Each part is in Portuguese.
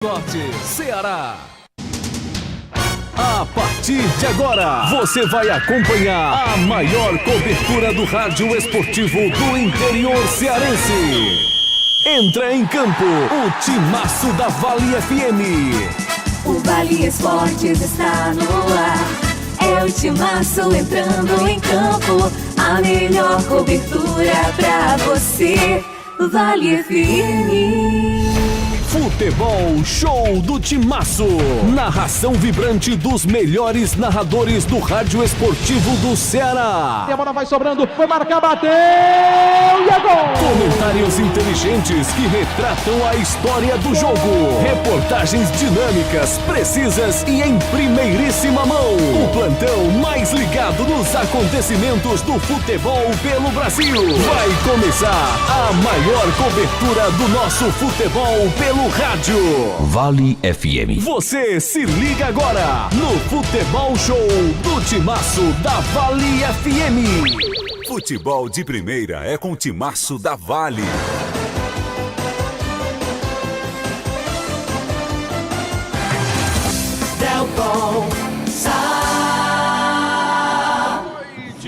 Norte, Ceará. A partir de agora, você vai acompanhar a maior cobertura do rádio esportivo do interior cearense. Entra em campo o timaço da Vale FM. O Vale Esportes está no ar. É o timaço entrando em campo. A melhor cobertura pra você. Vale FM. Futebol Show do Timaço. Narração vibrante dos melhores narradores do rádio esportivo do Ceará. E a bola vai sobrando, foi marcar, bateu e é gol! Comentários inteligentes que retratam a história do jogo. Reportagens dinâmicas, precisas e em primeiríssima mão. O plantão mais ligado nos acontecimentos do futebol pelo Brasil. Vai começar a maior cobertura do nosso futebol pelo rádio. Vale FM. Você se liga agora no Futebol Show do Timaço da Vale FM. Futebol de primeira é com o Timaço da Vale.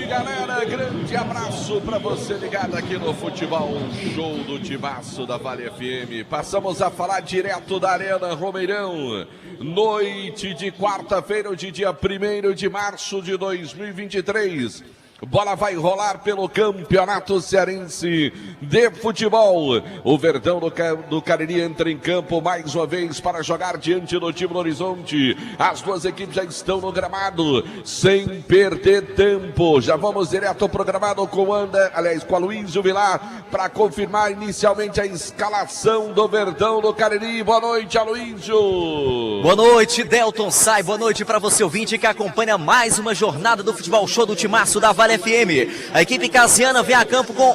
Galera, grande abraço para você ligado aqui no Futebol Show do Timaço da Vale FM. Passamos a falar direto da Arena Romeirão. Noite de quarta-feira, de dia 1º de março de 2023. Bola vai rolar pelo Campeonato Cearense de Futebol. O Verdão do Cariri entra em campo mais uma vez para jogar diante do time do Horizonte. As duas equipes já estão no gramado, sem perder tempo. Já vamos direto ao programado com com a Aloysio Vilar para confirmar inicialmente a escalação do Verdão do Cariri. Boa noite, Aloysio. Boa noite, Delton Sai. Boa noite para você ouvinte que acompanha mais uma jornada do Futebol Show do Timaço da Vale FM. A equipe casiana vem a campo com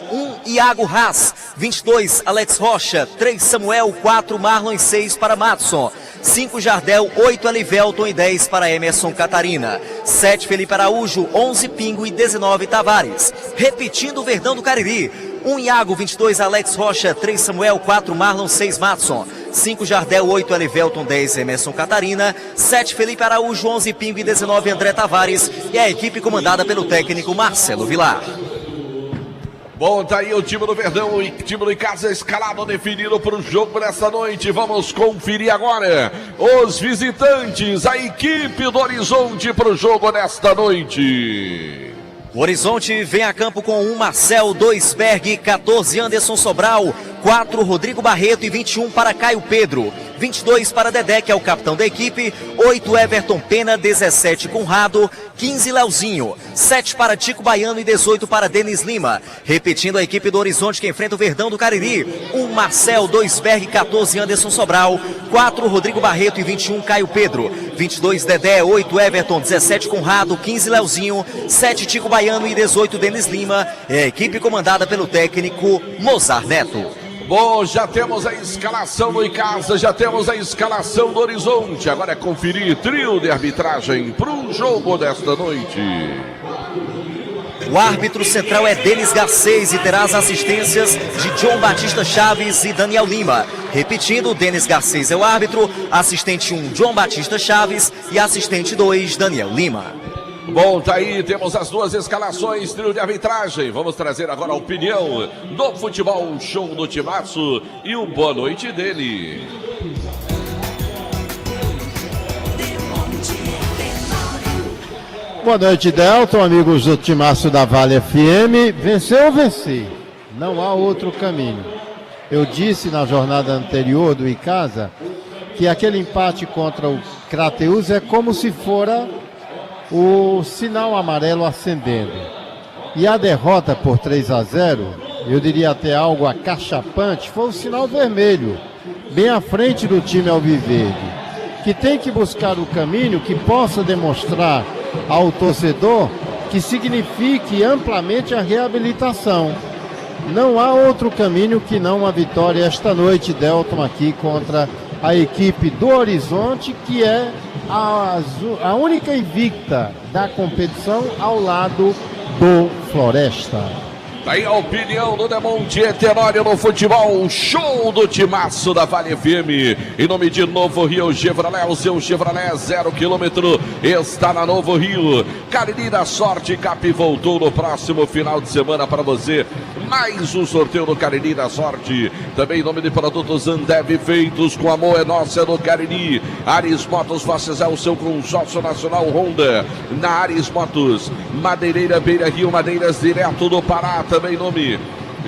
1 Iago Haas, 22 Alex Rocha, 3 Samuel, 4 Marlon e 6 para Matson, 5 Jardel, 8 Elivelton e 10 para Emerson Catarina, 7 Felipe Araújo, 11 Pingo e 19 Tavares. Repetindo o Verdão do Cariri: 1 Iago, 22 Alex Rocha, 3 Samuel, 4 Marlon, 6 Matson, 5 Jardel, 8 Elivelton, 10 Emerson Catarina, 7 Felipe Araújo, 11 Pingo e 19 André Tavares. E a equipe comandada pelo técnico Marcelo Vilar. Bom, tá aí o time do Verdão, o time do Icasa escalado, definido para o jogo nessa noite. Vamos conferir agora os visitantes, a equipe do Horizonte para o jogo nesta noite. O Horizonte vem a campo com 1 Marcel, 2 Berg, 14 Anderson Sobral, 4 Rodrigo Barreto e 21 para Caio Pedro, 22 para Dedé, que é o capitão da equipe, 8 Everton Pena, 17 Conrado, 15 Leozinho, 7 para Tico Baiano e 18 para Denis Lima. Repetindo a equipe do Horizonte que enfrenta o Verdão do Cariri: 1 Marcel, 2 Berg, 14 Anderson Sobral, 4 Rodrigo Barreto e 21 Caio Pedro, 22 Dedé, 8 Everton, 17 Conrado, 15 Leozinho, 7 Tico Baiano e 18 Denis Lima. É a equipe comandada pelo técnico Mozart Neto. Bom, já temos a escalação do Icasa, já temos a escalação do Horizonte. Agora é conferir trio de arbitragem para o jogo desta noite. O árbitro central é Denis Garcês e terá as assistências de John Batista Chaves e Daniel Lima. Repetindo, Denis Garcês é o árbitro, assistente 1 John Batista Chaves e assistente 2 Daniel Lima. Bom, tá aí, temos as duas escalações, trio de arbitragem. Vamos trazer agora a opinião do Futebol Show do Timaço e o boa noite dele. Boa noite, Delton, amigos do Timaço da Vale FM. Vencer ou vencer? Não há outro caminho. Eu disse na jornada anterior do Icasa que aquele empate contra o Crateús é como se fora o sinal amarelo acendendo. E a derrota por 3-0, eu diria até algo acachapante, foi o sinal vermelho, bem à frente do time alviverde, que tem que buscar o caminho que possa demonstrar ao torcedor que signifique amplamente a reabilitação. Não há outro caminho que não a vitória esta noite, Delton, aqui contra a equipe do Horizonte, que é a única invicta da competição ao lado do Floresta. Aí a opinião do Demonte Tenório no futebol, show do timaço da Vale FM. Em nome de Novo Rio Chevrolet, o seu Chevrolet 0 km está na Novo Rio. Cariri da Sorte Cap voltou no próximo final de semana para você. Mais um sorteio do Cariri da Sorte. Também em nome de produtos Ambev, feitos com amor, é nossa, é do Cariri. Ares Motos, faça já o seu consórcio nacional Honda. Na Ares Motos, Madeireira Beira Rio, madeiras direto do Pará. Também em nome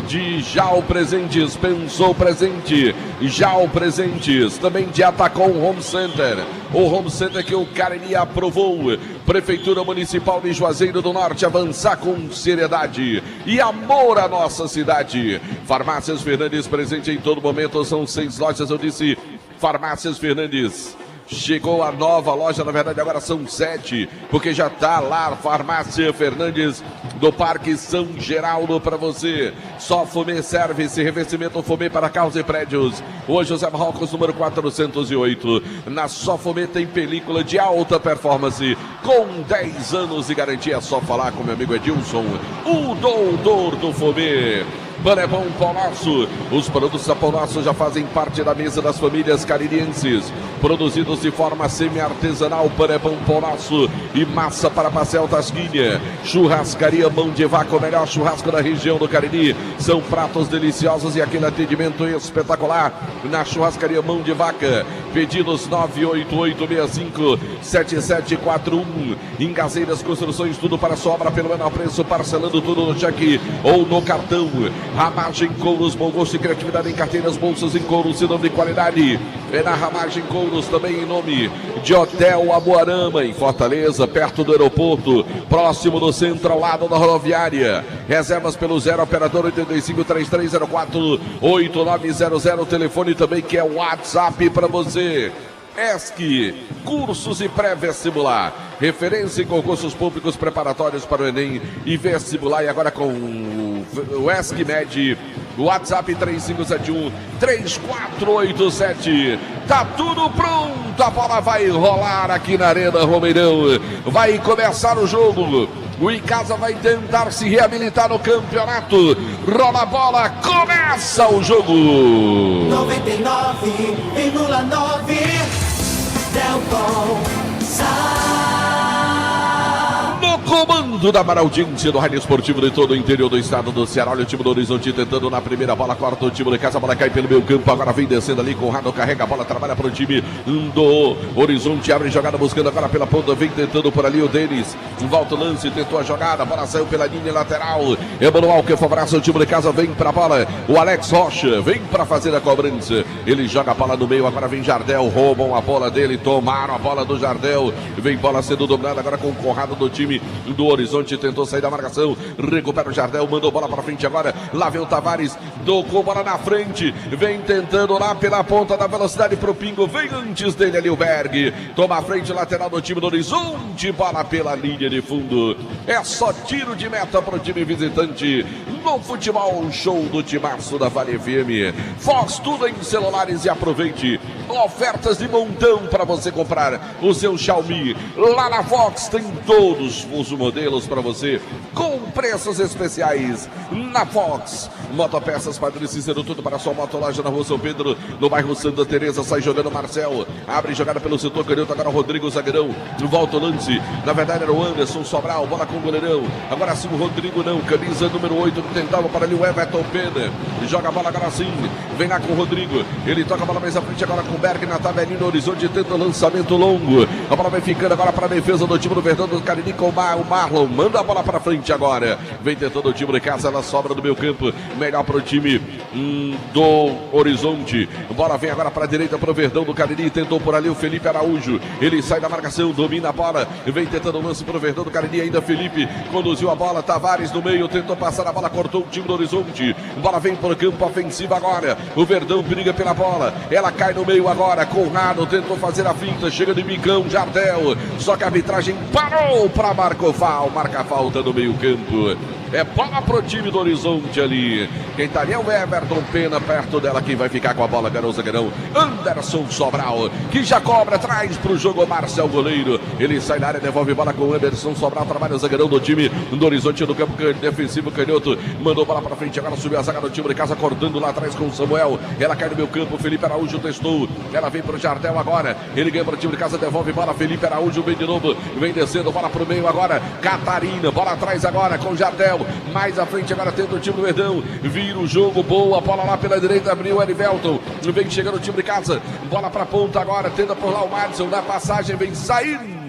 de Jal Presentes, pensou presente, Jal Presentes, também de Atacom Home Center, o Home Center que o Cariri aprovou. Prefeitura Municipal de Juazeiro do Norte, avançar com seriedade e amor à nossa cidade. Farmácias Fernandes, presente em todo momento, são 6 lojas, eu disse Farmácias Fernandes. Chegou a nova loja, na verdade agora são 7, porque já está lá Farmácia Fernandes do Parque São Geraldo para você. Só Fumê Service, revestimento Fumê para carros e prédios. Hoje José Marrocos, número 408. Na Só Fumê tem película de alta performance com 10 anos de garantia. É só falar com meu amigo Edilson, o doutor do Fumê. Panebão Pão Nosso. Os produtos da Pão Nosso já fazem parte da mesa das famílias caririenses. Produzidos de forma semi-artesanal, Panebão Pão Nosso e massa para pastel Tasquinha. Churrascaria Mão de Vaca, o melhor churrasco da região do Cariri. São pratos deliciosos e aquele atendimento espetacular na Churrascaria Mão de Vaca. Pedidos 988657741. Em Gazeiras Construções, tudo para sua obra pelo menor preço, parcelando tudo no cheque ou no cartão. Ramagem Couros, bom gosto e criatividade em carteiras, bolsas em couro, sinônimo de qualidade. É na Ramagem Couros, também em nome de Hotel Amoarama, em Fortaleza, perto do aeroporto, próximo do centro, ao lado da rodoviária. Reservas pelo 0 operador 8533048900, telefone também que é o WhatsApp para você. ESC, cursos e pré-vestibular, referência em concursos públicos preparatórios para o Enem e vestibular, e agora com o ESC Med, WhatsApp 3571-3487, tá tudo pronto, a bola vai rolar aqui na Arena Romeirão, vai começar o jogo. O Icasa vai tentar se reabilitar no campeonato. Rola a bola, começa o jogo. 99,9 Delton No comando da maior audiência do rádio esportivo de todo o interior do estado do Ceará. Olha o time do Horizonte tentando na primeira bola, corta o time do Icasa, a bola cai pelo meio campo, agora vem descendo ali, Conrado carrega a bola, trabalha para o time do Horizonte, abre jogada buscando agora pela ponta, vem tentando por ali o Denis, volta o lance, tentou a jogada, a bola saiu pela linha lateral, Emanuel que favorece o time do Icasa, vem para a bola, o Alex Rocha vem para fazer a cobrança, ele joga a bola no meio, agora vem Jardel, roubam a bola dele, tomaram a bola do Jardel, vem bola sendo dominada agora com o Conrado do time do Horizonte, tentou sair da marcação, recupera o Jardel, mandou bola para frente agora, lá vem o Tavares, tocou bola na frente, vem tentando lá pela ponta da velocidade pro Pingo, vem antes dele ali o Berg, toma a frente lateral do time do Horizonte, bola pela linha de fundo, é só tiro de meta pro time visitante, no futebol show do timaço da Vale FM, Fox tudo em celulares e aproveite, ofertas de montão para você comprar o seu Xiaomi, lá na Fox tem todos os modelos para você com preços especiais na Fox. Motopeças Padre Cícero, tudo para a sua moto, loja na Rua São Pedro, no bairro Santa Teresa, sai jogando Marcel, abre jogada pelo setor canhoto, agora o Rodrigo zagueirão, volta o lance, na verdade era o Anderson Sobral, bola com o goleirão, agora sim o Rodrigo não, camisa número 8, que tentava para ali o Everton Pena, joga a bola agora sim, vem lá com o Rodrigo, ele toca a bola mais à frente agora com o Berg na tabelinha do Horizonte, tenta o lançamento longo, a bola vai ficando agora para a defesa do time do Verdão do Cariri com o Marlon, manda a bola para frente agora, vem tentando o time de casa, ela sobra do meio campo, melhor para o time do Horizonte, bola vem agora para a direita para o Verdão do Cariri, tentou por ali o Felipe Araújo, ele sai da marcação, domina a bola, vem tentando o lance para o Verdão do Cariri, ainda Felipe, conduziu a bola, Tavares no meio, tentou passar a bola, cortou o time do Horizonte, bola vem para o campo ofensivo agora, o Verdão briga pela bola, ela cai no meio agora, Conrado tentou fazer a finta, chega de bicão, Jardel, só que a arbitragem parou para marca falta no meio campo. É bola pro time do Horizonte ali. Quem tá ali é o Everton Pena, perto dela. Quem vai ficar com a bola, Garão Zagueirão. Anderson Sobral, que já cobra, traz pro jogo Marcel goleiro. Ele sai da área, devolve bola com o Anderson Sobral. Trabalha o zagueirão do time do Horizonte no campo defensivo. Canhoto mandou bola pra frente. Agora subiu a zaga do time de casa, cortando lá atrás com o Samuel. Ela cai no meu campo. Felipe Araújo testou. Ela vem pro Jardel agora. Ele ganha pro time de casa, devolve bola. Felipe Araújo vem de novo. Vem descendo, bola pro meio agora. Catarina, bola atrás agora com o Jardel. Mais à frente agora tenta o time do Verdão. Vira o jogo, boa. Bola lá pela direita, abriu o Erivelton. Vem chegando o time de casa. Bola pra ponta agora. Tenta por lá o Madison. Na passagem vem saindo.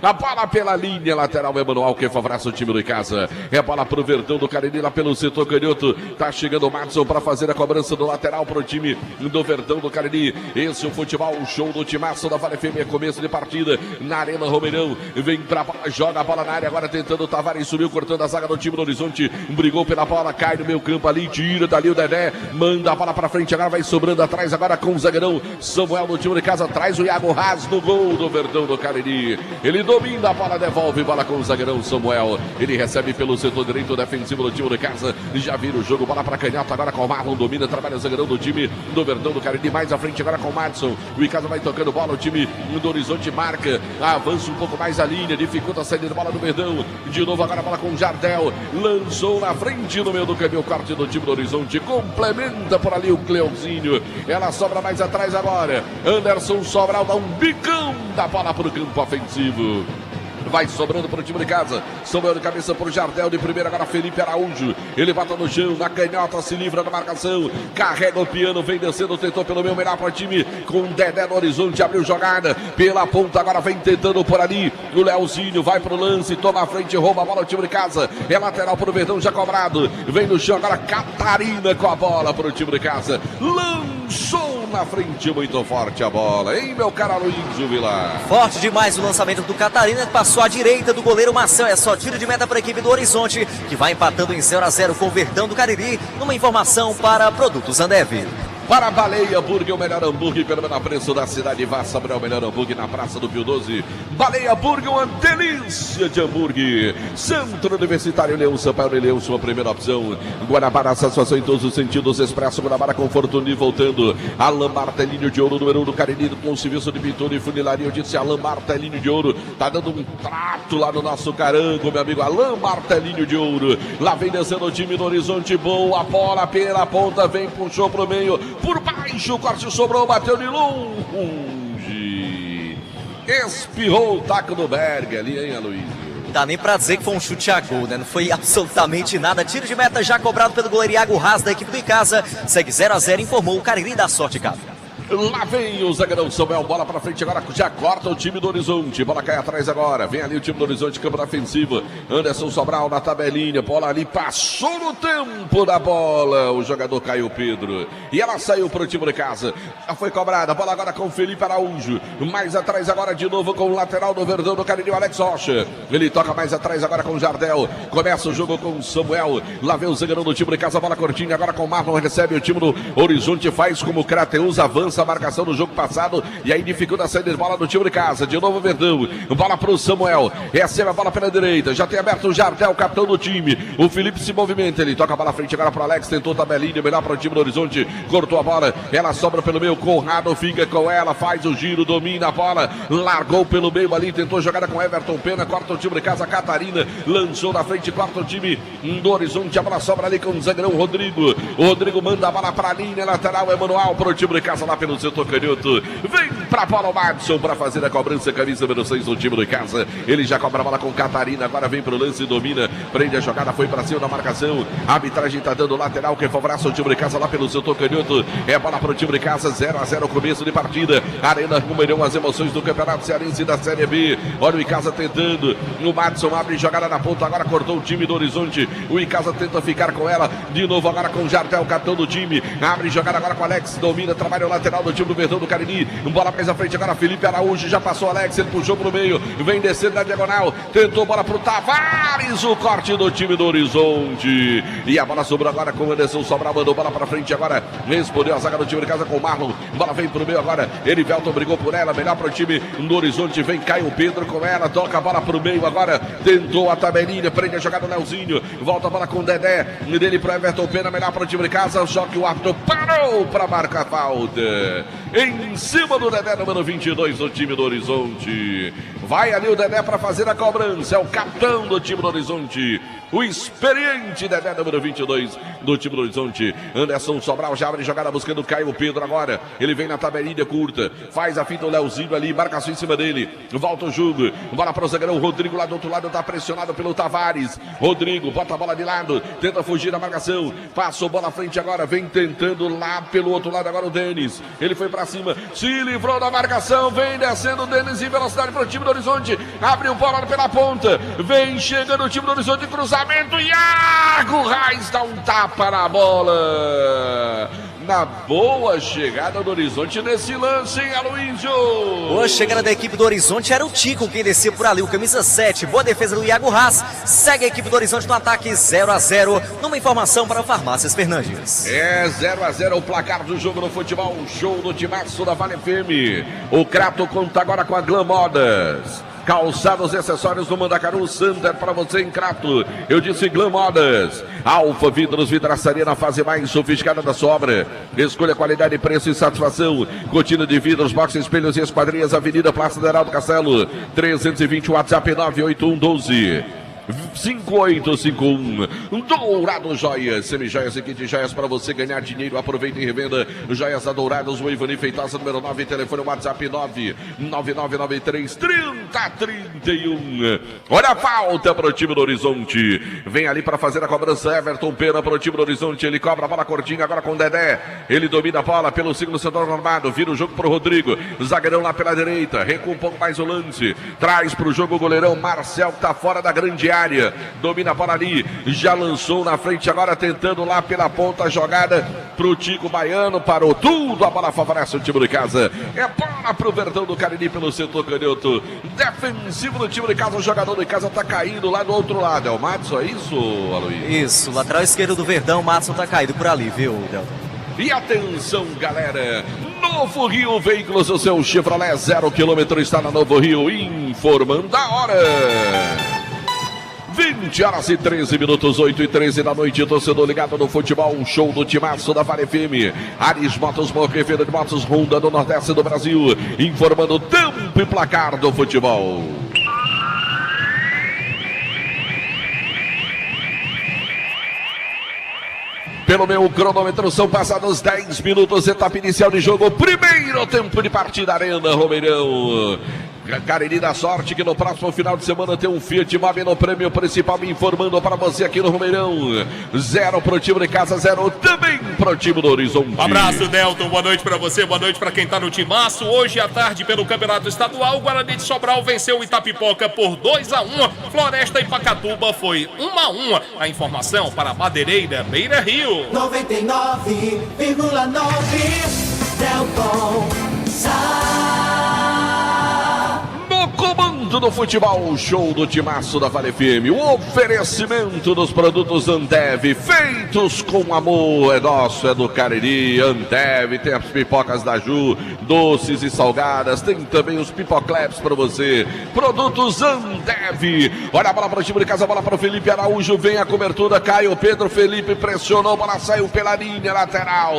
A bola pela linha lateral, Emanuel, que favorece o time do casa. É bola pro Verdão do Cariri lá pelo setor canhoto. Tá chegando o Madison para fazer a cobrança do lateral pro time do Verdão do Cariri. Esse é o futebol, o show do timaço da Vale FM. É começo de partida na Arena Romeirão. Vem pra bola, joga a bola na área agora tentando o Tavares. Subiu cortando a zaga do time do Horizonte. Brigou pela bola, cai no meio campo ali. Tira dali o Dedé. Manda a bola pra frente. Agora vai sobrando atrás agora com o zagueirão Samuel no time de casa. Traz o Iago Haas no gol do Verdão do Cariri. Ele domina a bola, devolve bola com o zagueirão Samuel. Ele recebe pelo setor direito defensivo do time de casa. Já vira o jogo, bola para canhota agora com o Marlon. Domina, trabalha o zagueirão do time do Verdão do Cariri. Mais à frente agora com o Madison. O Icasa vai tocando bola. O time do Horizonte marca. Avança um pouco mais a linha. Dificulta a saída de bola do Verdão. De novo agora a bola com o Jardel. Lançou na frente no meio do caminho. O corte do time do Horizonte. Complementa por ali o Cleozinho. Ela sobra mais atrás agora. Anderson Sobral dá um bicão da bola para o campo ofensivo. Vai sobrando para o time de casa. Samuel de cabeça para o Jardel. De primeira agora Felipe Araújo. Ele bota no chão. Na canhota se livra da marcação. Carrega o piano. Vem descendo. Tentou pelo meio. Melhor para o time. Com o Dedé no horizonte. Abriu jogada. Pela ponta agora vem tentando por ali. O Leozinho vai para o lance. Toma a frente. Rouba a bola o time de casa. É lateral para o Verdão já cobrado. Vem no chão agora Catarina com a bola para o time de casa. Lançou na frente. Muito forte a bola. Hein, meu cara Luiz Vilar? Forte demais o lançamento do Catarina. Passou à direita do goleiro Marcel. É só tiro de meta para a equipe do Horizonte, que vai empatando em 0-0 com o Verdão do Cariri. Numa informação para Produtos Ambev. Para a Baleia Burger, o melhor hambúrguer pelo menor preço da cidade. Vá saber o melhor hambúrguer na Praça do Pio 12. Baleia Burger, uma delícia de hambúrguer. Centro Universitário Leão Sampaio e Leão, sua primeira opção. Guanabara, satisfação em todos os sentidos. Expresso Guanabara, conforto e voltando. Alain Martelinho de Ouro, número 1 do Cariri, com o serviço de pintura e funilaria. Eu disse Alain Martelinho de Ouro. Tá dando um trato lá no nosso carango, meu amigo Alain Martelinho de Ouro. Lá vem descendo o time do Horizonte. Boa bola pela ponta, vem, puxou pro meio. Por baixo, o corte sobrou, bateu de longe. Espirrou o taco do Berg ali, hein, Aloysio? Dá nem pra dizer que foi um chute a gol, né? Não foi absolutamente nada. Tiro de meta já cobrado pelo goleiro Iago Haas da equipe do Icasa. Segue 0-0, informou o Cariri da Sorte Cabo. Lá vem o zagueirão Samuel, bola pra frente agora, já corta o time do Horizonte, bola cai atrás agora, vem ali o time do Horizonte, campo defensivo, Anderson Sobral na tabelinha, bola ali, passou no tempo da bola, o jogador Caio Pedro, e ela saiu pro time de casa, já foi cobrada, bola agora com o Felipe Araújo, mais atrás agora de novo com o lateral do Verdão do Cariri, o Alex Rocha, ele toca mais atrás agora com o Jardel, começa o jogo com o Samuel, lá vem o zagueirão do time de casa, bola curtinha agora com o Marlon, recebe o time do Horizonte, faz como o Crateus, avança a marcação do jogo passado e aí dificulta a saída de bola do time de casa. De novo o Verdão, bola pro Samuel, recebe a bola pela direita, já tem aberto o Jardel, capitão do time. O Felipe se movimenta, ele toca a bola à frente agora pro Alex, tentou tabelinha, melhor para o time do Horizonte, cortou a bola, ela sobra pelo meio, Conrado fica com ela, faz o giro, domina a bola, largou pelo meio ali, tentou jogada com Everton Pena, corta o time de casa, Catarina, lançou na frente, corta o time do Horizonte, a bola sobra ali com o zagueirão Rodrigo. O Rodrigo manda a bola pra linha lateral, Emanuel pro time de casa lá pelo setor canhoto, vem pra bola o Madison pra fazer a cobrança, camisa número 6 do time do casa, ele já cobra a bola com Catarina, agora vem pro lance, domina, prende a jogada, foi pra cima da marcação, a arbitragem tá dando lateral, que favorece o time de casa lá pelo setor canhoto, é bola pro time de casa, 0-0 começo de partida, Arena Romeirão, as emoções do Campeonato Cearense da Série B, olha o Icasa tentando, o Madison abre jogada na ponta, agora cortou o time do Horizonte, o Icasa tenta ficar com ela, de novo agora com o Jardel, capitão do time, abre jogada agora com o Alex, domina, trabalha o lateral lateral do time do Verdão do Cariri. Bola mais à frente agora, Felipe Araújo, já passou Alex, ele puxou pro meio, vem descendo na diagonal, tentou bola pro Tavares, o corte do time do Horizonte. E a bola sobrou agora com o Anderson Sobral, mandou bola pra frente agora, respondeu a zaga do time de casa com o Marlon. Bola vem pro meio agora, Erivelton brigou por ela, melhor pro time do Horizonte, vem Caio Pedro com ela, toca a bola pro meio agora, tentou a tabelinha, prende a jogada do Leozinho, volta a bola com o Dedé, dele pro Everton Pena, melhor pro time de casa, só que o árbitro parou pra marcar falta. Em cima do Dedé, número 22 do time do Horizonte. Vai ali o Dedé para fazer a cobrança. É o capitão do time do Horizonte. O experiente Dedé, número 22 do time do Horizonte. Anderson Sobral já abre jogada buscando o Caio Pedro agora. Ele vem na tabelinha curta. Faz a fita o Leozinho ali. Marcação em cima dele. Volta o jogo. Bola para o zagueirão. Rodrigo lá do outro lado está pressionado pelo Tavares. Rodrigo bota a bola de lado. Tenta fugir da marcação. Passou bola à frente agora. Vem tentando lá pelo outro lado agora o Denis. Ele foi para cima. Se livrou da marcação. Vem descendo o Denis em velocidade para o time do Horizonte. Abre o bola pela ponta. Vem chegando o time do Horizonte. Cruzamento. Iago Reis dá um tapa na bola. Na boa chegada do Horizonte nesse lance, hein, Aloysio? Boa chegada da equipe do Horizonte, era o Tico quem descia por ali, o camisa 7. Boa defesa do Iago Haas. Segue a equipe do Horizonte no ataque 0-0. Numa informação para Farmácias Fernandes. É 0-0 o placar do jogo no futebol. Show do timaço da Vale FM. O Crato conta agora com a Glam Modas. Calçados e acessórios do Mandacaru Sander para você em Crato. Eu disse Glam Modas. Alfa Vidros, vidraçaria na fase mais sofisticada da sua obra. Escolha qualidade, preço e satisfação. Cortina de vidros, box, espelhos e esquadrias. Avenida Praça do Heraldo Castelo. 320, WhatsApp 98112 5851. Dourado Joias, semijoias e kit joias para você ganhar dinheiro. Aproveita e revenda Joias da Dourados, o Ivani Feitosa, número 9, telefone WhatsApp 999933031. Olha a falta para o time do Horizonte. Vem ali para fazer a cobrança Everton Pena para o time do Horizonte. Ele cobra a bola curtinha agora com o Dedé. Ele domina a bola pelo segundo setor armado. Vira o jogo para o Rodrigo. Zagueirão lá pela direita. Recua um pouco mais o lance. Traz para o jogo o goleirão Marcel, que está fora da grande área. Domina a bola ali. Já lançou na frente agora, tentando lá pela ponta a jogada para o Tico Baiano. Parou tudo. A bola favorece o time de casa. É bola para o Verdão do Cariri pelo setor canhoto. Defensivo do time de casa. O jogador de casa está caído lá do outro lado. É o Matson, é isso, Aloysio? Isso, lateral esquerdo do Verdão. O Matson está caído por ali, viu, Delton? E atenção, galera. Novo Rio Veículos, o seu Chevrolet 0 km está na Novo Rio, informando a hora. 20h13, 8h13 da noite, torcedor ligado no futebol, show do timaço da Vale FM. Ares Motos, revenda de motos Honda do Nordeste do Brasil, informando o tempo e placar do futebol. Pelo meu cronômetro, são passados 10 minutos, etapa inicial de jogo, primeiro tempo de partida, Arena Romeirão. Cariri da sorte que no próximo final de semana tem um Fiat Mobi no prêmio principal, informando para você aqui no Romeirão. 0 pro time de casa, 0 também pro time do Horizonte. Um abraço, Delton, boa noite para você, boa noite para quem tá no timaço. Hoje à tarde pelo Campeonato Estadual, o Guarani de Sobral venceu o Itapipoca por 2-1. Floresta e Pacatuba foi 1-1. A informação para a Madeireira Beira Rio. 99,9 Delton Comando do futebol, show do timaço da Vale FM. O oferecimento dos produtos Ambev, feitos com amor. É nosso, é do Cariri. Ambev, tem as pipocas da Ju, doces e salgadas. Tem também os pipocleps para você. Produtos Ambev. Olha a bola para o time de casa, a bola para o Felipe Araújo. Vem a cobertura, Caio Pedro. Felipe pressionou, a bola saiu pela linha lateral.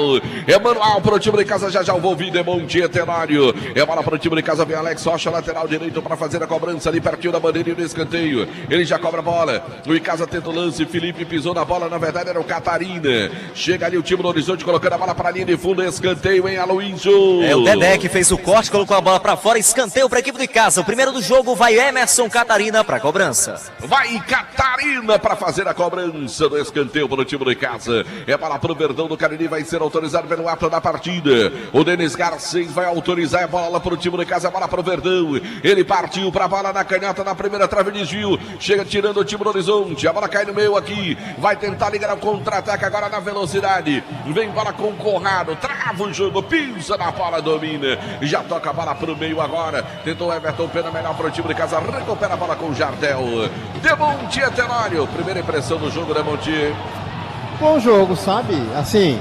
É manual para o time de casa, já o Volvido, é Monte Tenório. É bola para o time de casa, vem Alex Rocha, lateral direito para fazer a cobrança ali pertinho da bandeirinha do escanteio. Ele já cobra a bola. O Icasa tenta o lance. Felipe pisou na bola. Na verdade era o Catarina. Chega ali o time do Horizonte colocando a bola para a linha de fundo. Escanteio, hein, Aloysio? É o Dedé que fez o corte, colocou a bola para fora. Escanteio para a equipe de casa. O primeiro do jogo vai Emerson Catarina para a cobrança. Vai Catarina para fazer a cobrança do escanteio para o time de casa. É bola para o Verdão do Cariri. Vai ser autorizado pelo ato da partida. O Denis Garcês vai autorizar a bola para o time de casa. A bola para o Verdão. Ele partiu para a bola na canhota, na primeira trave, desvio. Chega tirando o time do Horizonte. A bola cai no meio aqui. Vai tentar ligar o contra-ataque agora na velocidade. Vem bola com o Conrado. Trava o jogo, pisa na bola, domina. Já toca a bola pro meio agora. Tentou Everton Pena, melhor pro time de casa. Recupera a bola com o Jardel. Demontier Tenório. Primeira impressão do jogo, Demontier. Bom jogo, sabe? Assim,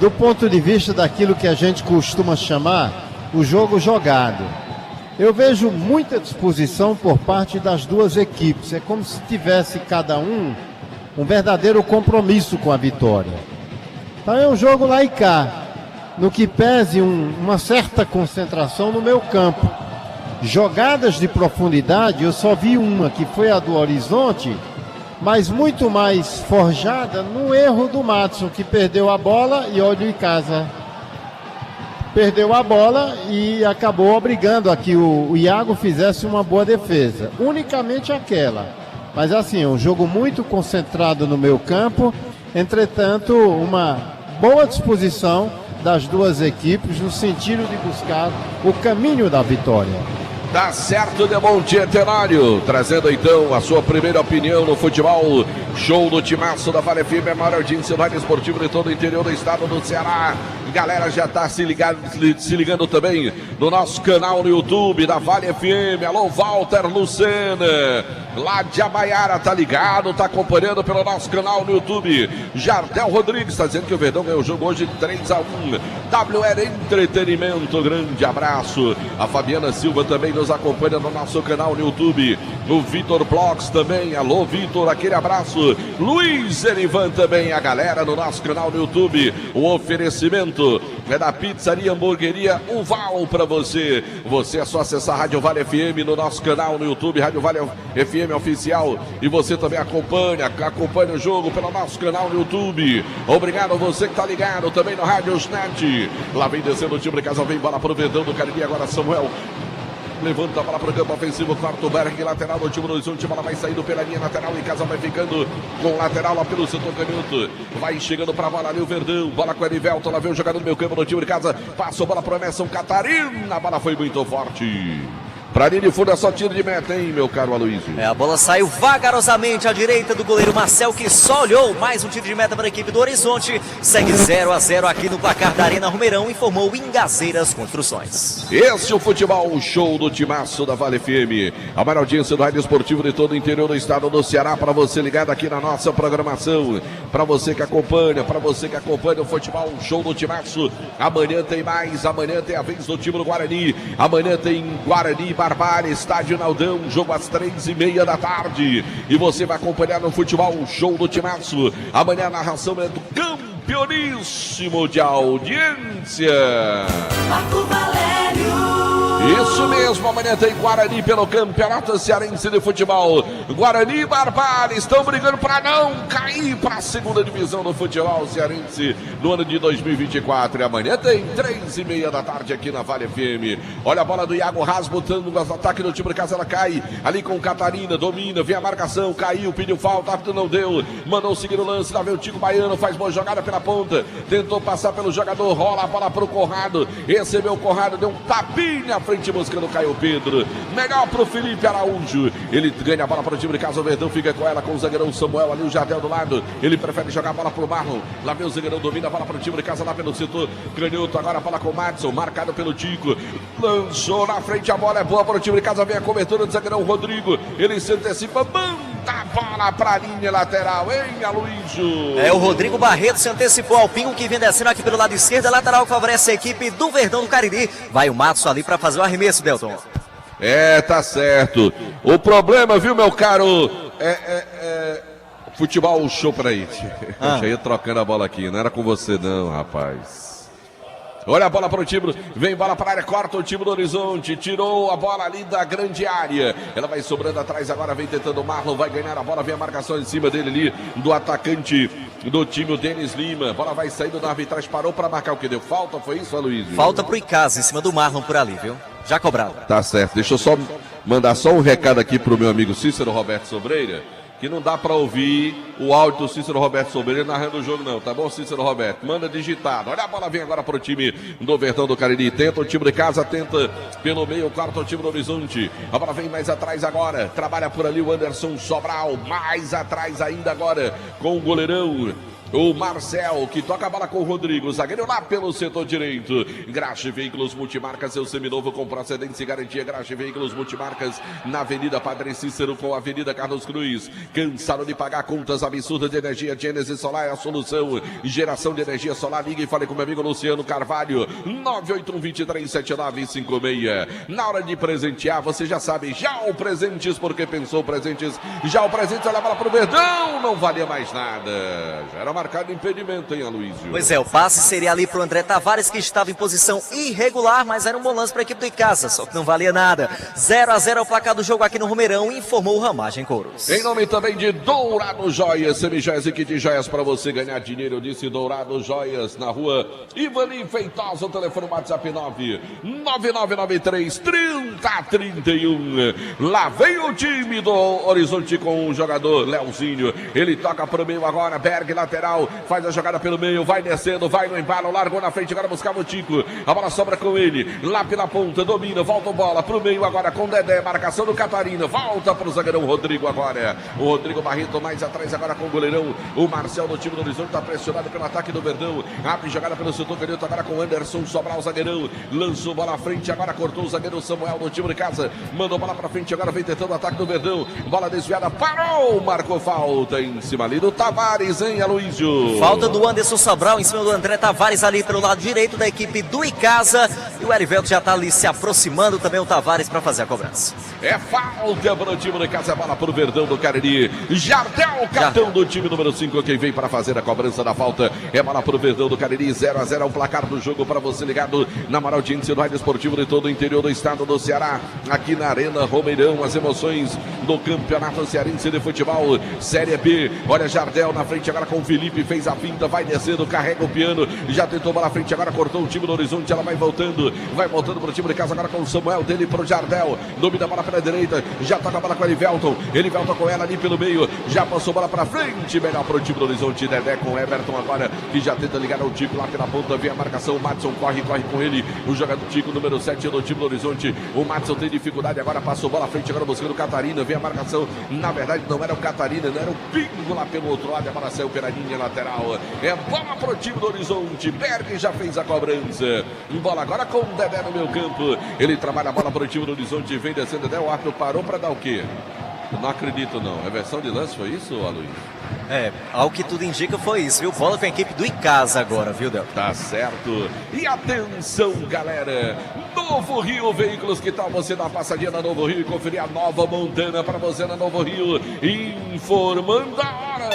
do ponto de vista daquilo que a gente costuma chamar o jogo jogado. Eu vejo muita disposição por parte das duas equipes. É como se tivesse cada um verdadeiro compromisso com a vitória. Então é um jogo lá e cá, no que pese uma certa concentração no meu campo. Jogadas de profundidade, eu só vi uma, que foi a do Horizonte, mas muito mais forjada no erro do Madison, que perdeu a bola e olha em casa. Perdeu a bola e acabou obrigando a que o Iago fizesse uma boa defesa. Unicamente aquela. Mas assim, um jogo muito concentrado no meu campo. Entretanto, uma boa disposição das duas equipes no sentido de buscar o caminho da vitória. Tá certo, Demontier Tenório, trazendo então a sua primeira opinião no futebol. Show do timaço da Vale FM, a maior audiência do rádio esportivo de todo o interior do estado do Ceará. Galera já tá se ligando também no nosso canal no YouTube da Vale FM. Alô, Walter Lucena, lá de Abaiara, tá ligado, tá acompanhando pelo nosso canal no YouTube. Jardel Rodrigues tá dizendo que o Verdão ganhou o jogo hoje 3-1. WR Entretenimento, grande abraço. A Fabiana Silva também nos acompanha no nosso canal no YouTube. O Vitor Blogs também, alô Vitor, aquele abraço. Luiz Erivan também, a galera no nosso canal no YouTube. O oferecimento é da Pizzaria Hamburgueria Uval para você. Você é só acessar a Rádio Vale FM no nosso canal no YouTube, Rádio Vale FM Oficial. E você também acompanha o jogo pelo nosso canal no YouTube. Obrigado a você que tá ligado também no Rádio Net. Lá vem descendo o time de casa, vem bola pro Verdão do Cariri, agora Samuel. Levanta a bola para o campo ofensivo, quarto Berg, lateral do time do Horizonte, a bola vai saindo pela linha lateral, em casa vai ficando com lateral lá pelo setor canhoto, vai chegando para a bola ali o Verdão, bola com o Erivelton, lá vem o jogador do meio campo do time de casa, passou a bola para o Emerson Catarina, a bola foi muito forte. Pra linha de fundo é só tiro de meta, hein, meu caro Aloysio? A bola saiu vagarosamente à direita do goleiro Marcel, que só olhou. Mais um tiro de meta para a equipe do Horizonte. Segue 0-0 aqui no placar da Arena Romeirão, informou Ingazeiras Construções. Esse é o futebol, o show do timaço da Vale FM. A maior audiência do rádio esportivo de todo o interior do estado do Ceará. Para você ligado aqui na nossa programação. Para você que acompanha o futebol, o show do timaço. Amanhã tem mais, amanhã tem a vez do time do Guarani. Amanhã tem Guarani Barbalha, estádio Naldão, jogo às 3:30 da tarde. E você vai acompanhar no futebol o show do timaço. Amanhã a narração é do campeoníssimo de audiência. Marco Valério. Isso mesmo, amanhã tem Guarani pelo Campeonato Cearense de Futebol. Guarani e Barbalha estão brigando para não cair para a segunda divisão do futebol cearense no ano de 2024. E amanhã tem 3:30 da tarde aqui na Vale FM. Olha a bola do Iago Haas botando o ataque do time de casa, ela cai ali com Catarina, domina, vem a marcação, caiu, pediu falta, árbitro não deu, mandou seguir o lance, lá vem o Tico Baiano, faz boa jogada pela ponta, tentou passar pelo jogador, rola a bola pro Conrado, recebeu o Conrado, deu um tapinha à frente buscando o Caio Pedro, melhor pro Felipe Araújo, ele ganha a bola para o time de casa, o Verdão fica com ela, com o zagueirão Samuel ali, o Jardel do lado, ele prefere jogar a bola pro Marlon, lá vem o zagueirão, domina a bola para o time de casa, lá pelo setor canhoto, agora a bola com o Madison, marcado pelo Tico, lançou na frente, a bola é boa para o time de casa, vem a cobertura do zagueirão Rodrigo, ele se antecipa, manda a bola para a linha lateral, hein, Aloysio? É, o Rodrigo Barreto se antecipou ao pingo que vem descendo aqui pelo lado esquerdo, a lateral que favorece a equipe do Verdão do Cariri. Vai o Matos ali para fazer o arremesso, Delton. É, tá certo. O problema, viu, meu caro, futebol show, peraí. Eu já ia trocando a bola aqui, não era com você não, rapaz. Olha a bola para o time, vem bola para a área, corta o time do Horizonte, tirou a bola ali da grande área, ela vai sobrando atrás agora, vem tentando o Marlon, vai ganhar a bola, vem a marcação em cima dele ali, do atacante do time, o Denis Lima, bola vai saindo da arbitragem, parou para marcar o que deu, falta, foi isso, Aloysio? Falta pro Icasa em cima do Marlon por ali, viu? Já cobrado. Tá certo, deixa eu só mandar só um recado aqui pro meu amigo Cícero Roberto Sobreira, que não dá para ouvir o áudio do Cícero Roberto Sobreira narrando o jogo não, tá bom, Cícero Roberto? Manda digitado. Olha a bola, vem agora pro time do Verdão do Cariri. Tenta o time de casa, tenta pelo meio, corta o time do Horizonte. A bola vem mais atrás agora. Trabalha por ali o Anderson Sobral. Mais atrás ainda agora com o goleirão. O Marcel, que toca a bola com o Rodrigo, zagueiro lá pelo setor direito. Graxe Veículos Multimarcas, seu seminovo com procedência e garantia. Graxe Veículos Multimarcas, na Avenida Padre Cícero com a Avenida Carlos Cruz. Cansado de pagar contas absurdas de energia? Gênesis Solar é a solução. Geração de energia solar, liga e fale com meu amigo Luciano Carvalho, 981-237956. Na hora de presentear, você já sabe, já o Presentes, porque pensou Presentes. Já o Presentes, olha a bola pro Verdão, não valia mais nada. Já era marcado impedimento, hein, Aloysio? Pois é, o passe seria ali pro André Tavares, que estava em posição irregular, mas era um bom lance para a equipe do Icasa, só que não valia nada. 0-0 é o placar do jogo aqui no Romeirão, informou o Ramagem Couros. Em nome também de Dourado Joias, semijoias e kit joias para você ganhar dinheiro. Eu disse Dourado Joias, na rua Ivani Feitosa, o telefone WhatsApp 99993-3031. Lá vem o time do Horizonte com o jogador Leozinho. Ele toca pro meio agora, Berg lateral. Faz a jogada pelo meio, vai descendo, vai no embalo, largou na frente, agora buscava o Tico. A bola sobra com ele, lá pela ponta, domina, volta a bola pro meio agora com Dedé, marcação do Catarina, volta pro zagueirão Rodrigo agora. O Rodrigo Barreto mais atrás agora com o goleirão. O Marcel do time do Horizonte está pressionado pelo ataque do Verdão. Abre jogada pelo setor canhoto agora com o Anderson Sobral, o zagueirão. Lançou bola à frente, agora cortou o zagueiro Samuel do time de casa. Mandou bola pra frente, agora vem tentando o ataque do Verdão. Bola desviada, parou, marcou falta em cima ali do Tavares, hein, Aloysio? Falta do Anderson Sobral em cima do André Tavares ali pelo lado direito da equipe do Icasa. E o Erivelto já está ali se aproximando também o Tavares para fazer a cobrança. É falta para o time do Icasa, bola para o Verdão do Cariri. Jardel, capitão do time número 5, quem vem para fazer a cobrança da falta. É bola para o Verdão do Cariri, 0-0 o placar do jogo para você ligado na maior audiência do rádio esportivo de todo o interior do estado do Ceará. Aqui na Arena Romeirão, as emoções do Campeonato Cearense de Futebol, Série B. Olha Jardel na frente agora com o Felipe. Fez a finta, vai descendo, carrega o piano, já tentou bola à frente, agora cortou o time do Horizonte, ela vai voltando para o time de casa, agora com o Samuel, dele pro Jardel, domina a bola pela direita, já toca a bola com o Elivelton com ela ali pelo meio, já passou bola pra frente, melhor pro time do Horizonte, Dedé com Everton agora, que já tenta ligar ao Tico lá pela ponta, vem a marcação, o Madison corre com ele, o jogador Tico, número 7 do time do Horizonte, o Madison tem dificuldade, agora passou bola à frente, agora buscando o Catarina, vem a marcação, na verdade não era o Catarina, não era o Pingo lá pelo outro lado, a bola saiu pela linha lateral, é bola pro time do Horizonte, Berg já fez a cobrança, bola agora com o Dedé no meio campo, ele trabalha a bola pro time do Horizonte, vem descendo, Dedé, o árbitro parou para dar o quê? Eu não acredito não, é versão de lance, foi isso, Aloysio? É, ao que tudo indica foi isso, viu? Bola com a equipe do Icasa agora, viu, Del? Tá certo. E atenção, galera. Novo Rio Veículos, que tal você dar uma passadinha na Novo Rio e conferir a nova Montana para você na Novo Rio? Informando a hora.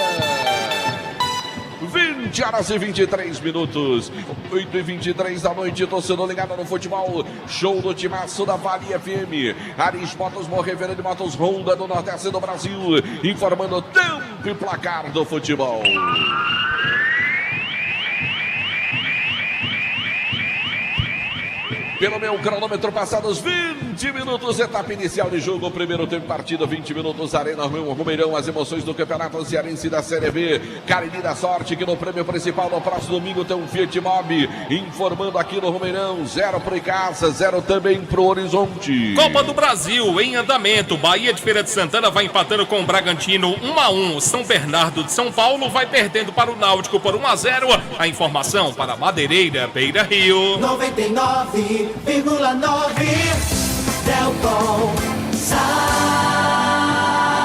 20h23, 8h23 da noite, torcedor ligado no futebol, show do timaço da Vale FM, Aris Motos, Morrevera de Motos, Honda do Nordeste do Brasil, informando o tempo e placar do futebol. Pelo meu cronômetro, passados 20 minutos, etapa inicial de jogo, primeiro tempo, partida, 20 minutos, Arena Romeirão, as emoções do Campeonato Cearense da Série B, Cariri da Sorte, que no prêmio principal, no próximo domingo, tem um Fiat Mobi, informando aqui no Romeirão, 0 pro Icasa, 0 também pro Horizonte. Copa do Brasil, em andamento, Bahia de Feira de Santana vai empatando com o Bragantino 1-1, São Bernardo de São Paulo vai perdendo para o Náutico por 1-0, a informação para Madeireira, Beira Rio. 99,9 Delton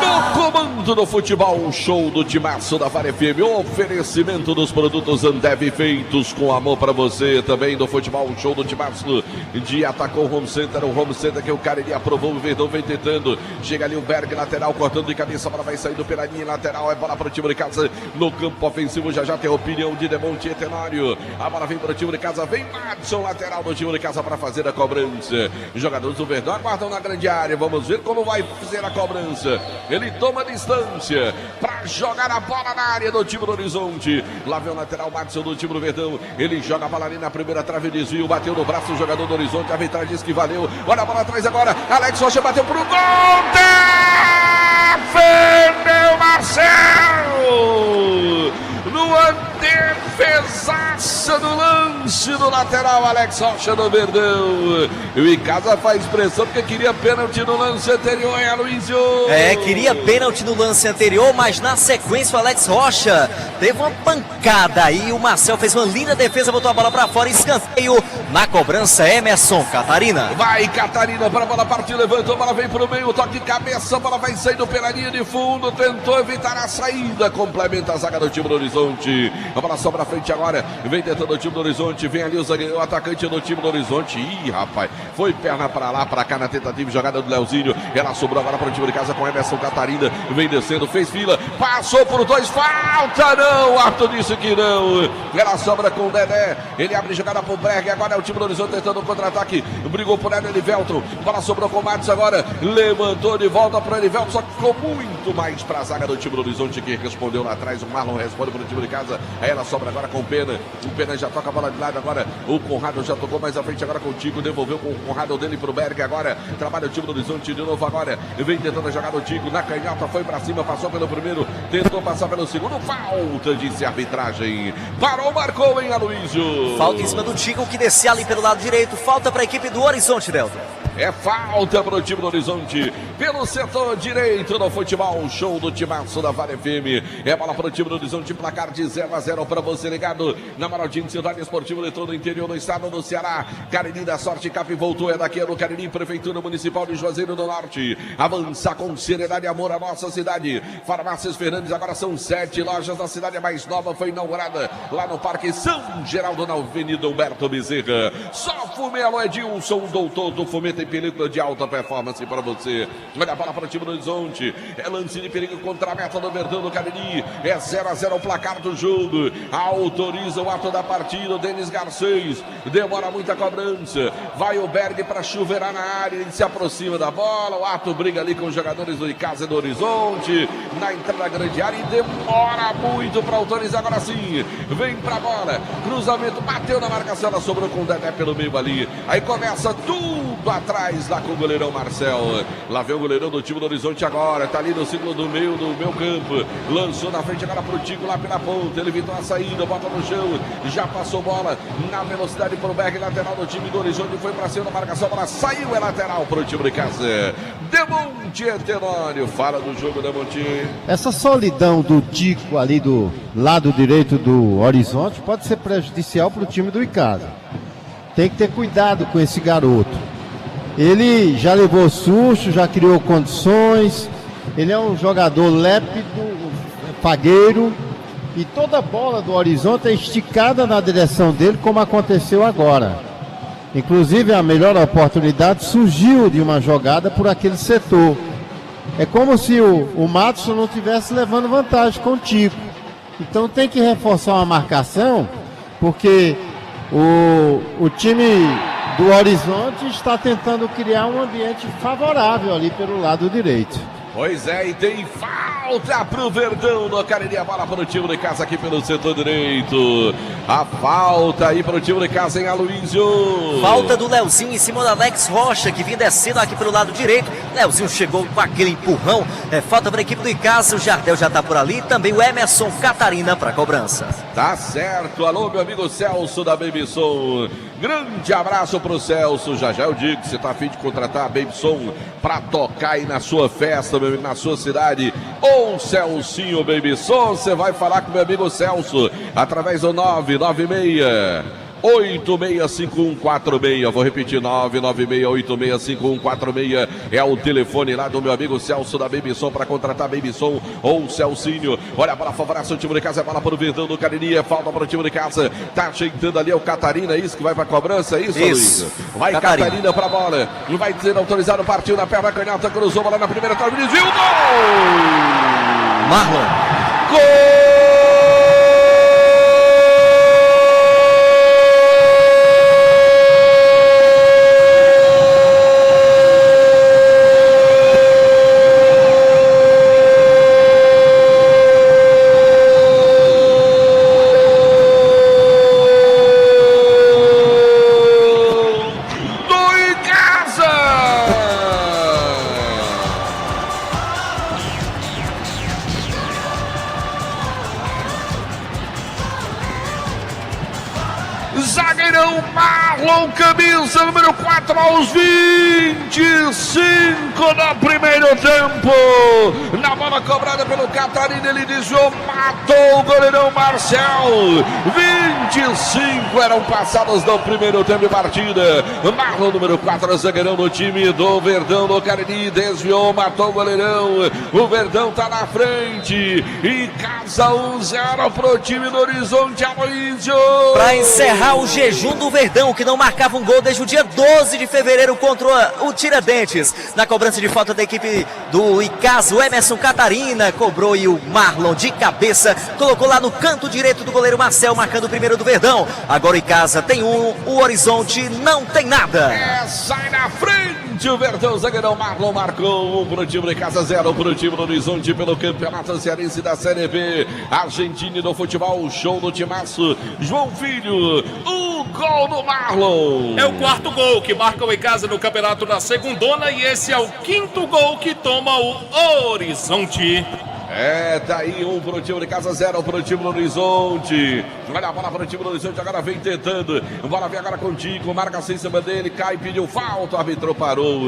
No comando do futebol, show do timaço da Vale FM, oferecimento dos produtos Ambev feitos com amor para você, também do futebol, show do timaço de Atacou Home Center, o Home Center que o Cariri aprovou, o Verdão vem tentando, chega ali o Berg lateral, cortando de cabeça, a bola vai saindo pela linha lateral, é bola para o time de casa, no campo ofensivo, já tem a opinião de Demonte Etenório, a bola vem para o time de casa, vem Madison, lateral do time de casa para fazer a cobrança, jogadores do Verdão aguardam na grande área, vamos ver como vai fazer a cobrança, ele toma distância para jogar a bola na área do time do Horizonte. Lá vem o lateral Madison do time do Verdão. Ele joga a bola ali na primeira trave, desvio, bateu no braço o jogador do Horizonte. A arbitragem diz que valeu. Olha a bola atrás agora. Alex Rocha bateu pro gol. defendeu Marcel! Numa defesaça do lance do lateral, Alex Rocha do Verdão. E o Icasa faz pressão porque queria pênalti no lance anterior, hein, Aloysio? Queria pênalti no lance anterior, mas na sequência o Alex Rocha teve uma pancada aí. O Marcel fez uma linda defesa, botou a bola pra fora, escanteio. Na cobrança, Emerson Catarina. Vai Catarina para a bola partir, levantou, a bola vem pro meio, toque de cabeça, a bola vai saindo pela linha de fundo, tentou evitar a saída, complementa a zaga do time do Horizonte. A bola sobra à frente agora, vem tentando o time do Horizonte, vem ali o atacante do time do Horizonte. Ih, rapaz, foi perna para lá, para cá na tentativa de jogada do Leozinho. Ela sobrou agora para o time de casa com Emerson Catarina, vem descendo, fez fila, passou por dois, falta não, o árbitro disse que não. Ela sobra com o Dedé, ele abre jogada pro Berg, agora é o time do Horizonte tentando o contra-ataque, brigou por ela, Elivelton, bola sobrou com o Matos agora, levantou de volta para o Elivelton, só que ficou muito mais para a zaga do time do Horizonte, que respondeu lá atrás, o Marlon responde para o time de casa, aí ela sobra agora com o Pena já toca a bola de lado agora, o Conrado já tocou mais à frente agora com o Tico, devolveu com o Conrado dele pro Berg agora, trabalha o time do Horizonte de novo agora, vem tentando jogar o Tico, na canhota, foi para cima, passou pelo primeiro, tentou passar pelo segundo, falta, disse a arbitragem, parou, marcou, hein, Aloysio? Falta em cima do Tico, que descia ali pelo lado direito, falta para a equipe do Horizonte, Delta. É falta para o time do Horizonte, pelo setor direito do futebol, show do timaço da Vale FM. É bola para o time do Horizonte, placar de 0-0 para você ligado na maior de Cidade Esportiva de todo o interior do estado do Ceará. Cariri da Sorte Cap voltou, é daqui no Cariri, Prefeitura Municipal de Juazeiro do Norte. Avançar com seriedade e amor à nossa cidade. Farmácias Fernandes, agora são 7 lojas da cidade, a mais nova foi inaugurada lá no Parque São Geraldo, na Avenida Humberto Bezerra. Só Fumelo Edilson, doutor do Fumeta e película de alta performance para você. Olha a bola para o time do Horizonte. É lance de perigo contra a meta do Verdão do Cariri. É 0-0 o placar do jogo. Autoriza o ato da partida. O Denis Garcês. Demora muita cobrança. Vai o Berg para chuveirar na área. Ele se aproxima da bola. O ato briga ali com os jogadores do Icasa e do Horizonte. Na entrada da grande área. E demora muito para autorizar. Agora sim. Vem para a bola. Cruzamento. Bateu na marcação. Ela sobrou com o Dedé pelo meio ali. Aí começa tudo atrás lá com o goleirão Marcel. Lá vem o goleirão do time do Horizonte agora. Tá ali no círculo do meio campo. Lançou na frente agora pro Tico lá pela ponta. Ele evitou a saída, bota no chão. Já passou bola na velocidade pro Berg, lateral do time do Horizonte. Foi pra cima da marcação. Bola saiu, é lateral pro time de casa. Demonte Tenório. Fala do jogo, Demonte. Essa solidão do Tico ali do lado direito do Horizonte pode ser prejudicial pro time do Icasa. Tem que ter cuidado com esse garoto. Ele já levou susto, já criou condições. Ele é um jogador lépido, fagueiro. E toda bola do Horizonte é esticada na direção dele, como aconteceu agora. Inclusive, a melhor oportunidade surgiu de uma jogada por aquele setor. É como se o Matos não estivesse levando vantagem com o Tico. Então tem que reforçar uma marcação, porque o time do Horizonte está tentando criar um ambiente favorável ali pelo lado direito. Pois é, e tem falta pro Verdão no Cariri, a bola para o time de casa aqui pelo setor direito. A falta aí para o time de casa em Aloysio. Falta do Leozinho em cima do Alex Rocha, que vinha descendo aqui pelo lado direito. Leozinho chegou com aquele empurrão. Falta para a equipe do Icasa, o Jardel já está por ali. Também o Emerson Catarina para a cobrança. Tá certo, alô meu amigo Celso da Babyson. Grande abraço pro Celso. Já eu digo que você tá a fim de contratar a Babyson para tocar aí na sua festa, meu amigo, na sua cidade. Ou Celcinho Babyson, você vai falar com meu amigo Celso através do 996-865146. Vou repetir, 996-865146 é o telefone lá do meu amigo Celso da Babyson para contratar Babyson ou Celcinho. Olha a bola, favorece o time de casa, é bola para o Verdão do Cariri, é falta para o time de casa. Tá ajeitando ali, é o Catarina, isso que vai para a cobrança, é isso, Luiz? Vai Catarina para a bola, vai ser autorizado, partiu na perna canhota, cruzou bola na primeira trave, desvio, gol! Marlon. Gol! Marlon, camisa número 4 aos 25 do primeiro tempo. Na bola cobrada pelo Catarina, ele desviou, matou o goleirão Marcel. 25 eram passados no primeiro tempo de partida. Marlon, número 4, zagueirão do time do Verdão do Cariri, desviou, matou o goleirão. O Verdão tá na frente e casa 1-0 pro time do Horizonte, Aloysio. Para encerrar o jejum do Verdão, que não marcava um gol desde o dia 12 de fevereiro contra o Tiradentes. Na cobrança de falta da equipe do Icasa, o Emerson Catarina cobrou e o Marlon de cabeça colocou lá no canto direito do goleiro Marcel, marcando o primeiro do Verdão. Agora o Icasa tem um, o Horizonte não tem nada. Sai na frente o Verdão, zagueirão Marlon marcou 1 pro time do Icasa, 0 pro time do Horizonte pelo Campeonato Cearense da Série B. Argentina do futebol, show do timaço. João Filho, o gol do Marlon. É o 4º gol que marca o Icasa no Campeonato da Segundona e esse é o 5º gol que toma o Horizonte. Tá aí 1 pro time de Casa, 0 pro time do Horizonte. Olha a bola pro time do Horizonte, agora vem tentando. Bola vem agora contigo, marca-se em cima dele, cai, pediu falta, o árbitro parou.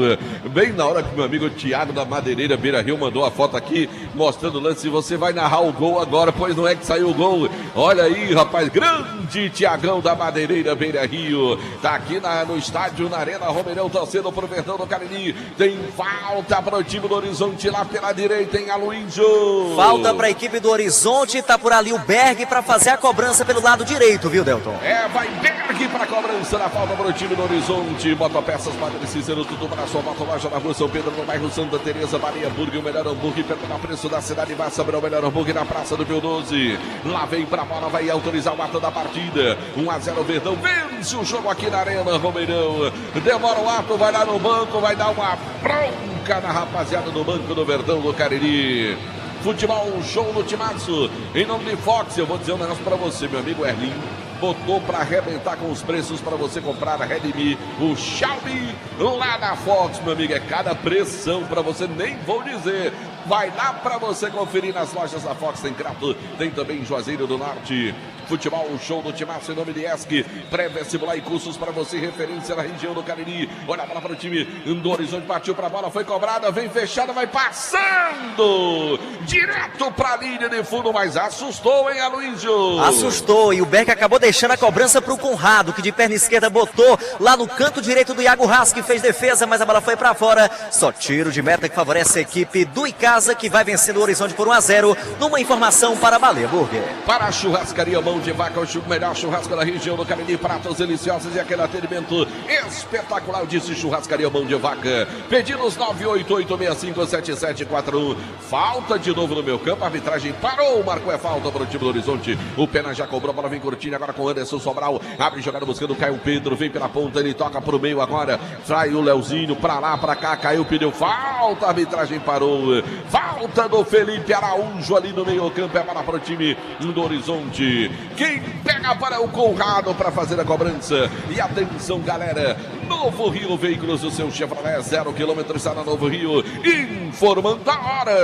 Bem na hora que meu amigo Thiago da Madeireira Beira Rio mandou a foto aqui, mostrando o lance. Você vai narrar o gol agora, pois não é que saiu o gol. Olha aí, rapaz, grande Thiagão da Madeireira Beira Rio. Tá aqui no estádio, na Arena Romeirão, torcendo pro Verdão do Cariri. Tem falta pro time do Horizonte lá pela direita, em Aloysio. Falta para a equipe do Horizonte, tá por ali o Berg para fazer a cobrança pelo lado direito, viu, Delton? Vai Berg para a cobrança da falta para o time do Horizonte. Motopeças Padre Cícero, tudo para a sua moto, loja na rua São Pedro, no bairro Santa Teresa, Maria Hambúrguer, o melhor hambúrguer, perto do preço da cidade, vai saber o melhor hambúrguer na Praça do Pio 12. Lá vem para a bola, vai autorizar o ato da partida. 1-0 Verdão, vence o jogo aqui na Arena Romeirão. Demora o ato, vai lá no banco, vai dar uma bronca na rapaziada do banco do Verdão do Cariri. Futebol, show no timaço. Em nome de Fox, eu vou dizer um negócio pra você, meu amigo Erlin. Botou pra arrebentar com os preços pra você comprar a Redmi, o Xiaomi, lá na Fox, meu amigo. É cada pressão pra você, nem vou dizer. Vai lá pra você conferir nas lojas da Fox. Tem Crato, tem também em Juazeiro do Norte. Futebol, show do timaço em nome de ESC. Pré-vestibular e cursos para você, referência na região do Cariri. Olha a bola para o time do Horizonte, partiu para a bola, foi cobrada, vem fechada, vai passando direto para a linha de fundo, mas assustou, hein, Aloysio? Assustou, e o Berg acabou deixando a cobrança para o Conrado, que de perna esquerda botou lá no canto direito do Iago Haas, que fez defesa, mas a bola foi para fora. Só tiro de meta que favorece a equipe do Icasa, que vai vencendo o Horizonte por 1-0, numa informação para Baleia Burger. Para a churrascaria Mão de Vaca, o melhor churrasco da região do Cariri, pratos deliciosos e aquele atendimento espetacular. Eu disse churrascaria Mão de Vaca. Pedidos 988657741. Falta de novo no meu campo, a arbitragem parou, marcou falta para o time do Horizonte. O Pena já cobrou, a bola vem curtinha agora com Anderson Sobral. Abre jogada buscando o Caio Pedro, vem pela ponta, ele toca pro meio agora. Trai o Leozinho pra lá, pra cá, caiu, pediu falta, a arbitragem parou. Falta do Felipe Araújo ali no meio campo, é bola para o time do Horizonte. Quem pega para o Conrado para fazer a cobrança. E atenção, galera, Novo Rio Veículos, o seu Chevrolet 0 km está na Novo Rio, informando a hora.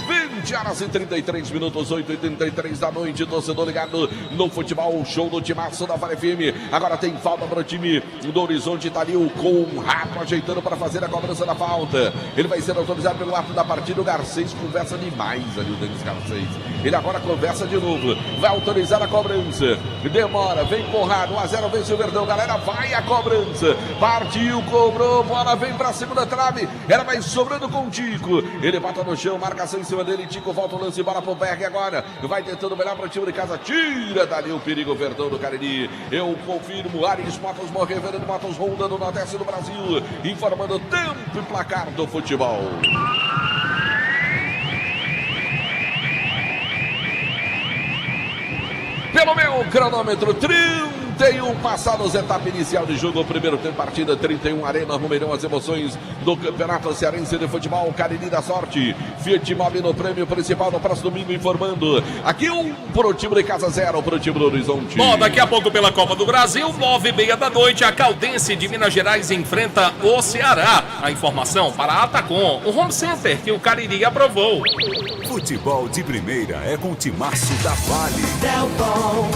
20h33, 8h33 da noite, torcedor ligado no futebol, show do timaço da Vale FM. Agora tem falta para o time do Horizonte, tá ali o Conrado ajeitando para fazer a cobrança da falta. Ele vai ser autorizado pelo ato da partida. O Garcês conversa demais ali, o Denis Garcês. Ele agora conversa de novo, vai autorizar a cobrança. Demora, vem Conrado, 1-0, vence o Verdão, galera, vai a cobrança. Partiu, cobrou, bola vem para a segunda trave. Ela vai sobrando com o Tico. Ele bota no chão, marcação em cima dele. Tico volta o lance, bola pro Berg agora. Vai tentando melhor para o time de casa. Tira dali o perigo, Verdão do Cariri. Eu confirmo, Ares Motos, Morreverando Motos, Honda no Nordeste do Brasil. Informando tempo e placar do futebol. Pelo meu cronômetro, 31 passados, etapa inicial de jogo, primeiro tempo, partida 31, Arena Romeirão, as emoções do Campeonato Cearense de Futebol, Cariri da Sorte, Fiat Mobi no prêmio principal no próximo domingo, informando aqui pro time de casa, 0 pro time do Horizonte. Bom, daqui a pouco pela Copa do Brasil, 9h30 da noite, a Caldense de Minas Gerais enfrenta o Ceará. A informação para a Atacom, o home center que o Cariri aprovou. Futebol de primeira é com o timaço da Vale. Delton,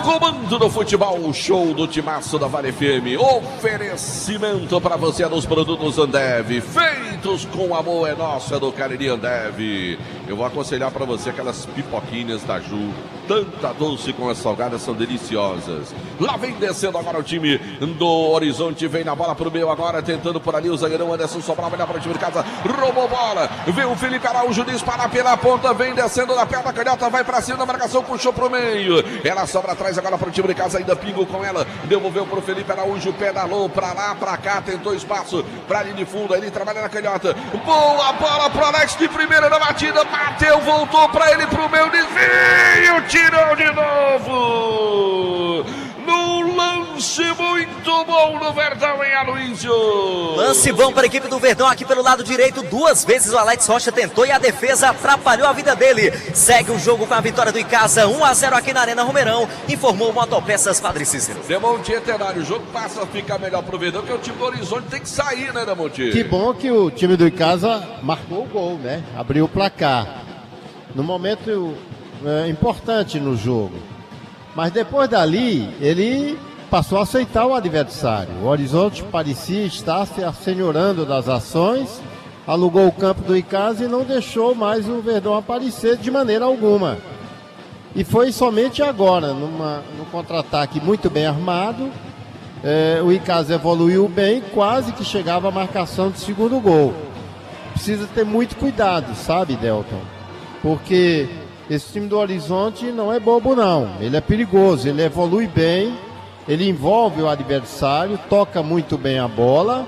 comando do futebol, show do Timaço da Vale FM. Oferecimento para você dos produtos Ambev, feitos com amor, é nosso, é do Cariri Ambev. Eu vou aconselhar para você aquelas pipoquinhas da Ju, tanta doce com as salgadas, são deliciosas. Lá vem descendo agora o time do Horizonte, vem na bola pro meio agora, tentando por ali o zagueirão Anderson Sobral, vai lá para o time de casa, roubou bola, vem o Felipe Araújo, dispara pela ponta, vem descendo da perna canhota, vai para cima da marcação, puxou pro meio, ela sobra atrás agora para o time de casa, ainda Pingo com ela, devolveu pro Felipe Araújo, pedalou pra lá, pra cá, tentou espaço pra linha de fundo, ele trabalha na canhota, boa bola pro Alex de primeira na batida, bateu, voltou pra ele pro meio, desvio, tirou de novo, no lance muito bom no Verdão, hein, Aloysio? Lance bom para a equipe do Verdão aqui pelo lado direito, 2 vezes o Alex Rocha tentou e a defesa atrapalhou a vida dele. Segue o jogo com a vitória do Icasa, 1-0 aqui na Arena Romeirão, informou o Motopeças Padre Cícero. Demontier Tenório, o jogo passa a ficar melhor pro Verdão, que o time do Horizonte tem que sair, né, Demontier? Que bom que o time do Icasa marcou o gol, né? Abriu o placar. No momento importante no jogo. Mas depois dali, ele passou a aceitar o adversário. O Horizonte parecia estar se assenhorando das ações, alugou o campo do Icasa e não deixou mais o Verdão aparecer de maneira alguma. E foi somente agora, num contra-ataque muito bem armado, o Icasa evoluiu bem, quase que chegava à marcação do segundo gol. Precisa ter muito cuidado, sabe, Delton? Porque esse time do Horizonte não é bobo não, ele é perigoso, ele evolui bem, ele envolve o adversário, toca muito bem a bola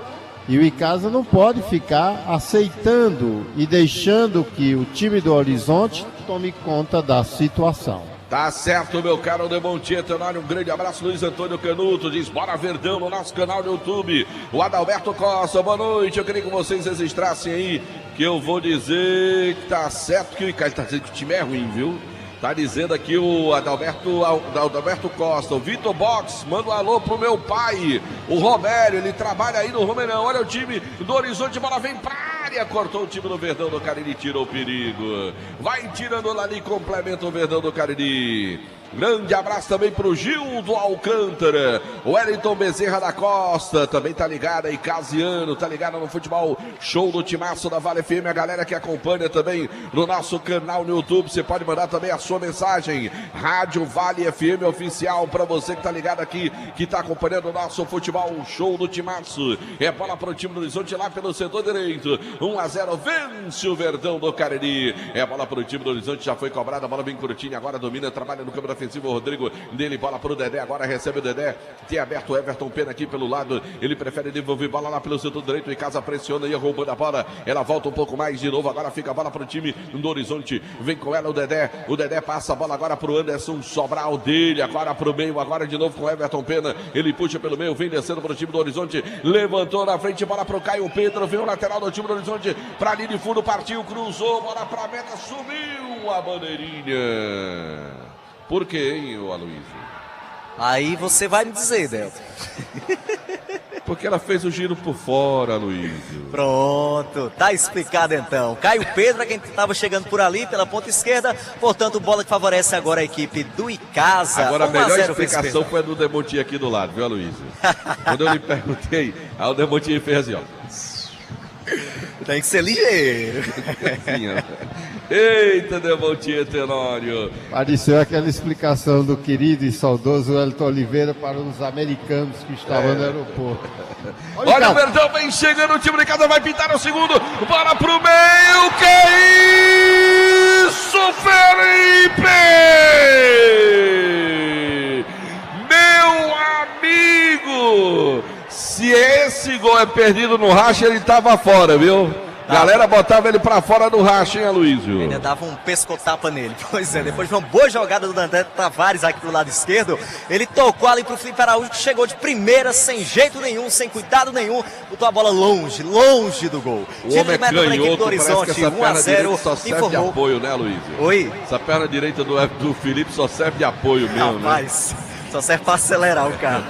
e o Icasa não pode ficar aceitando e deixando que o time do Horizonte tome conta da situação. Tá certo, meu caro Demontier Tenório, um grande abraço, Luiz Antônio Canuto, diz bora Verdão no nosso canal no YouTube. O Adalberto Costa, boa noite, eu queria que vocês registrassem aí, que eu vou dizer que tá certo que o Icasa tá dizendo que o time é ruim, viu? Tá dizendo aqui o Adalberto Costa, o Vitor Box, manda um alô pro meu pai, o Robério, ele trabalha aí no Romeirão, olha o time do Horizonte, bola vem pra área, cortou o time do Verdão do Cariri, tirou o perigo, vai tirando lá ali, complementa o Verdão do Cariri. Grande abraço também pro Gildo Alcântara, o Wellington Bezerra da Costa, também tá ligado aí, Casiano, tá ligado no futebol, show do Timaço da Vale FM, a galera que acompanha também no nosso canal no YouTube, você pode mandar também a sua mensagem, Rádio Vale FM Oficial, pra você que tá ligado aqui, que tá acompanhando o nosso futebol, show do Timaço, é bola pro time do Horizonte lá pelo setor direito, 1-0, vence o Verdão do Cariri, é bola pro time do Horizonte, já foi cobrada, a bola bem curtinha, agora domina, trabalha no câmera ofensivo, o Rodrigo dele, bola pro Dedé, agora recebe o Dedé, tem aberto o Everton Pena aqui pelo lado, ele prefere devolver bola lá pelo setor direito, e casa pressiona e roubando a bola, ela volta um pouco mais de novo, agora fica a bola pro time do Horizonte, vem com ela o Dedé passa a bola agora pro Anderson Sobral dele, agora pro meio, agora de novo com o Everton Pena, ele puxa pelo meio, vem descendo pro time do Horizonte, levantou na frente, bola pro Caio Pedro, vem o lateral do time do Horizonte, pra linha de fundo, partiu, cruzou, bola pra meta, subiu a bandeirinha. Por quê, hein, Aloysio? Aí você vai me dizer, Delton. Porque ela fez o giro por fora, Aloysio. Pronto, tá explicado então. Caio Pedro é quem estava chegando por ali, pela ponta esquerda. Portanto, bola que favorece agora a equipe do Icasa. Agora a melhor explicação foi a do Demontier aqui do lado, viu, Aloysio? Quando eu lhe perguntei, aí o Demontier fez assim, ó. Tem que ser ligeiro. Eita, Demontier Tenório. Pareceu aquela explicação do querido e saudoso Wellington Oliveira para os americanos que estavam no aeroporto. Olha o Verdão, vem chegando, o time de casa vai pintar o segundo. Bola pro meio, que isso, Felipe! Meu amigo! Se esse gol é perdido no racha, ele tava fora, viu? Galera botava ele pra fora do racha, hein, Aloysio? Ele dava um pescotapa nele. Pois é, depois de uma boa jogada do André Tavares aqui pro lado esquerdo, ele tocou ali pro Felipe Araújo, que chegou de primeira, sem jeito nenhum, sem cuidado nenhum, botou a bola longe do gol. O homem é canhoto, parece que essa perna direita só serve de apoio, né, Aloysio? Oi? Essa perna direita do Felipe só serve de apoio mesmo, rapaz, né? Só serve pra acelerar o carro.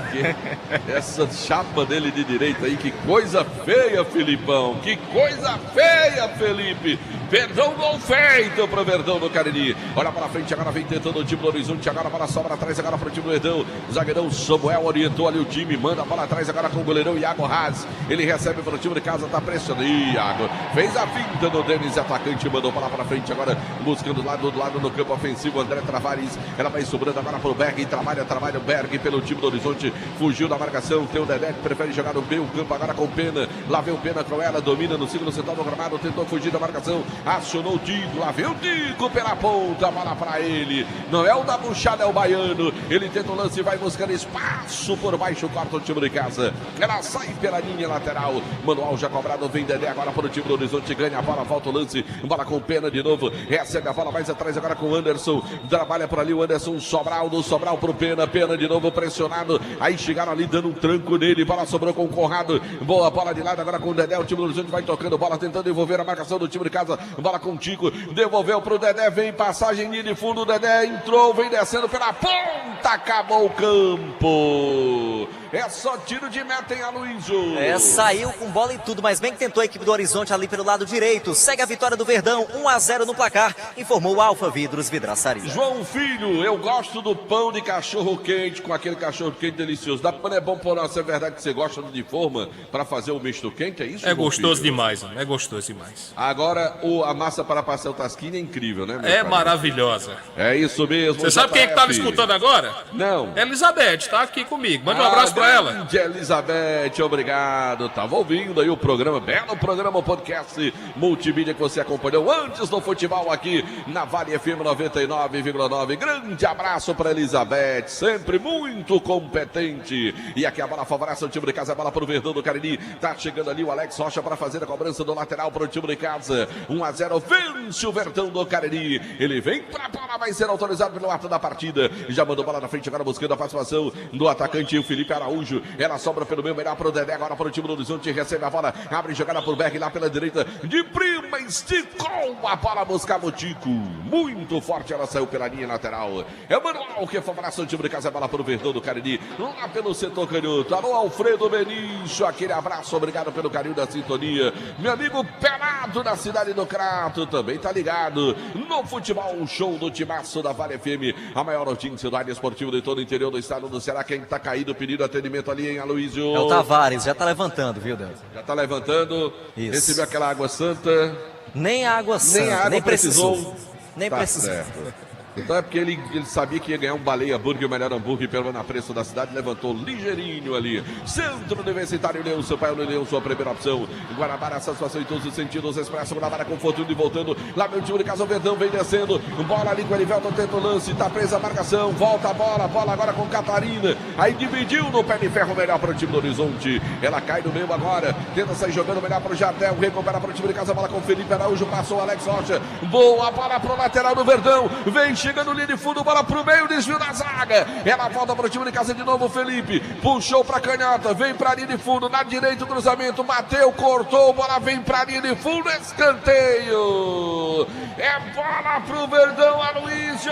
Essa chapa dele de direita aí, que coisa feia, Filipão. Que coisa feia, Felipe. Verdão, gol feito pro Verdão do Cariri. Olha para frente, agora vem tentando o time do Horizonte. Agora para sobra atrás, agora para o time do Verdão. Zagueirão Samuel orientou ali o time. Manda a bola atrás agora com o goleirão Iago Haas. Ele recebe para o time de casa, tá pressionando. Iago fez a finta do Denis, atacante. Mandou bola para frente agora, buscando do lado no campo ofensivo. André Travares. Ela vai sobrando agora para o Berg. Trabalha o Berg pelo time do Horizonte. Fugiu da marcação. Tem o Dedé que prefere jogar no meio campo agora com o Pena. Lá vem o Pena com ela. Domina no segundo setor do gramado. Tentou fugir da marcação. Acionou o Dico, lá vem o Dico pela ponta, bola pra ele, não é o da buchada, é o baiano, ele tenta o lance e vai buscando espaço por baixo, corta o time de casa, ela sai pela linha lateral, manual já cobrado, vem Dedé agora para o time do Horizonte, ganha a bola, volta o lance, bola com Pena de novo, recebe a bola mais atrás agora com o Anderson, trabalha por ali o Anderson, Sobral pro Pena, Pena de novo pressionado, aí chegaram ali dando um tranco nele, bola sobrou com o Conrado, boa bola de lado agora com o Dedé, o time do Horizonte vai tocando bola, tentando envolver a marcação do time de casa, bola com o Tico, devolveu pro Dedé, vem passagem de fundo, o Dedé entrou, vem descendo pela ponta, acabou o campo. É só tiro de meta, hein, Aloysio? Saiu com bola e tudo, mas bem que tentou a equipe do Horizonte ali pelo lado direito. Segue a vitória do Verdão, 1-0 no placar, informou o Alfa Vidros Vidraçaria. João Filho, eu gosto do pão de cachorro quente, com aquele cachorro quente delicioso. Da pão é bom por nós, é verdade que você gosta de forma para fazer o misto quente, é isso? É gostoso demais, é gostoso demais. Agora, a massa para pastel tasquinha é incrível, né, meu É pai? Maravilhosa. É isso mesmo. Você sabe quem é que tá me escutando agora? Não. Elizabeth, tá aqui comigo. Manda um abraço pra ela. Elizabeth, obrigado. Tava ouvindo aí o programa, belo programa, o podcast multimídia que você acompanhou antes do futebol aqui na Vale FM 99,9. Grande abraço para Elizabeth, sempre muito competente. E aqui a bola favorece o time de casa, a bola pro Verdão do Cariri. Tá chegando ali o Alex Rocha para fazer a cobrança do lateral para o time de casa. 1-0, vence o Verdão do Cariri. Ele vem pra bola, vai ser autorizado pelo ato da partida. Já mandou bola na frente agora buscando a participação do atacante o Felipe Araújo. Ela sobra pelo meio, melhor pro Dedé, agora para o time do Horizonte, recebe a bola, abre jogada por Berg lá pela direita, de prima, esticou a bola, buscava o Tico, muito forte, ela saiu pela linha lateral, é o Manuel que favorece o time de casa, a bola para o Verdão do Cariri, lá pelo setor canhoto, alô Alfredo Benicio, aquele abraço, obrigado pelo carinho da sintonia, meu amigo Pelado da cidade do Crato, também tá ligado no futebol show do Timaço da Vale FM, a maior audiência do área esportiva de todo o interior do estado do Ceará, quem tá caído, pedindo atendimento ali em Aloysio. É o Tavares, já tá levantando, viu, Deus? Já tá levantando. Isso. Recebeu aquela água santa. Nem a água santa, Nem a água nem precisou. Nem Tá precisou. certo. Então é porque ele sabia que ia ganhar um baleia hambúrguer, o melhor hambúrguer pelo na preço da cidade, levantou ligeirinho ali. Centro Universitário Leão, seu pai Leão, sua primeira opção. Guanabara, satisfação em todos os sentidos, Expresso Guanabara com fortuna e voltando. Lá meu time de casa, o Verdão vem descendo. Bola ali com o Elivelton, tenta o lance, tá presa a marcação, volta a bola agora com Catarina. Aí dividiu no pé de ferro, melhor para o time do Horizonte. Ela cai no meio agora, tenta sair jogando melhor para o Jardel, recupera para o time de casa, bola com o Felipe Araújo, passou o Alex Rocha. Boa bola pro lateral do Verdão, vem chegando linha de fundo, bola pro meio, desvio da zaga. Ela volta pro time de casa de novo, Felipe. Puxou pra canhota, vem pra linha de fundo, na direita o cruzamento, bateu, cortou, bola vem pra linha de fundo, escanteio. É bola pro Verdão, Aloysio.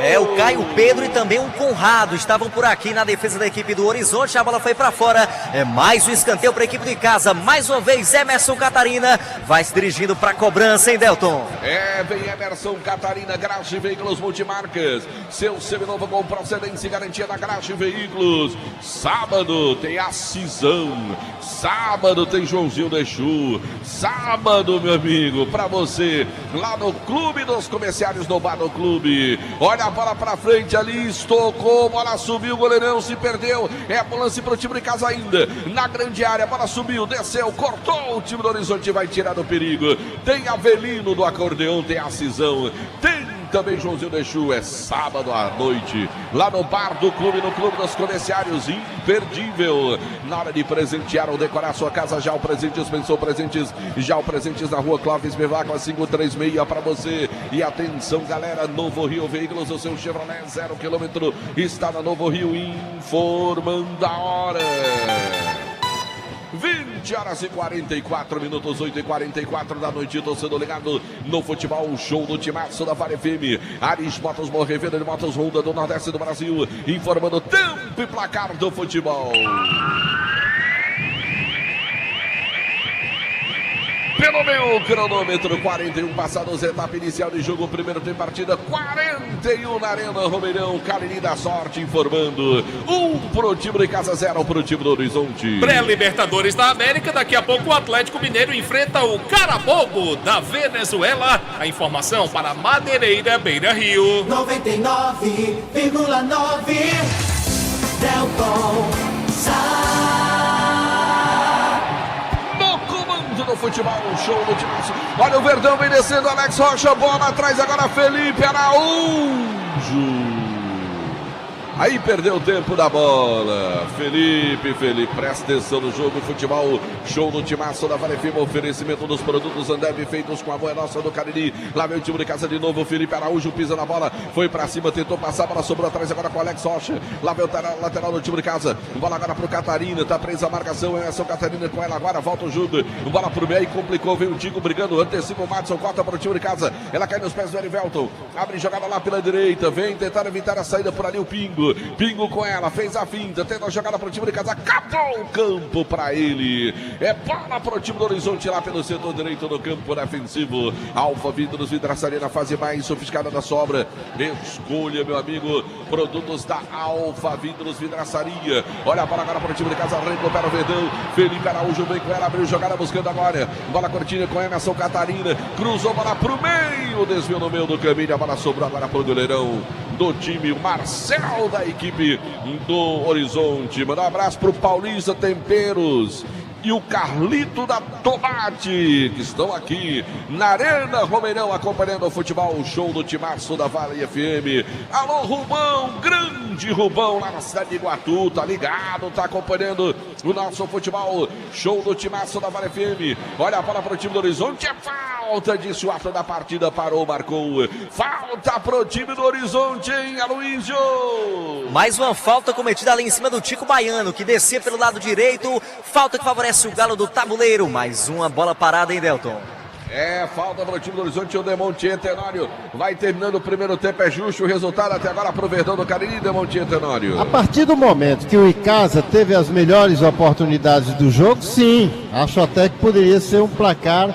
É, o Caio Pedro e também o Conrado estavam por aqui na defesa da equipe do Horizonte. A bola foi pra fora. É mais um escanteio pra equipe de casa. Mais uma vez, Emerson Catarina vai se dirigindo pra cobrança, hein, Delton? É, vem Emerson Catarina, Graxa Veículos Multimarcas. Seu seminovo com procedência e garantia da Graxa Veículos. Sábado tem a Cisão. Sábado tem Joãozinho Dechu. Sábado, meu amigo, pra você, lá no Clube dos Comerciários, no Bar do Clube. Olha a bola pra frente ali, estocou, bola subiu, o goleirão se perdeu. É lance pro time de casa ainda. Na grande área, a bola subiu, desceu, cortou. O time do Horizonte vai tirar do perigo. Tem Avelino do acordeão, tem a Cisão. Tem também Joãozinho Dechu, é sábado à noite, lá no Bar do Clube, no Clube dos Comerciários, imperdível. Na hora de presentear ou decorar sua casa, já o Presentes, pensou Presentes, já o Presentes na rua Clóvis Bevacqua 536 para você. E atenção, galera, Novo Rio Veículos, o seu Chevrolet 0 km está na Novo Rio, informando a hora. 20 horas e 44 minutos, 8h44 da noite, torcedor ligado no futebol show do Timaço da Vale FM. Ares Motos, revenda de motos Honda do Nordeste do Brasil, informando tempo e placar do futebol. pelo meu cronômetro, 41 passados, etapa inicial de jogo, primeiro tem partida, 41 na Arena Romeirão, Cariri da Sorte informando, 1 pro time de Casa, 0 pro time do Horizonte. Pré-Libertadores da América, daqui a pouco o Atlético Mineiro enfrenta o Carabobo da Venezuela. A informação para Madeireira, Beira Rio. 99,9 Delton do futebol, show do time. Olha o Verdão, vem descendo, Alex Rocha, bola atrás, agora Felipe Araújo. Aí perdeu o tempo da bola. Felipe, presta atenção no jogo, futebol, show no timaço da Vale FM, oferecimento dos produtos Ambev feitos com a boa nossa do Cariri. Lá vem o time de Casa de novo, Felipe Araújo pisa na bola, foi pra cima, tentou passar, a bola sobrou atrás agora com o Alex Rocha. Lá vem o lateral do time de Casa, bola agora pro Catarina, tá presa a marcação, é São Catarina com ela agora, volta o jogo, bola pro meio, complicou, vem o Tico brigando, antecipa o Madison, corta para o time de Casa, ela cai nos pés do Erivelton, abre jogada lá pela direita, vem tentar evitar a saída por ali o Pingo com ela, fez a finta, tenta a jogada para o time de Casa, acabou o campo para ele. É bola para o time do Horizonte lá pelo setor direito do campo defensivo. Alfa Vidros Vidraçaria na fase mais sofisticada da sobra. Escolha, meu amigo, produtos da Alfa Vidros Vidraçaria. Olha a bola agora para o time de Casa, recupera o Verdão. Felipe Araújo vem com ela, abriu jogada buscando agora. Bola curtinha com Emerson Catarina, cruzou bola para o meio, desviou no meio do caminho, a bola sobrou agora para o goleirão do time, o Marcel da equipe do Horizonte. Mandar um abraço pro Paulista Temperos e o Carlito da Tomate, que estão aqui na Arena Romeirão acompanhando o futebol, o show do timaço da Vale FM. Alô Rubão, grande Rubão lá na cidade de Iguatu, tá ligado, tá acompanhando o nosso futebol, show do timaço da Vale FM. Olha a bola pro time do Horizonte, é falta, disse o ato da partida, parou, marcou. Falta pro time do Horizonte, hein, Aloysio? Mais uma falta cometida ali em cima do Tico Baiano, que descia pelo lado direito, falta que favorece o Galo do Tabuleiro. Mais uma bola parada, hein, Delton? É, falta para o time do Horizonte, o Demontier Tenório vai terminando o primeiro tempo, é justo o resultado até agora para o Verdão do Cariri, Demontier Tenório. A partir do momento que o Icasa teve as melhores oportunidades do jogo, sim, acho até que poderia ser um placar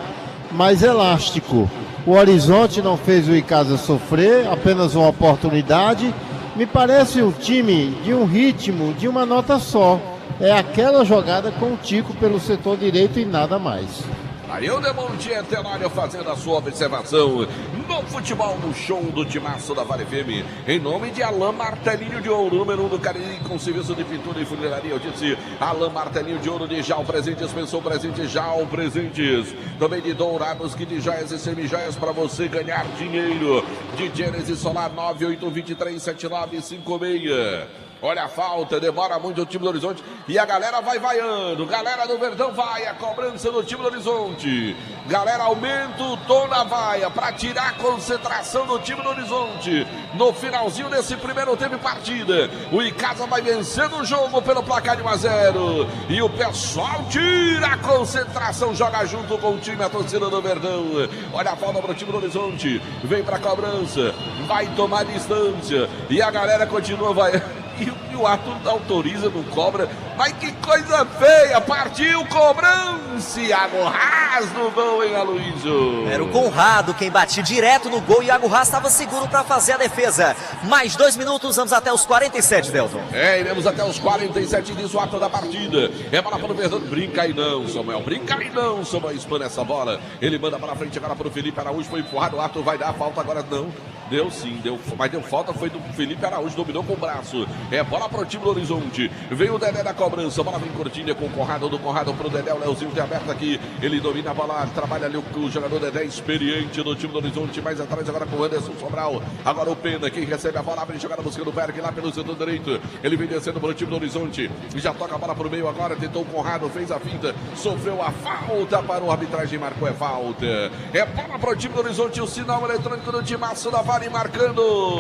mais elástico. O Horizonte não fez o Icasa sofrer, apenas uma oportunidade. Me parece um time de um ritmo, de uma nota só. É aquela jogada com o Tico pelo setor direito e nada mais. Aí o Demontier Tenório fazendo a sua observação no futebol, no show do timaço da Vale FM, em nome de Alain Martelinho de Ouro, número 1 do Cariri, com serviço de pintura e funilaria. Eu disse Alain Martelinho de Ouro, de Jal Presentes, pensou presentes, Jal Presentes. Também de Dourados, que de joias e semijoias para você ganhar dinheiro. De Gênesis Solar 981237956. Olha a falta, demora muito o time do Horizonte e a galera vai vaiando. Galera do Verdão vai, a cobrança do time do Horizonte. Galera, aumenta o tom na vaia para tirar a concentração do time do Horizonte. No finalzinho desse primeiro tempo de partida, o Icasa vai vencendo o jogo pelo placar de 1-0. E o pessoal tira a concentração, joga junto com o time, a torcida do Verdão. Olha a falta para o time do Horizonte, vem para a cobrança, vai tomar distância e a galera continua vaiando. E o Arthur autoriza, não cobra. Mas que coisa feia! Partiu, cobrança! Iago Haas no gol, hein, Aloysio? Era o Conrado quem batia direto no gol e o Iago Haas estava seguro para fazer a defesa. Mais 2 minutos, vamos até os 47, Delton. É, iremos até os 47, diz o ato da partida. É bola para o Verdão. Brinca aí não, Samuel. Brinca aí não, Samuel. Espana essa bola. Ele manda para frente agora para o Felipe Araújo. Foi empurrado, o Arthur vai dar a falta agora, não. Deu sim, mas deu falta, foi do Felipe Araújo, dominou com o braço. É bola para o time do Horizonte. Veio o Dedé da cobrança, bola vem curtinha com o Conrado, do Conrado para o Dedé, o Leozinho tem aberto aqui. Ele domina a bola, trabalha ali o jogador Dedé, experiente do time do Horizonte. Mais atrás agora com o Anderson Sobral. Agora o Pena, quem recebe a bola, abre jogada buscando o Berg lá pelo setor direito. Ele vem descendo para o time do Horizonte. Já toca a bola para o meio agora, tentou o Conrado, fez a finta, sofreu a falta para o arbitragem, marcou é falta. É bola para o time do Horizonte, o sinal eletrônico do timaço da Vale marcando.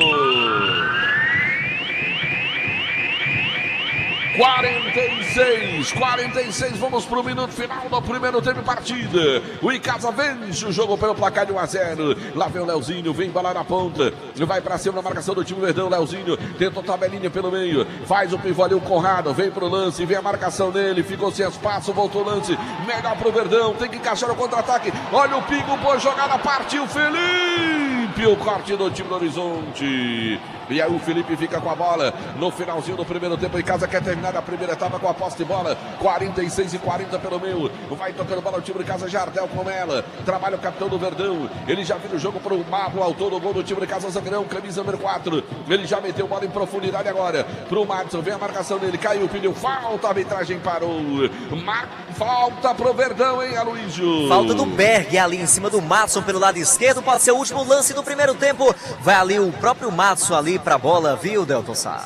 46, vamos pro minuto final do primeiro tempo de partida. O Icasa vence o jogo pelo placar de 1-0. Lá vem o Leozinho, vem embalar na ponta, vai pra cima na marcação do time Verdão. Leozinho tentou tabelinha pelo meio, faz o pivô ali, o Conrado, vem pro lance, vem a marcação dele, ficou sem espaço, voltou o lance, melhor pro Verdão, tem que encaixar o contra-ataque. Olha o Pingo, boa jogada, partiu Felipe, o corte do time do Horizonte. E aí o Felipe fica com a bola no finalzinho do primeiro tempo. Em casa quer terminar a primeira etapa com a posse de bola. 46-40 pelo meio. Vai tocando bola o time de casa. Jardel com ela. Trabalha o capitão do Verdão. Ele já vira o jogo para o Pablo, autor do gol do time de casa. Zagrão, camisa número 4. Ele já meteu bola em profundidade agora para o Madison. Vem a marcação dele. Caiu, pediu falta. A arbitragem parou. Falta pro Verdão, hein, Aloysio? Falta do Berg ali em cima do Madison pelo lado esquerdo. Pode ser o último lance do primeiro tempo. Vai ali o próprio Madison ali pra bola, viu, Delton Sá?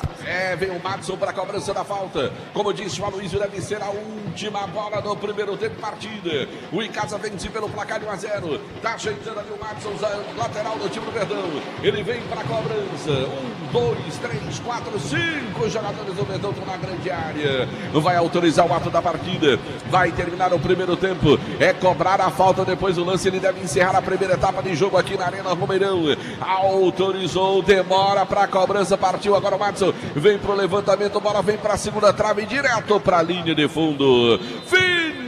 Vem o Madison para a cobrança da falta. Como disse o Aloysio, deve ser a última bola do primeiro tempo de partida. O Icasa vence pelo placar de 1-0. Tá ajeitando ali o Madison, lateral do time do Verdão. Ele vem para a cobrança. 1, 2, 3, 4, 5 jogadores do Verdão estão na grande área. Vai autorizar o ato da partida. Vai terminar o primeiro tempo. É cobrar a falta depois do lance. Ele deve encerrar a primeira etapa de jogo aqui na Arena Romeirão. Autorizou, demora para a cobrança. Partiu agora o Madison. Vem pro levantamento, bola vem para a segunda trave, direto para a linha de fundo. Fim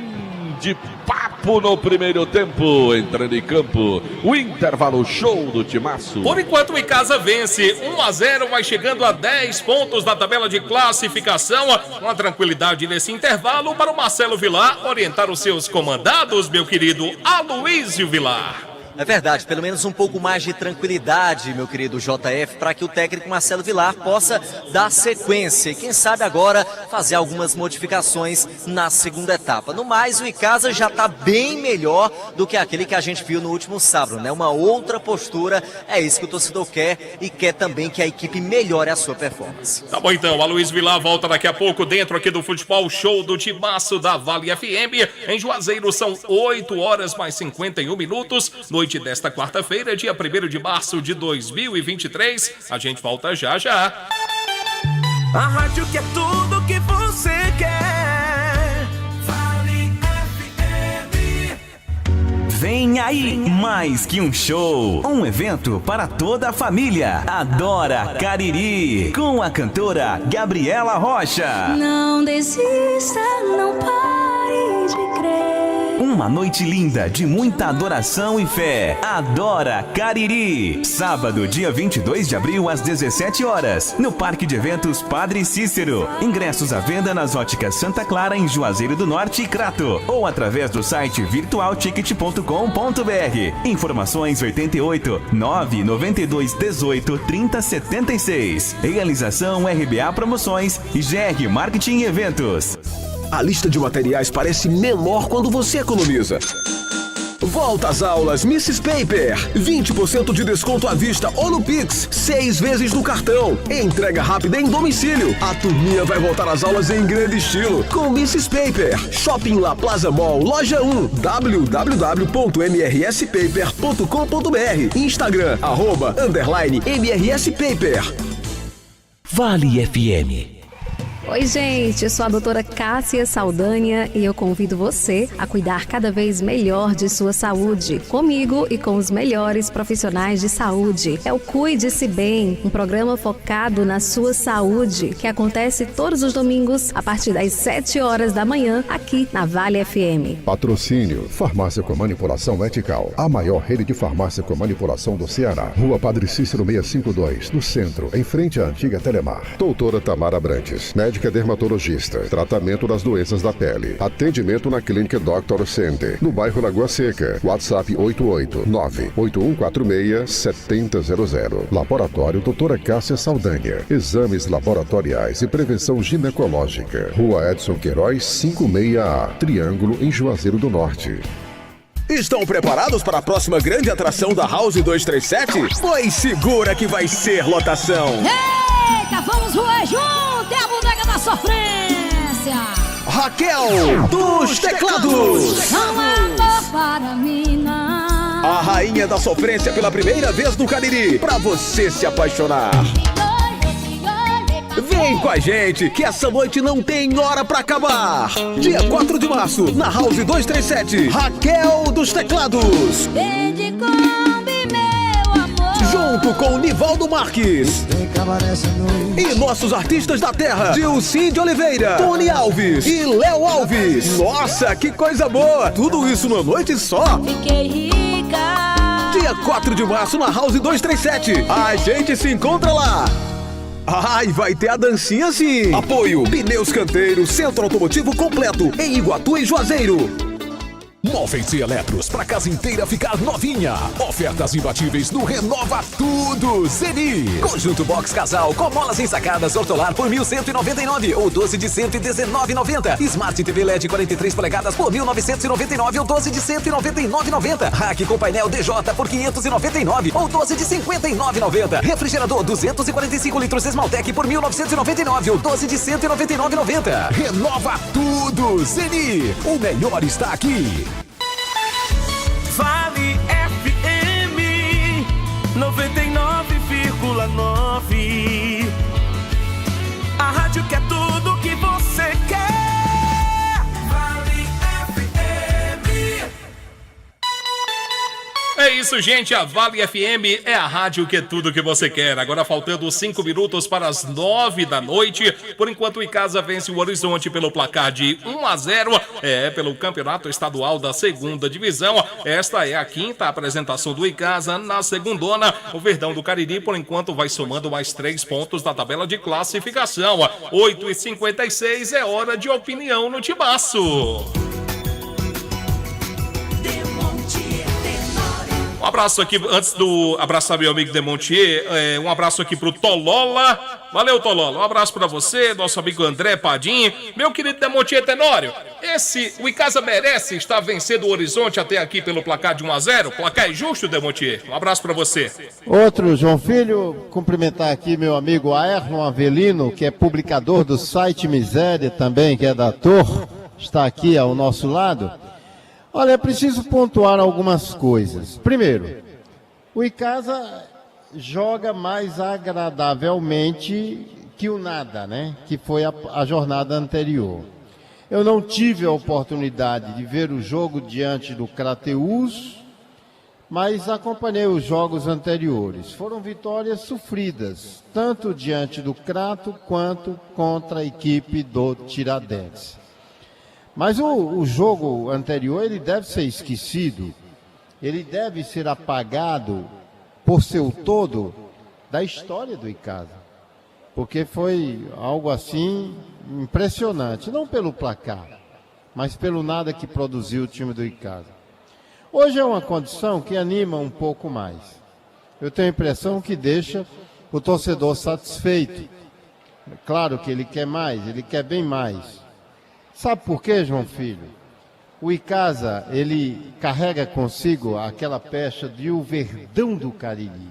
de papo no primeiro tempo. Entrando em campo, o intervalo, show do Timaço. Por enquanto o Icasa vence 1-0, vai chegando a 10 pontos na tabela de classificação. Uma tranquilidade nesse intervalo para o Marcelo Vilar orientar os seus comandados, meu querido Aloysio Vilar. É verdade, pelo menos um pouco mais de tranquilidade, meu querido JF, para que o técnico Marcelo Vilar possa dar sequência e quem sabe agora fazer algumas modificações na segunda etapa. No mais, o Icasa já está bem melhor do que aquele que a gente viu no último sábado, né? Uma outra postura, é isso que o torcedor quer e quer também que a equipe melhore a sua performance. Tá bom então, Aloysio Vilar volta daqui a pouco dentro aqui do Futebol Show do Timaço da Vale FM. Em Juazeiro são 8h mais 51 noite desta quarta-feira, dia 1º de março de 2023. A gente volta já já. A rádio que é tudo que você quer. Vale FM. Vem aí, mais que um show, um evento para toda a família. Adora Cariri, com a cantora Gabriela Rocha. Não desista, não pare de crer. Uma noite linda de muita adoração e fé. Adora Cariri. Sábado, dia 22 de abril, às 17 horas, no Parque de Eventos Padre Cícero. Ingressos à venda nas óticas Santa Clara, em Juazeiro do Norte e Crato, ou através do site virtualticket.com.br. Informações 88 992 18 30 76. Realização RBA Promoções e GR Marketing e Eventos. A lista de materiais parece menor quando você economiza. Volta às aulas Mrs. Paper. 20% de desconto à vista ou no Pix. 6 vezes no cartão. Entrega rápida em domicílio. A turminha vai voltar às aulas em grande estilo com Mrs. Paper. Shopping La Plaza Mall, loja 1. www.mrspaper.com.br. Instagram, @_MRSPaper. Vale FM. Oi, gente, eu sou a doutora Cássia Saldanha e eu convido você a cuidar cada vez melhor de sua saúde, comigo e com os melhores profissionais de saúde. É o Cuide-se Bem, um programa focado na sua saúde, que acontece todos os domingos a partir das 7 horas da manhã, aqui na Vale FM. Patrocínio Farmácia com Manipulação Ethical, a maior rede de farmácia com manipulação do Ceará. Rua Padre Cícero 652, no centro, em frente à antiga Telemar. Doutora Tamara Brantes, médica dermatologista, tratamento das doenças da pele. Atendimento na Clínica Dr. Center, no bairro Lagoa Seca. WhatsApp 889-8146-7000. Laboratório Doutora Cássia Saldanha. Exames laboratoriais e prevenção ginecológica. Rua Edson Queiroz, 56A, Triângulo, em Juazeiro do Norte. Estão preparados para a próxima grande atração da House 237? Pois segura que vai ser lotação. Eita, vamos roer junto, é a bodega da sofrência. Raquel dos Teclados. Não há amor para mim, não. A rainha da sofrência pela primeira vez no Cariri, pra você se apaixonar. Vem Vem com a gente, que essa noite não tem hora pra acabar. Dia 4 de março, na House 237, Raquel dos Teclados. Vende Kombi, meu amor. Junto com o Nivaldo Marques. E nossos artistas da terra, Dilcim de Oliveira, Tony Alves e Léo Alves. Nossa, que coisa boa! Tudo isso numa noite só. Fiquei rica. Dia 4 de março na House 237. A gente se encontra lá. Ai, vai ter a dancinha sim. Apoio Pneus Canteiro, Centro Automotivo completo em Iguatu e Juazeiro. Móveis e eletros para casa inteira ficar novinha. Ofertas imbatíveis no Renova Tudo Zeni. Conjunto box casal com molas ensacadas Hortolar por 1.199 ou 12 de 119,90. Smart TV LED 43 polegadas por 1.999 ou 12 de 199,90. Rack com painel DJ por 599 ou 12 de 59,90. Refrigerador 245 litros Esmaltec por 1.999 ou 12 de 199,90. Renova Tudo Zeni. O melhor está aqui. Vale FM 99,9. A rádio que é tudo que você quer. Vale FM. É isso, gente. A Vale FM é a rádio que é tudo que você quer. Agora faltando 5 minutos para as 9 da noite. Por enquanto, o Icasa vence o Horizonte pelo placar de 1-0. Pelo Campeonato Estadual da 2ª Divisão. Esta é a 5ª apresentação do Icasa na segundona. O Verdão do Cariri, por enquanto, vai somando mais 3 pontos na tabela de classificação. 8h56 é hora de opinião no Timaço. Um abraço aqui, antes do abraçar meu amigo Demontier, um abraço aqui pro Tolola. Valeu, Tolola. Um abraço pra você, nosso amigo André Padim. Meu querido Demontier Tenório, o Icasa merece estar vencendo o Horizonte até aqui pelo placar de 1-0? Placar é justo, Demontier? Um abraço pra você. Outro, João Filho, cumprimentar aqui meu amigo Aerno Avelino, que é publicador do site Miséria também, que é da Tor, está aqui ao nosso lado. Olha, é preciso pontuar algumas coisas. Primeiro, o Icasa joga mais agradavelmente que o nada, né? Que foi a jornada anterior. Eu não tive a oportunidade de ver o jogo diante do Crateús, mas acompanhei os jogos anteriores. Foram vitórias sofridas, tanto diante do Crato quanto contra a equipe do Tiradentes. Mas o jogo anterior, ele deve ser esquecido, ele deve ser apagado por seu todo da história do Icasa. Porque foi algo assim impressionante, não pelo placar, mas pelo nada que produziu o time do Icasa. Hoje é uma condição que anima um pouco mais. Eu tenho a impressão que deixa o torcedor satisfeito. Claro que ele quer mais, ele quer bem mais. Sabe por quê, João Filho? O Icasa, ele carrega consigo aquela pecha de o Verdão do Cariri.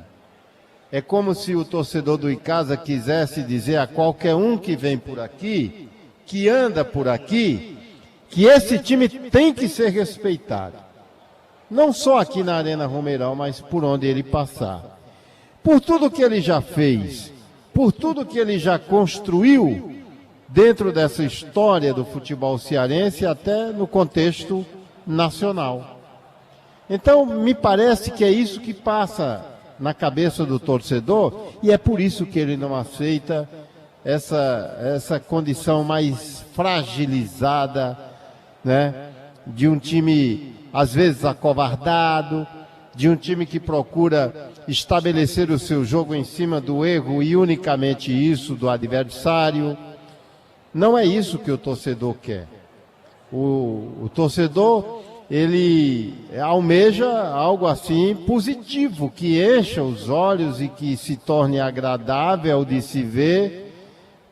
É como se o torcedor do Icasa quisesse dizer a qualquer um que vem por aqui, que anda por aqui, que esse time tem que ser respeitado. Não só aqui na Arena Romeirão, mas por onde ele passar. Por tudo que ele já fez, por tudo que ele já construiu, dentro dessa história do futebol cearense, até no contexto nacional. Então, me parece que é isso que passa na cabeça do torcedor, e é por isso que ele não aceita essa condição mais fragilizada, né, de um time, às vezes, acovardado, de um time que procura estabelecer o seu jogo em cima do erro e unicamente isso do adversário. Não é isso que o torcedor quer. O torcedor, ele almeja algo assim positivo, que encha os olhos e que se torne agradável de se ver,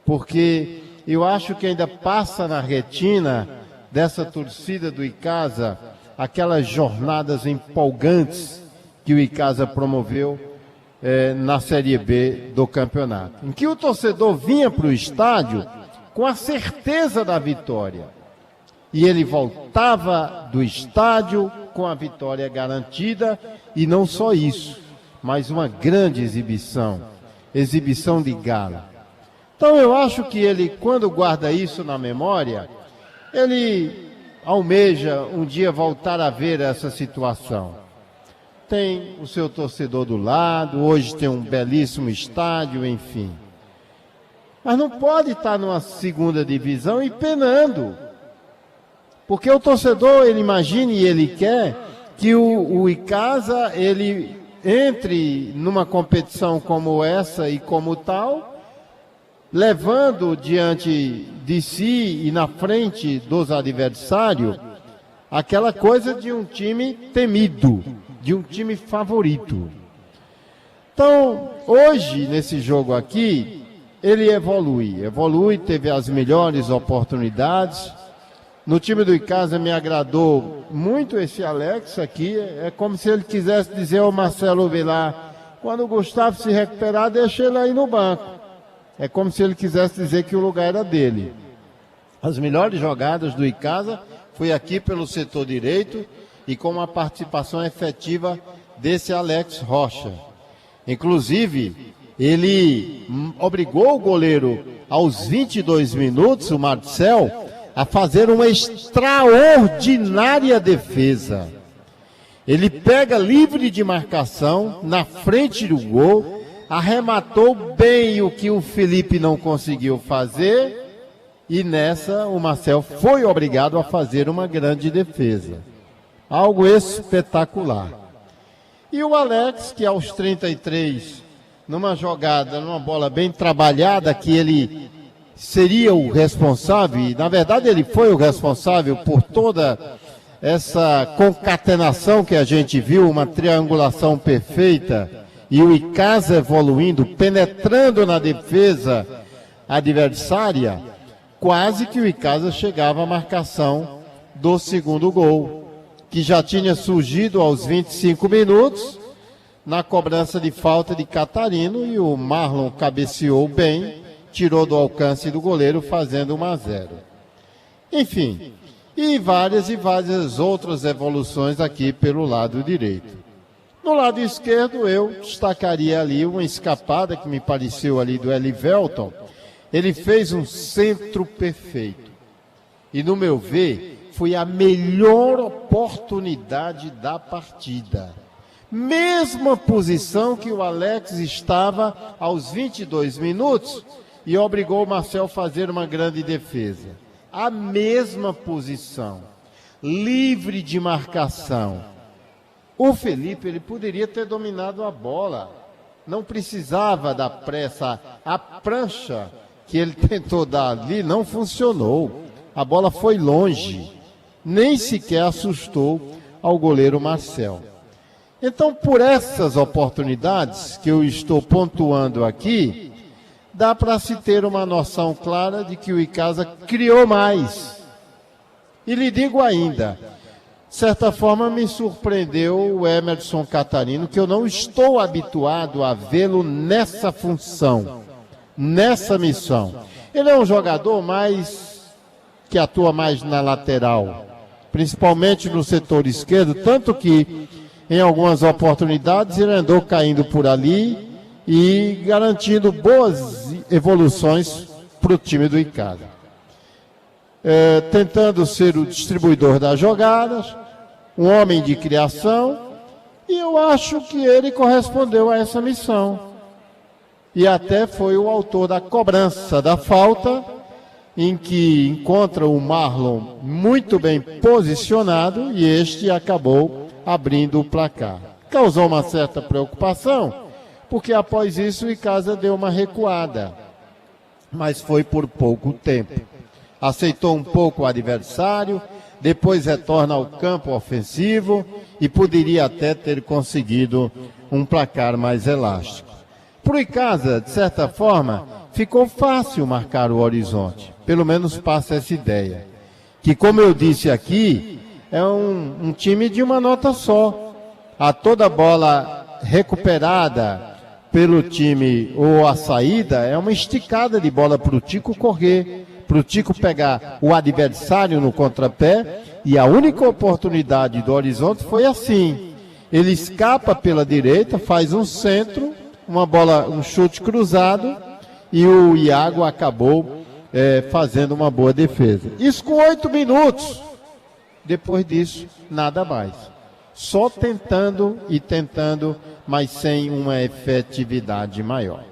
porque eu acho que ainda passa na retina dessa torcida do Icasa aquelas jornadas empolgantes que o Icasa promoveu na Série B do campeonato, em que o torcedor vinha para o estádio com a certeza da vitória. E ele voltava do estádio com a vitória garantida, e não só isso, mas uma grande exibição de gala. Então eu acho que ele, quando guarda isso na memória, ele almeja um dia voltar a ver essa situação. Tem o seu torcedor do lado, hoje tem um belíssimo estádio, enfim. Mas não pode estar numa segunda divisão e penando. Porque o torcedor, ele imagina e ele quer que o Icasa, ele entre numa competição como essa e como tal, levando diante de si e na frente dos adversários aquela coisa de um time temido, de um time favorito. Então, hoje, nesse jogo aqui, ele evolui, teve as melhores oportunidades. No time do Icasa me agradou muito esse Alex aqui, é como se ele quisesse dizer ao Marcelo Vilar, quando o Gustavo se recuperar, deixa ele aí no banco. É como se ele quisesse dizer que o lugar era dele. As melhores jogadas do Icasa foi aqui pelo setor direito e com uma participação efetiva desse Alex Rocha. Inclusive, ele obrigou o goleiro aos 22 minutos, o Marcel, a fazer uma extraordinária defesa. Ele pega livre de marcação na frente do gol, arrematou bem o que o Felipe não conseguiu fazer e nessa o Marcel foi obrigado a fazer uma grande defesa. Algo espetacular. E o Alex, que aos 33, numa jogada, numa bola bem trabalhada, que ele seria o responsável, e na verdade ele foi o responsável por toda essa concatenação que a gente viu, uma triangulação perfeita, e o Icasa evoluindo, penetrando na defesa adversária, quase que o Icasa chegava à marcação do segundo gol, que já tinha surgido aos 25 minutos, na cobrança de falta de Catarino, e o Marlon cabeceou bem, tirou do alcance do goleiro, fazendo 1-0. Enfim, e várias outras evoluções aqui pelo lado direito. No lado esquerdo, eu destacaria ali uma escapada que me pareceu ali do Elivelton. Ele fez um centro perfeito. E, no meu ver, foi a melhor oportunidade da partida. Mesma posição que o Alex estava aos 22 minutos e obrigou o Marcel a fazer uma grande defesa. A mesma posição, livre de marcação. O Felipe, ele poderia ter dominado a bola, não precisava da pressa. A prancha que ele tentou dar ali não funcionou, a bola foi longe, nem sequer assustou ao goleiro Marcel. Então, por essas oportunidades que eu estou pontuando aqui, dá para se ter uma noção clara de que o Icasa criou mais. E lhe digo ainda, de certa forma me surpreendeu o Emerson Catarino, que eu não estou habituado a vê-lo nessa função, nessa missão. Ele é um jogador que atua mais na lateral, principalmente no setor esquerdo, tanto que em algumas oportunidades ele andou caindo por ali e garantindo boas evoluções para o time do Icasa. Tentando ser o distribuidor das jogadas, um homem de criação, e eu acho que ele correspondeu a essa missão. E até foi o autor da cobrança da falta, em que encontra o Marlon muito bem posicionado, e este acabou abrindo o placar. Causou uma certa preocupação, porque após isso o Icasa deu uma recuada, mas foi por pouco tempo. Aceitou um pouco o adversário, depois retorna ao campo ofensivo e poderia até ter conseguido um placar mais elástico. Para o Icasa, de certa forma, ficou fácil marcar o horizonte, pelo menos passa essa ideia, que, como eu disse aqui, é um time de uma nota só. A toda bola recuperada pelo time ou a saída é uma esticada de bola para o Tico correr, para o Tico pegar o adversário no contrapé, e a única oportunidade do Horizonte foi assim. Ele escapa pela direita, faz um centro, uma bola, um chute cruzado, e o Iago acabou fazendo uma boa defesa. Isso com 8 minutos. Depois disso, nada mais. Só tentando, mas sem uma efetividade maior.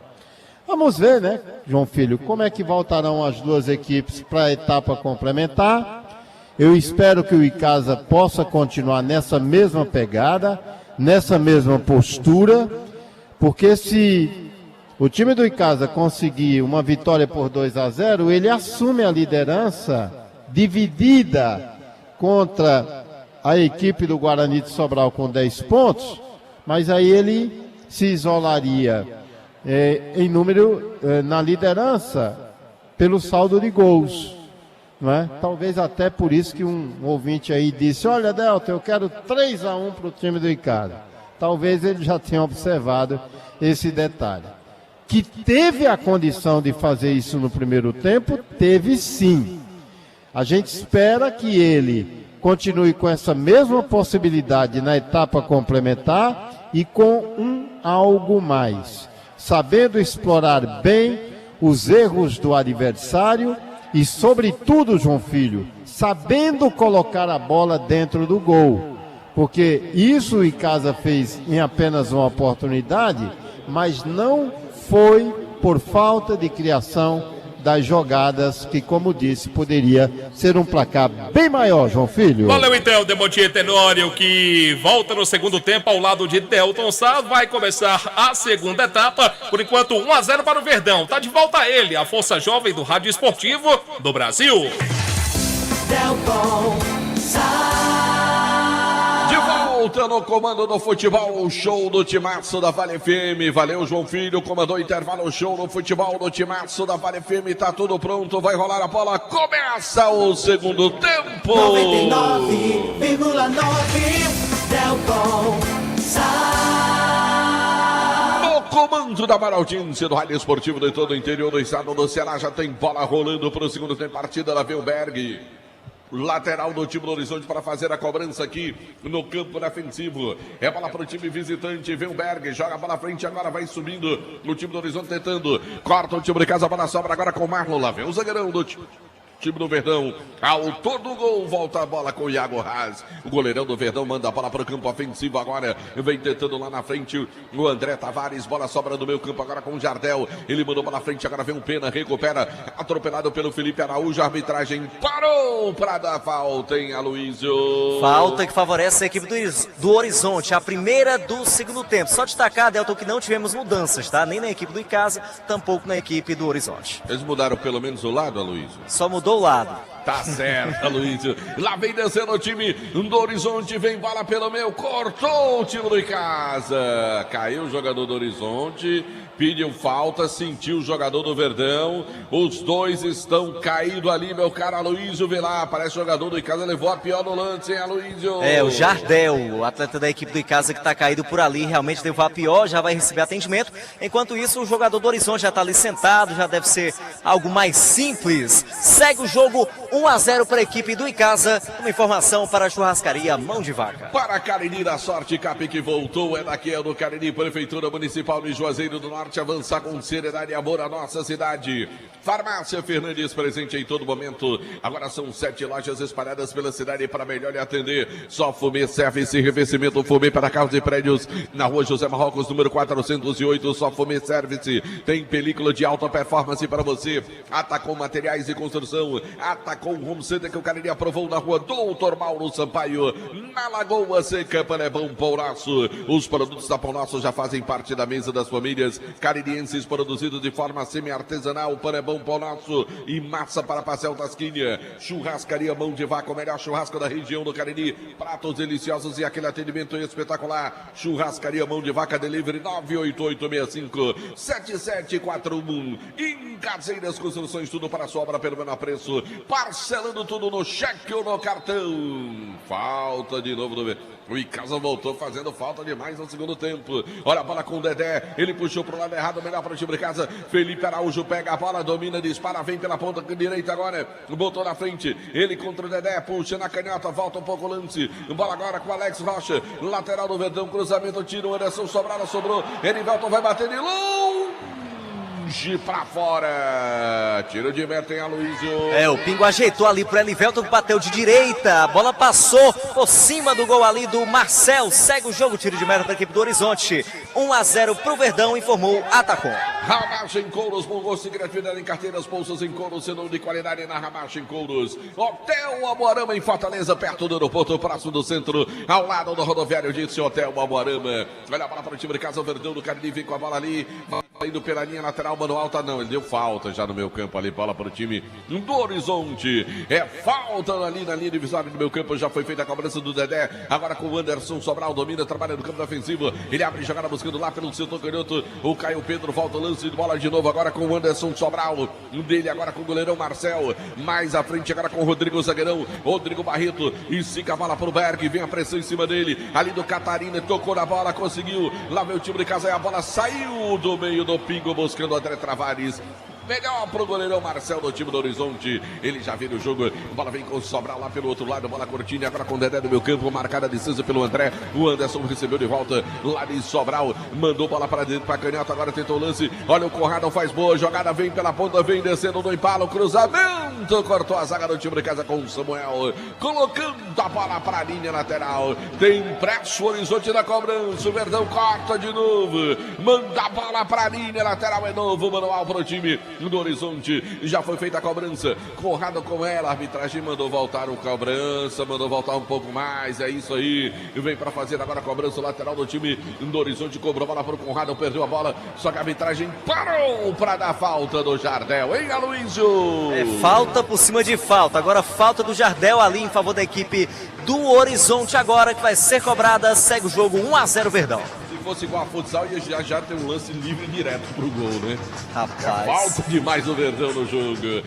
Vamos ver, né, João Filho, como é que voltarão as duas equipes para a etapa complementar. Eu espero que o Icasa possa continuar nessa mesma pegada, nessa mesma postura, porque se o time do Icasa conseguir uma vitória por 2-0, ele assume a liderança dividida contra a equipe do Guarani de Sobral com 10 pontos, mas aí ele se isolaria em número na liderança pelo saldo de gols, não é? Talvez até por isso que um ouvinte aí disse: olha, Delta, eu quero 3-1 para o time do Icasa. Talvez ele já tenha observado esse detalhe. Que teve a condição de fazer isso no primeiro tempo, teve sim. A gente espera que ele continue com essa mesma possibilidade na etapa complementar e com algo mais, sabendo explorar bem os erros do adversário e, sobretudo, João Filho, sabendo colocar a bola dentro do gol, porque isso o Icasa fez em apenas uma oportunidade, mas não foi por falta de criação das jogadas que, como disse, poderia ser um placar bem maior, João Filho. Valeu então, Demontier Tenório, que volta no segundo tempo ao lado de Delton Sá. Vai começar a segunda etapa. Por enquanto, 1-0 para o Verdão. Tá de volta ele, a força jovem do Rádio Esportivo do Brasil. Delton Sá. De volta no comando do futebol, o show do Timaço da Vale FM. Valeu, João Filho, comandou o intervalo, show no futebol do Timaço da Vale FM. Tá tudo pronto, vai rolar a bola, começa o segundo tempo. 99,9 Delton Sá. No comando da maior audiência do Rádio Esportivo de todo o interior do estado do Ceará, já tem bola rolando para o segundo tempo, partida da Velberg. Lateral do time do Horizonte para fazer a cobrança aqui no campo defensivo. É bola para o time visitante. Velberg joga a bola à frente. Agora vai subindo no time do Horizonte tentando. Corta o time de casa. A bola sobra agora com o Marlon. Lá vem o zagueirão do time do Verdão, autor do gol, volta a bola com o Iago Haas. O goleirão do Verdão manda a bola para o campo ofensivo agora, vem tentando lá na frente o André Tavares, bola sobra no meio campo agora com o Jardel, ele mandou para frente, agora vem o Pena, recupera, atropelado pelo Felipe Araújo, a arbitragem parou para dar falta em Aloísio. Falta que favorece a equipe do Horizonte, a primeira do segundo tempo. Só destacar, Delton, que não tivemos mudanças, tá? Nem na equipe do Icasa, tampouco na equipe do Horizonte. Eles mudaram pelo menos o lado, Aloísio? Só mudou o lado. Tá certo, Aloísio. Lá vem descendo o time do Horizonte, vem bola pelo meio, cortou o time do Icasa. Caiu o jogador do Horizonte, pediu falta, sentiu o jogador do Verdão. Os dois estão caídos ali, meu caro Aloísio. Vê lá, parece o jogador do Icasa, levou a pior no lance, hein, Aloísio? É, o Jardel, o atleta da equipe do Icasa que tá caído por ali, realmente levou a pior, já vai receber atendimento. Enquanto isso, o jogador do Horizonte já tá ali sentado, já deve ser algo mais simples. Segue o jogo, 1-0 para a equipe do Icasa. Uma informação para a churrascaria Mão de Vaca. Para Cariri da Sorte, Cap que voltou, é daqui, é do Cariri, Prefeitura Municipal de Juazeiro do Norte, avançar com seriedade e amor à nossa cidade. Farmácia Fernandes, presente em todo momento. Agora são 7 lojas espalhadas pela cidade para melhor lhe atender. Só Fumê, Service e Revestimento Fumê para carros e prédios. Na rua José Marrocos, número 408, Só Fumê Service. Tem película de alta performance para você. Atacom Materiais de Construção. Atacom Home Center, que o Cariri aprovou na rua Doutor Mauro Sampaio. Na Lagoa Seca, Panebão Pão Nosso. Os produtos da Pão Nosso já fazem parte da mesa das famílias caririenses, produzidos de forma semi-artesanal. Panebão Pão Nosso e massa para pastel Tasquinha. Churrascaria Mão de Vaca, o melhor churrasco da região do Cariri. Pratos deliciosos e aquele atendimento espetacular. Churrascaria Mão de Vaca, delivery 98865-7741. Em Caseiras Construções, tudo para a sua obra pelo menor preço. Parcelando tudo no cheque ou no cartão. Falta de novo do... O Icasa voltou fazendo falta demais no segundo tempo. Olha a bola com o Dedé. Ele puxou pro lado errado, melhor para o time de casa. Felipe Araújo pega a bola, domina, dispara, vem pela ponta direita agora. Botou na frente. Ele contra o Dedé, puxa na canhota, volta um pouco o lance. Bola agora com o Alex Rocha. Lateral do Verdão, cruzamento, tira o Anderson Sobrado, sobrou. Erivelton vai bater de longe. longe pra fora. Tiro de meta em Aloysio. O Pingo ajeitou ali pro Elivelton, que bateu de direita. A bola passou por cima do gol ali do Marcel. Segue o jogo, tiro de meta para a equipe do Horizonte. 1-0 pro Verdão, informou Atacom. Ramagem Couros, bom gosto e criatividade em carteiras, bolsas em couros, sinônimo de qualidade na Ramagem Couros. Hotel Amoarama em Fortaleza, perto do aeroporto, próximo do centro, ao lado do rodoviário, disse Hotel Amoarama. Olha a bola para o time de casa, o Verdão do Cariri vem com a bola ali, indo pela linha lateral, mano alta não, ele deu falta já no meu campo ali, bola para o time do Horizonte. É falta ali na linha divisória do meu campo, já foi feita a cobrança do Dedé, agora com o Anderson Sobral, domina, trabalha no campo defensivo, ele abre jogada buscando lá pelo setor canhoto, o Caio Pedro, volta o lance de bola de novo, agora com o Anderson Sobral, dele agora com o goleirão Marcel, mais à frente agora com o Rodrigo Zagueirão, Rodrigo Barreto, estica a bola pro Berg, vem a pressão em cima dele, ali do Catarina, tocou na bola, conseguiu, lá vem o time de casa e a bola saiu do meio do Pingo, buscando o André Travares. Melhor pro goleirão Marcel do time do Horizonte. Ele já vira o jogo. A bola vem com o Sobral lá pelo outro lado. Bola curtinha agora com o Dedé do meu campo. Marcada a distância pelo André. O Anderson recebeu de volta lá de Sobral. Mandou bola para dentro para canhota. Agora tentou o lance. Olha o Conrado, faz boa jogada. Vem pela ponta, vem descendo no embalo. Cruzamento. Cortou a zaga do time de casa com o Samuel. Colocando a bola para a linha lateral. Tem pressa o Horizonte na cobrança. O Verdão corta de novo. Manda a bola para a linha lateral. É novo manual para o time do Horizonte, já foi feita a cobrança, Conrado com ela, a arbitragem mandou voltar o cobrança, mandou voltar um pouco mais, é isso aí, e vem para fazer agora a cobrança lateral do time do Horizonte, cobrou a bola para o Conrado, perdeu a bola, só que a arbitragem parou para dar falta do Jardel, hein, Aloysio? Falta por cima de falta, agora falta do Jardel ali em favor da equipe do Horizonte agora, que vai ser cobrada, segue o jogo 1-0 Verdão. Se fosse igual a futsal, ia já ter um lance livre direto pro gol, né? Rapaz. Falta demais o Verdão no jogo.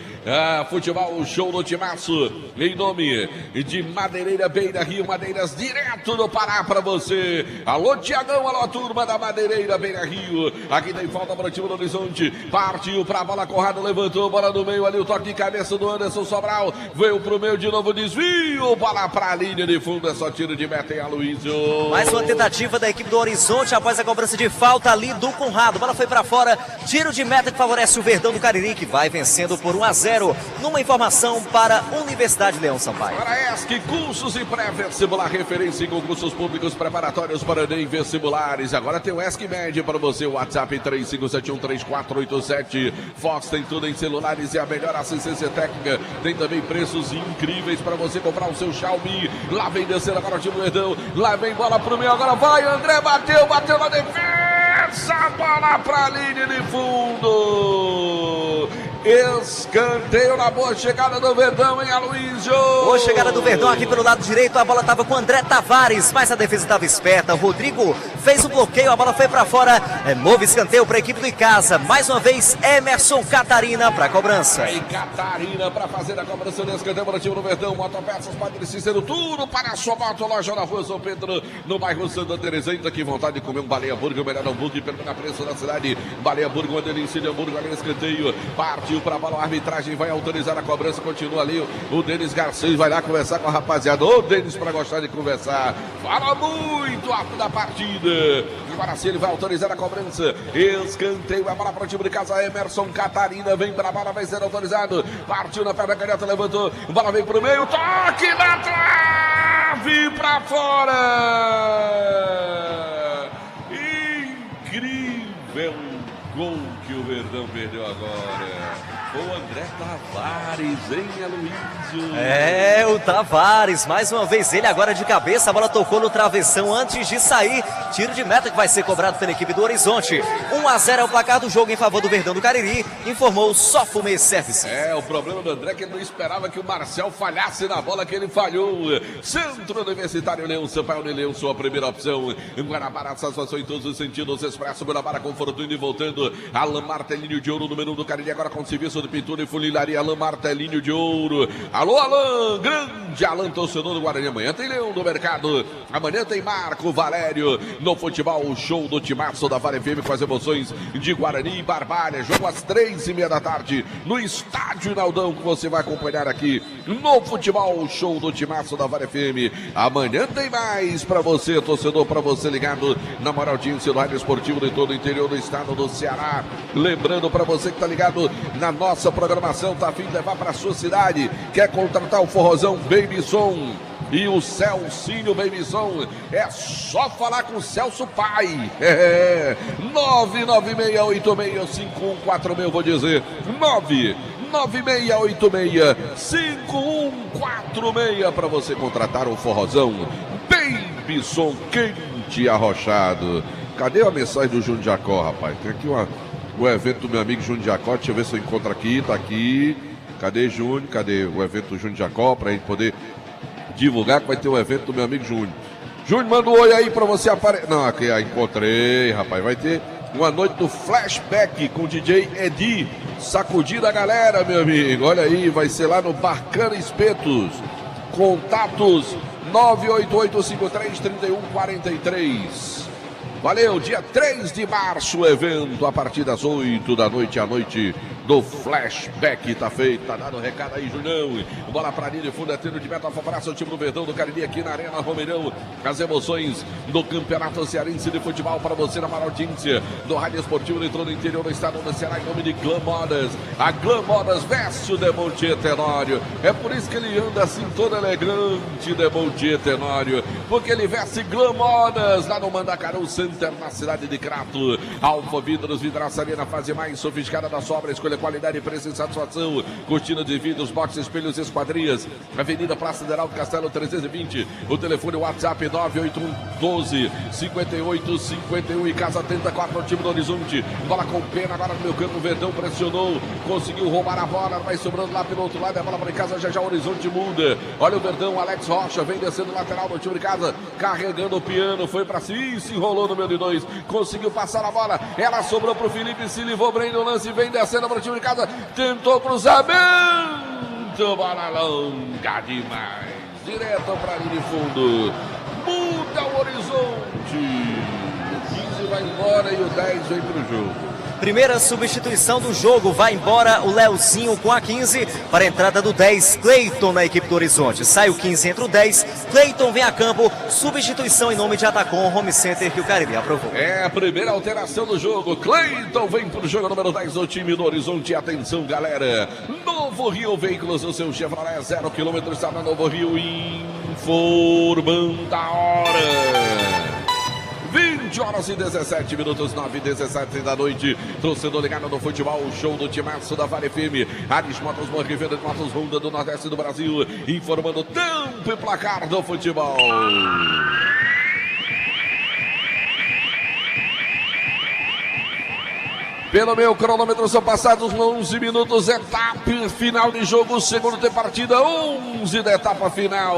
Futebol, show no Timaço. Em nome de Madeireira Beira Rio, Madeiras direto do Pará pra você. Alô, Tiagão, alô, turma da Madeireira Beira Rio. Aqui tem falta para o time do Horizonte. Partiu pra bola, Conrado levantou, bola no meio ali, o toque de cabeça do Anderson Sobral. Veio pro meio de novo, desvio, bola pra linha de fundo, é só tiro de meta em Aloysio. Mais uma tentativa da equipe do Horizonte após a cobrança de falta ali do Conrado. Bola foi para fora, tiro de meta que favorece o Verdão do Cariri, que vai vencendo por 1-0. Numa informação para Universidade Leão Sampaio. Para ESC, cursos e pré-vestibular, referência em concursos públicos preparatórios para Enem vestibulares. Agora tem o ESC Med para você, o WhatsApp 35713487. Fox tem tudo em celulares e a melhor assistência técnica. Tem também preços incríveis para você comprar o seu Xiaomi. Lá vem descendo agora o time do Verdão. Lá vem bola pro meio, agora vai, André bateu na defesa, bola pra linha de fundo. Escanteio na boa chegada do Verdão, hein, Aloysio? Boa chegada do Verdão aqui pelo lado direito, a bola estava com o André Tavares, mas a defesa estava esperta. O Rodrigo fez o bloqueio, a bola foi para fora. Novo escanteio para a equipe do Icasa. Mais uma vez, Emerson Catarina para a cobrança. E Catarina para fazer a cobrança de escanteio para o time do Verdão. Motopeças Padre Cícero, tudo para a sua moto. Loja na rua São Pedro, no bairro Santa Terezinha. Que vontade de comer um baleia burger, o melhor hambúrguer pelo preço da cidade. Baleia burger, uma delícia de hambúrguer, ali escanteio. Partiu para a bola, a arbitragem vai autorizar a cobrança, continua ali o Denis Garcês, vai lá conversar com a rapaziada. Ô Denis, para gostar de conversar, fala muito alto da partida. Agora sim ele vai autorizar a cobrança, escanteio, a bola para o time de casa, Emerson Catarina, vem para a bola, vai ser autorizado, partiu na perna canhota, levantou, bola vem para o meio, toque na trave, para fora. Incrível gol que o Verdão perdeu agora. O André Tavares, hein, Aloysio? O Tavares, mais uma vez ele agora de cabeça, a bola tocou no travessão antes de sair, tiro de meta que vai ser cobrado pela equipe do Horizonte. 1-0 é o placar do jogo em favor do Verdão do Cariri, informou Só Fumê Service. O problema do André é que ele não esperava que o Marcel falhasse na bola que ele falhou. Centro Universitário Leão Sampaio de Leão, sua primeira opção. Guanabara, satisfação em todos os sentidos, Expresso Guanabara, conforto indo e voltando. Alan Martelinho de Ouro, número 1 do Cariri, agora com o serviço de pintura e funilaria Alain Martelinho de Ouro. Alô, Alain, grande Alain, torcedor do Guarani. Amanhã tem Leão do Mercado, amanhã tem Marco Valério no futebol, o show do Timaço da Vale FM com as emoções de Guarani e Barbalha. Jogo às 3h30 da tarde no Estádio Inaldão, que você vai acompanhar aqui no futebol, o show do Timaço da Vale FM. Amanhã tem mais para você, torcedor, para você ligado na maior audiência do rádio esportivo de todo o interior do estado do Ceará. Lembrando para você que tá ligado na nossa programação, tá a fim de levar para sua cidade, quer contratar o forrozão Baby Som e o Celcinho Baby Som, é só falar com o Celso Pai. 996865146, vou dizer 996865146 para você contratar o forrozão Baby Som quente e arrochado. Cadê a mensagem do Júnior Jacó, rapaz? Tem aqui o evento do meu amigo Júnior Jacó. Deixa eu ver se eu encontro aqui. Tá aqui. Cadê Júnior? Cadê o evento do Júnior Jacó? Pra gente poder divulgar que vai ter o evento do meu amigo Júnior. Júnior, manda um oi aí pra você aparecer. Não, aqui, encontrei, rapaz. Vai ter uma noite do flashback com o DJ Edi. Sacudir a galera, meu amigo. Olha aí, vai ser lá no Bacana Espetos. Contatos 988533143. Valeu, dia 3 de março, o evento a partir das 8 da noite à noite do flashback. Tá feito, tá dado o recado aí, Julião. Bola pra linha de fundo, é tiro de meta favorável ao time do Verdão do Cariri aqui na Arena Romeirão. As emoções do Campeonato Cearense de Futebol para você na maior audiência do rádio esportivo de todo o interior do estado do Ceará, em nome de Glam Modas. A Glam Modas veste o Demontier Tenório. É por isso que ele anda assim todo elegante, Demontier Tenório, porque ele veste Glam Modas lá no Mandacaru Center, na cidade de Crato. Alfa Vidros, vidraçaria na fase mais sofisticada da sua obra. Escolha qualidade, preço e satisfação. Cortina de vidros, box, espelhos e esquadrias. Avenida Praça de Heraldo Castelo 320. O telefone WhatsApp 98112-5851. E Casa Tenta 4 no time do Horizonte. Bola com pena agora no meu campo. O Verdão pressionou, conseguiu roubar a bola, vai sobrando lá pelo outro lado. A bola para casa, já o Horizonte muda. Olha o Verdão, Alex Rocha vem descendo lateral no time de casa, carregando o piano, foi para si, se enrolou no meio de dois, conseguiu passar a bola, ela sobrou pro Felipe, se livrou bem no lance, vem descendo para o time de casa, tentou cruzamento, bola longa demais, direto para a linha de fundo, muda o Horizonte, o 15 vai embora e o 10 vem pro jogo. Primeira substituição do jogo, vai embora o Leozinho com a 15 para a entrada do 10, Cleiton na equipe do Horizonte. Sai o 15, entra o 10, Cleiton vem a campo, substituição em nome de Atacom Home Center que o Caribe aprovou. É a primeira alteração do jogo, Cleiton vem para o jogo número 10 do time do Horizonte. Atenção, galera, Novo Rio Veículos, o seu Chevrolet 0 km está na Novo Rio, informando a hora. 20 horas e 17 minutos, 9h17 da noite. Torcedor ligado no futebol, o show do Timaço da Vale FM. Ares Motos, Morrivenda de Motos Honda do Nordeste do Brasil, informando o tempo e placar do futebol. Pelo meu cronômetro são passados 11 minutos, etapa final de jogo, segundo tempo partida, 11 da etapa final.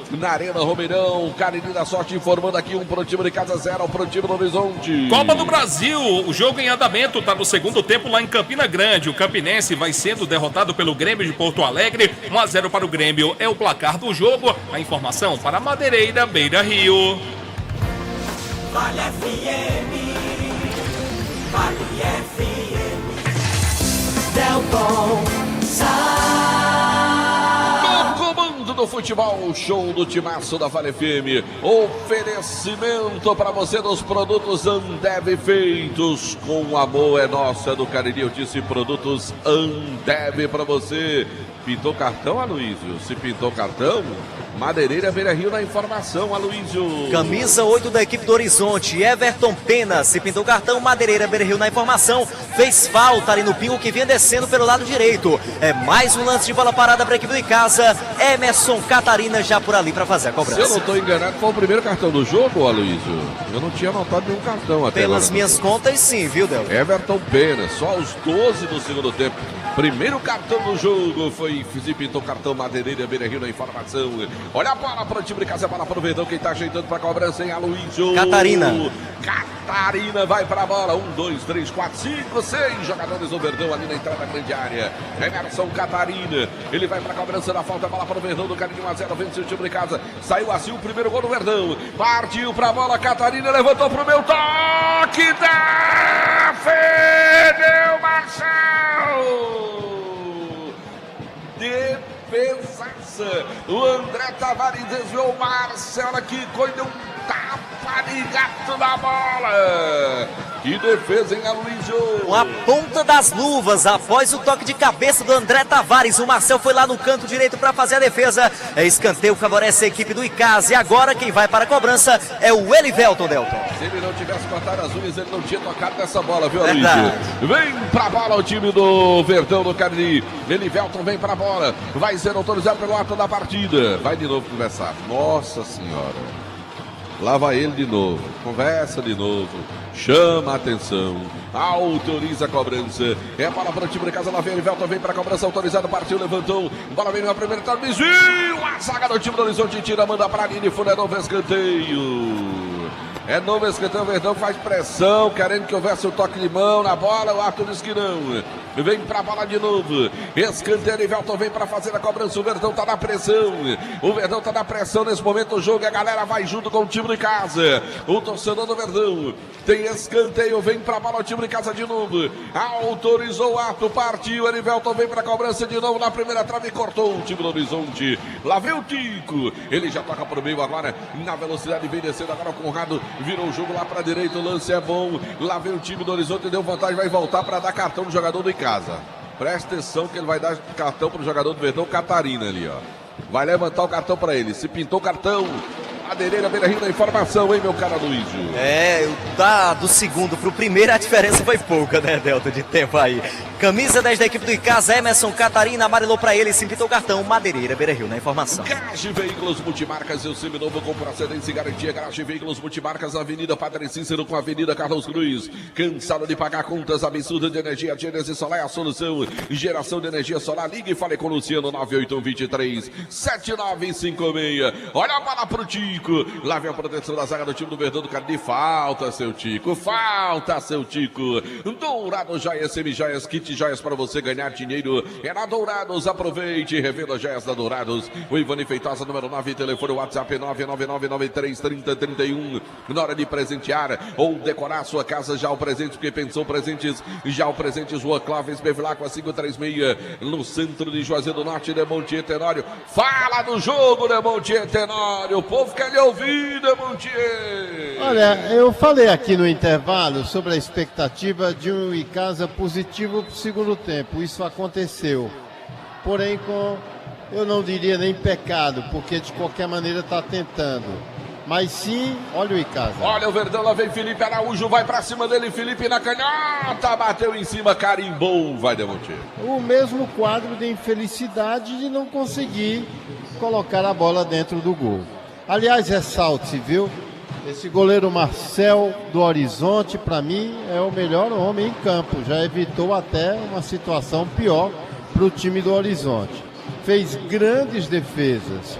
Na Arena Romeirão, Cariri da Sorte informando aqui, um pro time de casa, 0 pro time do Horizonte. Copa do Brasil, o jogo em andamento, tá no segundo tempo lá em Campina Grande. O Campinense vai sendo derrotado pelo Grêmio de Porto Alegre, 1-0 para o Grêmio. É o placar do jogo, a informação para Madeireira, Beira Rio. Vale FM. Vale FM. Delton No comando do futebol, show do Timaço da Vale FM. Oferecimento para você dos produtos Ambev feitos com amor, é nossa do Cariri. Eu disse produtos Ambev para você. Pintou cartão, Aloysio? Se pintou cartão, Madeireira Beira Rio na informação, Aloysio. Camisa 8 da equipe do Horizonte, Everton Pena. Se pintou cartão, Madeireira Beira Rio na informação. Fez falta ali no pingo que vinha descendo pelo lado direito. É mais um lance de bola parada para a equipe de casa. Emerson Catarina já por ali para fazer a cobrança. Se eu não estou enganado, foi o primeiro cartão do jogo, Aloysio? Eu não tinha anotado nenhum cartão até Pelas agora. Minhas contas, sim, viu, Del? Everton Pena, só aos 12 do segundo tempo. Primeiro cartão do jogo foi Felipe, pintou cartão Madeireira, Beira-Rio na informação. Olha a bola para o time de casa, a bola para o Verdão, quem está ajeitando para a cobrança, hein? Aloysio. Catarina vai para a bola. 1, 2, 3, 4, 5, 6 jogadores do Verdão ali na entrada da grande área. Emerson Catarina, ele vai para a cobrança da falta, bola para o Verdão do Carinho 1-0, vence o time de casa. Saiu assim o primeiro gol do Verdão. Partiu para a bola, Catarina levantou para o meu toque. Defendeu Marcel. Defesaça. O André Tavares desviou o Marcelo aqui, deu um tapa de gato na bola. Que defesa, hein, Aloysio? Com a ponta das luvas, após o toque de cabeça do André Tavares, o Marcel foi lá no canto direito para fazer a defesa. É escanteio, favorece a equipe do Icasa. E agora quem vai para a cobrança é o Elivelton, Delton. Se ele não tivesse cortado as unhas, ele não tinha tocado nessa bola, viu, Aloysio? Vem pra bola o time do Verdão do Cariri. Elivelton vem pra bola. Vai ser autorizado pelo ato da partida. Vai de novo conversar. Nossa Senhora. Lá vai ele de novo, conversa de novo, chama a atenção, autoriza a cobrança. É bola para o time de casa, lá vem Elivelton, vem para a cobrança, autorizado, partiu, levantou, bola vem na primeira etapa, desvio, a zaga do time do Horizonte tira, manda para a linha de fundo, é novo escanteio. É novo escanteio, o Verdão faz pressão, querendo que houvesse o toque de mão na bola, o Arthur diz que não. Vem pra bola de novo, escanteio, Elivelton vem pra fazer a cobrança, o Verdão tá na pressão. O Verdão tá na pressão nesse momento do jogo, e a galera vai junto com o time de casa. O torcedor do Verdão tem escanteio, vem pra bola o time de casa de novo. Autorizou o ato, partiu, Elivelton vem pra cobrança de novo na primeira trave e cortou o time do Horizonte. Lá vem o Tico, ele já toca pro meio agora, na velocidade, vem descendo agora o Conrado. Virou o jogo lá para a direita, o lance é bom. Lá vem o time do Horizonte, deu vantagem, vai voltar para dar cartão do jogador do Icasa. Presta atenção que ele vai dar cartão para o jogador do Verdão, Catarina ali, ó. Vai levantar o cartão para ele. Se pintou o cartão, Madeireira, Beira-Rio da informação, hein, meu cara Aloysio? Do segundo pro primeiro a diferença foi pouca, né, Delta, de tempo aí. Camisa 10 da equipe do Icasa, Emerson Catarina, amarelou pra ele, se pintou o cartão, Madeireira, Beira-Rio na informação. Garage Veículos Multimarcas, eu seminovo com procedência e garantia. Garage Veículos Multimarcas, Avenida Padre Cícero com Avenida Carlos Cruz. Cansado de pagar contas absurdas de energia? Gênesis Solar é a solução. Geração de energia solar, ligue e fale com o Luciano, 98123-7956. Olha a bola pro Tico. Lá vem a proteção da zaga do time do Verdão do Cariri. Falta, seu Tico. Falta, seu Tico. Dourado Joias, Semijoias, kit joias para você ganhar dinheiro. É na Dourados. Aproveite. Revenda joias da Dourados. O Ivani Feitosa, número 9. Telefone WhatsApp 999933031. Na hora de presentear ou decorar a sua casa, já o presente, porque pensou presentes. Já o presente, Rua Clóvis Bevilacqua 536. No centro de Juazeiro do Norte, de Montier Tenório. Fala do jogo, de Montier Tenório. O povo quer lhe ouvir, de Montier. Olha, eu falei aqui no intervalo sobre a expectativa de um Icasa positivo para o segundo tempo. Isso aconteceu. Porém, eu não diria nem pecado, porque de qualquer maneira está tentando. Mas sim, olha o Icasa. Olha o Verdão, lá vem Felipe Araújo, vai pra cima dele, Felipe na canhota, bateu em cima, carimbou, vai Demontier. O mesmo quadro de infelicidade de não conseguir colocar a bola dentro do gol. Aliás, ressalte-se, viu? Esse goleiro Marcel do Horizonte, para mim, é o melhor homem em campo. Já evitou até uma situação pior para o time do Horizonte. Fez grandes defesas.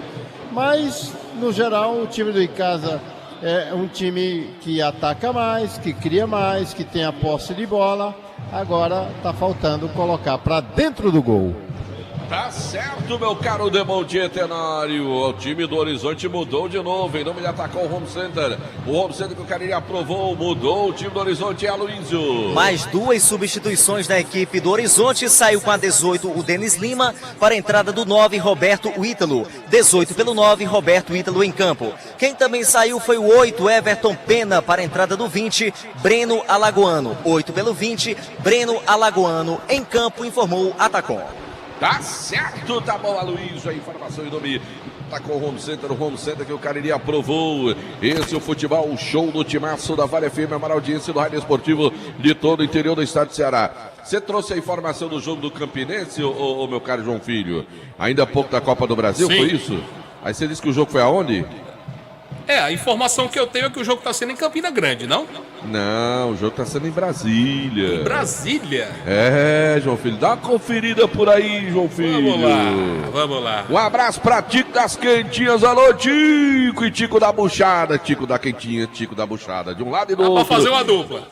Mas, no geral, o time do Icasa é um time que ataca mais, que cria mais, que tem a posse de bola. Agora está faltando colocar para dentro do gol. Tá certo, meu caro Demontier Tenório. O time do Horizonte mudou de novo. Em nome de atacar o Home Center. O Home Center que o Cariri aprovou, mudou. O time do Horizonte é Aloysio. Mais duas substituições na equipe do Horizonte. Saiu com a 18 o Denis Lima para a entrada do 9 Roberto Ítalo. 18 pelo 9 Roberto Ítalo em campo. Quem também saiu foi o 8 Everton Pena para a entrada do 20 Breno Alagoano. 8 pelo 20 Breno Alagoano em campo, informou Atacom. Tá certo, tá bom, Aloysio, a informação em nome tá com o Home Center que o Cariri aprovou. Esse é o futebol, o show do timaço da Vale FM, a maior audiência do rádio esportivo de todo o interior do estado de Ceará. Você trouxe a informação do jogo do Campinense, ô meu caro João Filho? Ainda há pouco da Copa do Brasil, sim. Foi isso? Aí você disse que o jogo foi aonde? A informação que eu tenho é que o jogo está sendo em Campina Grande, não? Não, o jogo está sendo em Brasília. Em Brasília? João Filho, dá uma conferida por aí, João Filho. Vamos lá. Um abraço pra Tico das Quentinhas, alô Tico, e Tico da Buchada, Tico da Quentinha, Tico da Buchada, de um lado e do outro. Pra fazer uma dupla.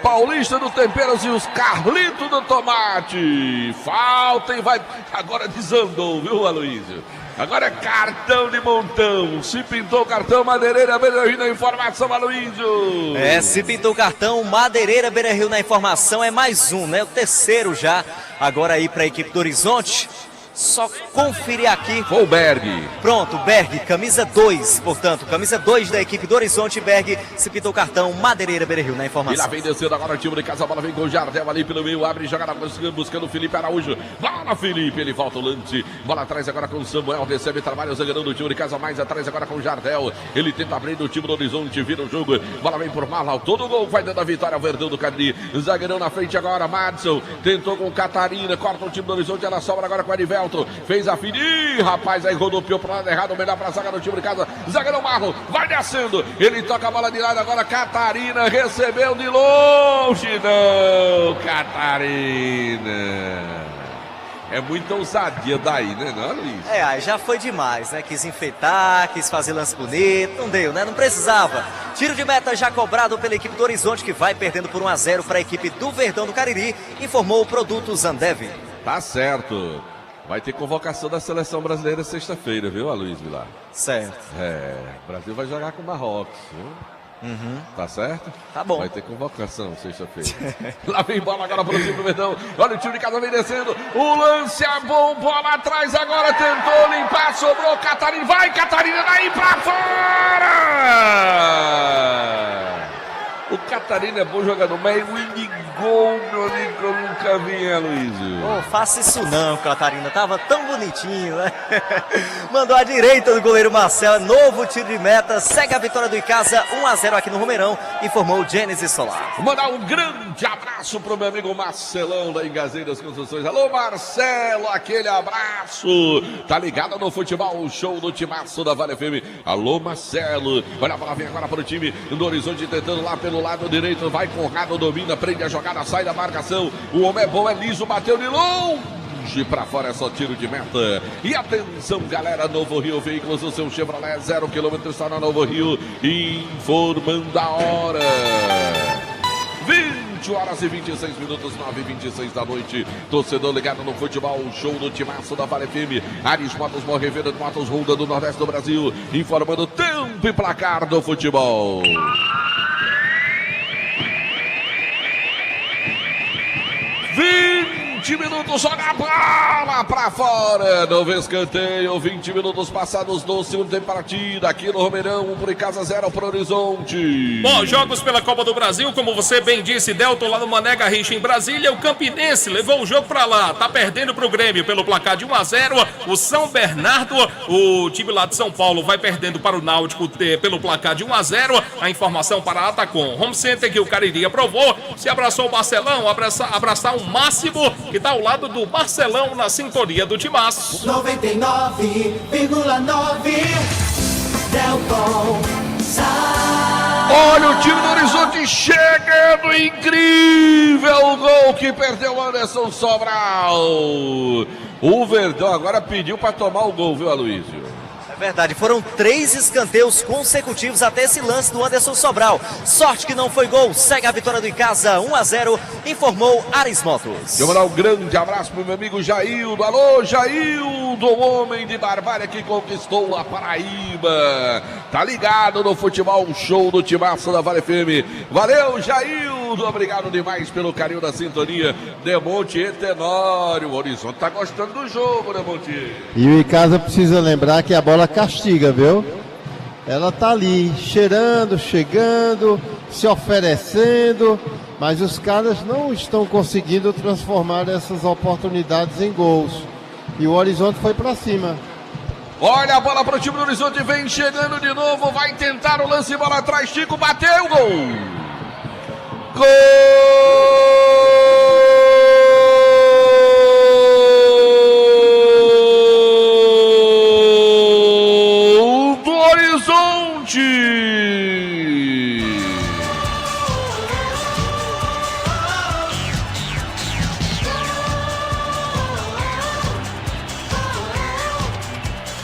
Paulista do Temperos e os Carlitos do Tomate. Falta e vai, agora desandou, viu, Aloysio? Agora é cartão de montão. Se pintou o cartão, Madeireira Beira Rio na informação, Aloysio. Se pintou o cartão, Madeireira Beira Rio na informação. É mais um, né? O terceiro já. Agora aí para a equipe do Horizonte. Só conferir aqui. Foi o Berg. Pronto, Berg, camisa 2, portanto, camisa 2 da equipe do Horizonte. Berg se pintou o cartão, Madeireira Beira Rio na informação. E lá vem descendo agora o time de casa, a bola vem com o Jardel ali pelo meio, abre e joga buscando o Felipe Araújo. Bola, Felipe, ele volta o lance. Bola atrás agora com o Samuel, recebe trabalho, zagueirando o time de casa, mais atrás agora com o Jardel. Ele tenta abrir o time do Horizonte, vira o jogo. Bola vem por Malau, todo gol vai dando a vitória ao Verdão do Cariri. Zagueirão na frente agora, Madison. Tentou com Catarina, corta o time do Horizonte, ela sobra agora com o Arivelto. Fez a fini, rapaz, aí rodopiou pro lado errado, melhor pra zaga do time de casa. Zagueirão Marlon, vai descendo. Ele toca a bola de lado agora, Catarina recebeu de longe. Não, Catarina. É muita ousadia daí, né, não, Luiz? Aí já foi demais, né? Quis enfeitar, quis fazer lance bonito, não deu, né? Não precisava. Tiro de meta já cobrado pela equipe do Horizonte, que vai perdendo por 1-0 para a equipe do Verdão do Cariri, informou o Produto Zandev. Tá certo. Vai ter convocação da seleção brasileira sexta-feira, viu, Aloysio Vilar? Certo. O Brasil vai jogar com o Marrocos, viu? Tá certo? Tá bom. Vai ter convocação sexta-feira. Lá vem bola agora pro time do Verdão. Olha o time de casa vem descendo. O lance é bom, bola atrás agora. Tentou limpar, sobrou Catarina. Vai, Catarina, daí pra fora! O Catarina é bom jogador, mas o gol, meu amigo, eu nunca vi, Aloysio. Faça isso não, Catarina. Tava tão bonitinho, né? Mandou à direita do goleiro Marcelo. Novo tiro de meta. Segue a vitória do Icasa. 1-0 aqui no Romeirão. Informou o Gênesis Solar. Mandar um grande abraço pro meu amigo Marcelão da Engazeiras Construções. Alô, Marcelo, aquele abraço. Tá ligado no futebol, o show do timaço da Vale FM. Alô, Marcelo. Olha a bola, vem agora pro time do Horizonte, tentando lá pelo lado direito, vai Conrado, domina, prende a jogada, sai da marcação, o homem é bom, é liso, bateu de longe pra fora, é só tiro de meta. E atenção, galera, Novo Rio Veículos, o seu Chevrolet 0 km está na Novo Rio, informando a hora. 20h26, 9h26 da noite. Torcedor ligado no futebol, show do timaço da Vale FM. Ares Motos, Morrevenda de Motos, Honda do Nordeste do Brasil, informando tempo e placar do futebol. 20 minutos, joga a bola pra fora, novo escanteio, 20 minutos passados do segundo tempo partida, aqui no Romeirão, 1 por casa, 0 pro Horizonte. Bom, jogos pela Copa do Brasil, como você bem disse, Delton lá no Mané Garrincha em Brasília, o Campinense levou o jogo pra lá, tá perdendo pro Grêmio pelo placar de 1-0, o São Bernardo, o time lá de São Paulo vai perdendo para o Náutico pelo placar de 1-0, a informação para a Atacom Home Center que o Cariri aprovou, se abraçou o Marcelão, abraçar o Máximo, que tá ao lado do Marcelão na sintonia do Timaço. 99,9 Delton Sai. Olha o time do Horizonte chegando, incrível o gol que perdeu o Anderson Sobral. O Verdão agora pediu para tomar o gol, viu, Aloysio? Verdade, foram 3 escanteios consecutivos até esse lance do Anderson Sobral. Sorte que não foi gol, segue a vitória do Icasa, 1-0, informou Ares Motos. Eu vou dar um grande abraço pro meu amigo Jaildo. Alô, Jaildo, homem de Barbária que conquistou a Paraíba. Tá ligado no futebol, show do timaço da Vale FM. Valeu, Jaildo, obrigado demais pelo carinho da sintonia. Demonte e Tenório, o Horizonte tá gostando do jogo, Demonte. E o Icasa precisa lembrar que a bola castiga, viu? Ela tá ali, cheirando, chegando, se oferecendo, mas os caras não estão conseguindo transformar essas oportunidades em gols. E o Horizonte foi pra cima. Olha a bola pro time do Horizonte, vem chegando de novo, vai tentar o lance, bola atrás, Chico bateu, gol! Gol! Horizonte.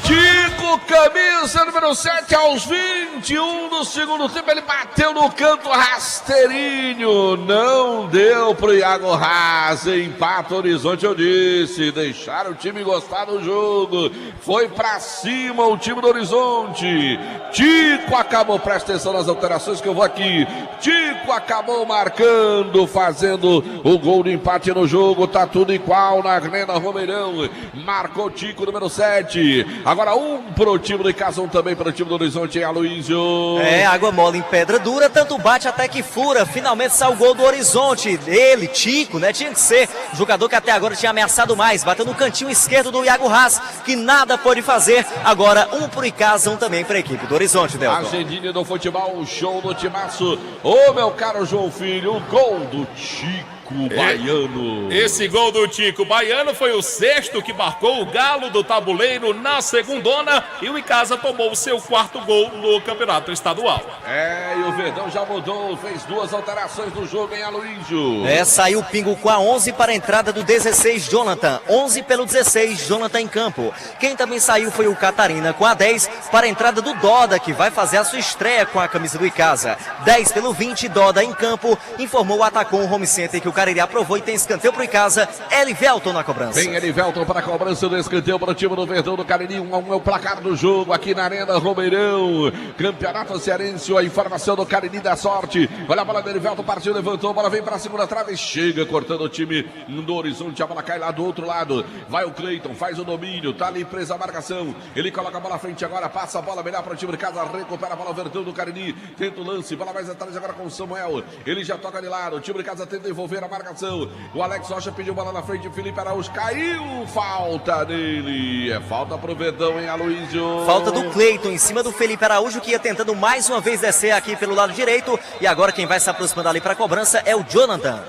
Tico, camisa número 7, aos 21 do segundo tempo, ele bateu no canto rasteirinho, não deu pro Iago Haas, empata o Horizonte, eu disse, deixaram o time gostar do jogo, foi pra cima o time do Horizonte, Tico acabou, presta atenção nas alterações que eu vou aqui, Tico acabou marcando, fazendo o gol de empate no jogo, tá tudo igual na Arena Romeirão, marcou Tico, número 7, agora um pro time de casa, um também pro time do Horizonte, hein, Aloysio? É, água mole em pedra dura, tanto bate até que fura, finalmente saiu o gol do Horizonte, ele, Tico, né, tinha que ser o jogador que até agora tinha ameaçado mais, bateu no cantinho esquerdo do Iago Haas, que nada pôde fazer, agora um pro Icasa, um também pra equipe do Horizonte, Delton. Agendinha do futebol, o show do timaço, ô meu caro João Filho, o gol do Tico Baiano. Esse gol do Tico Baiano foi o sexto que marcou o Galo do Tabuleiro na segundona e o Icasa tomou o seu quarto gol no campeonato estadual. É, e o Verdão já mudou, fez duas alterações no jogo, hein, Aloysio? É, saiu o Pingo com a 11 para a entrada do 16, Jonathan. 11 pelo 16, Jonathan em campo. Quem também saiu foi o Catarina com a 10 para a entrada do Doda, que vai fazer a sua estreia com a camisa do Icasa. 10 pelo 20, Doda em campo, informou o Atacom Home Center que o Cariri aprovou e tem escanteio para o Icasa. Elivelton na cobrança. Vem Elivelton para a cobrança do escanteio para o time do Verdão do Cariri. 1-1 é o placar do jogo aqui na Arena Romeirão. Campeonato Cearense, a informação do Cariri da sorte. Olha a bola do Elivelton, partiu, levantou, a bola vem para a segunda trave, chega cortando o time do Horizonte, a bola cai lá do outro lado. Vai o Cleiton, faz o domínio, tá ali presa a marcação. Ele coloca a bola à frente agora, passa a bola melhor para o time de casa, recupera a bola o Verdão do Cariri. Tenta o lance, bola mais atrás agora com o Samuel. Ele já toca de lado, o time de casa tenta envolver a marcação. O Alex Rocha pediu bola na frente, Felipe Araújo caiu, falta dele. É falta pro Verdão, hein, Aloysio? Falta do Cleiton em cima do Felipe Araújo, que ia tentando mais uma vez descer aqui pelo lado direito. E agora quem vai se aproximando ali para a cobrança é o Jonathan.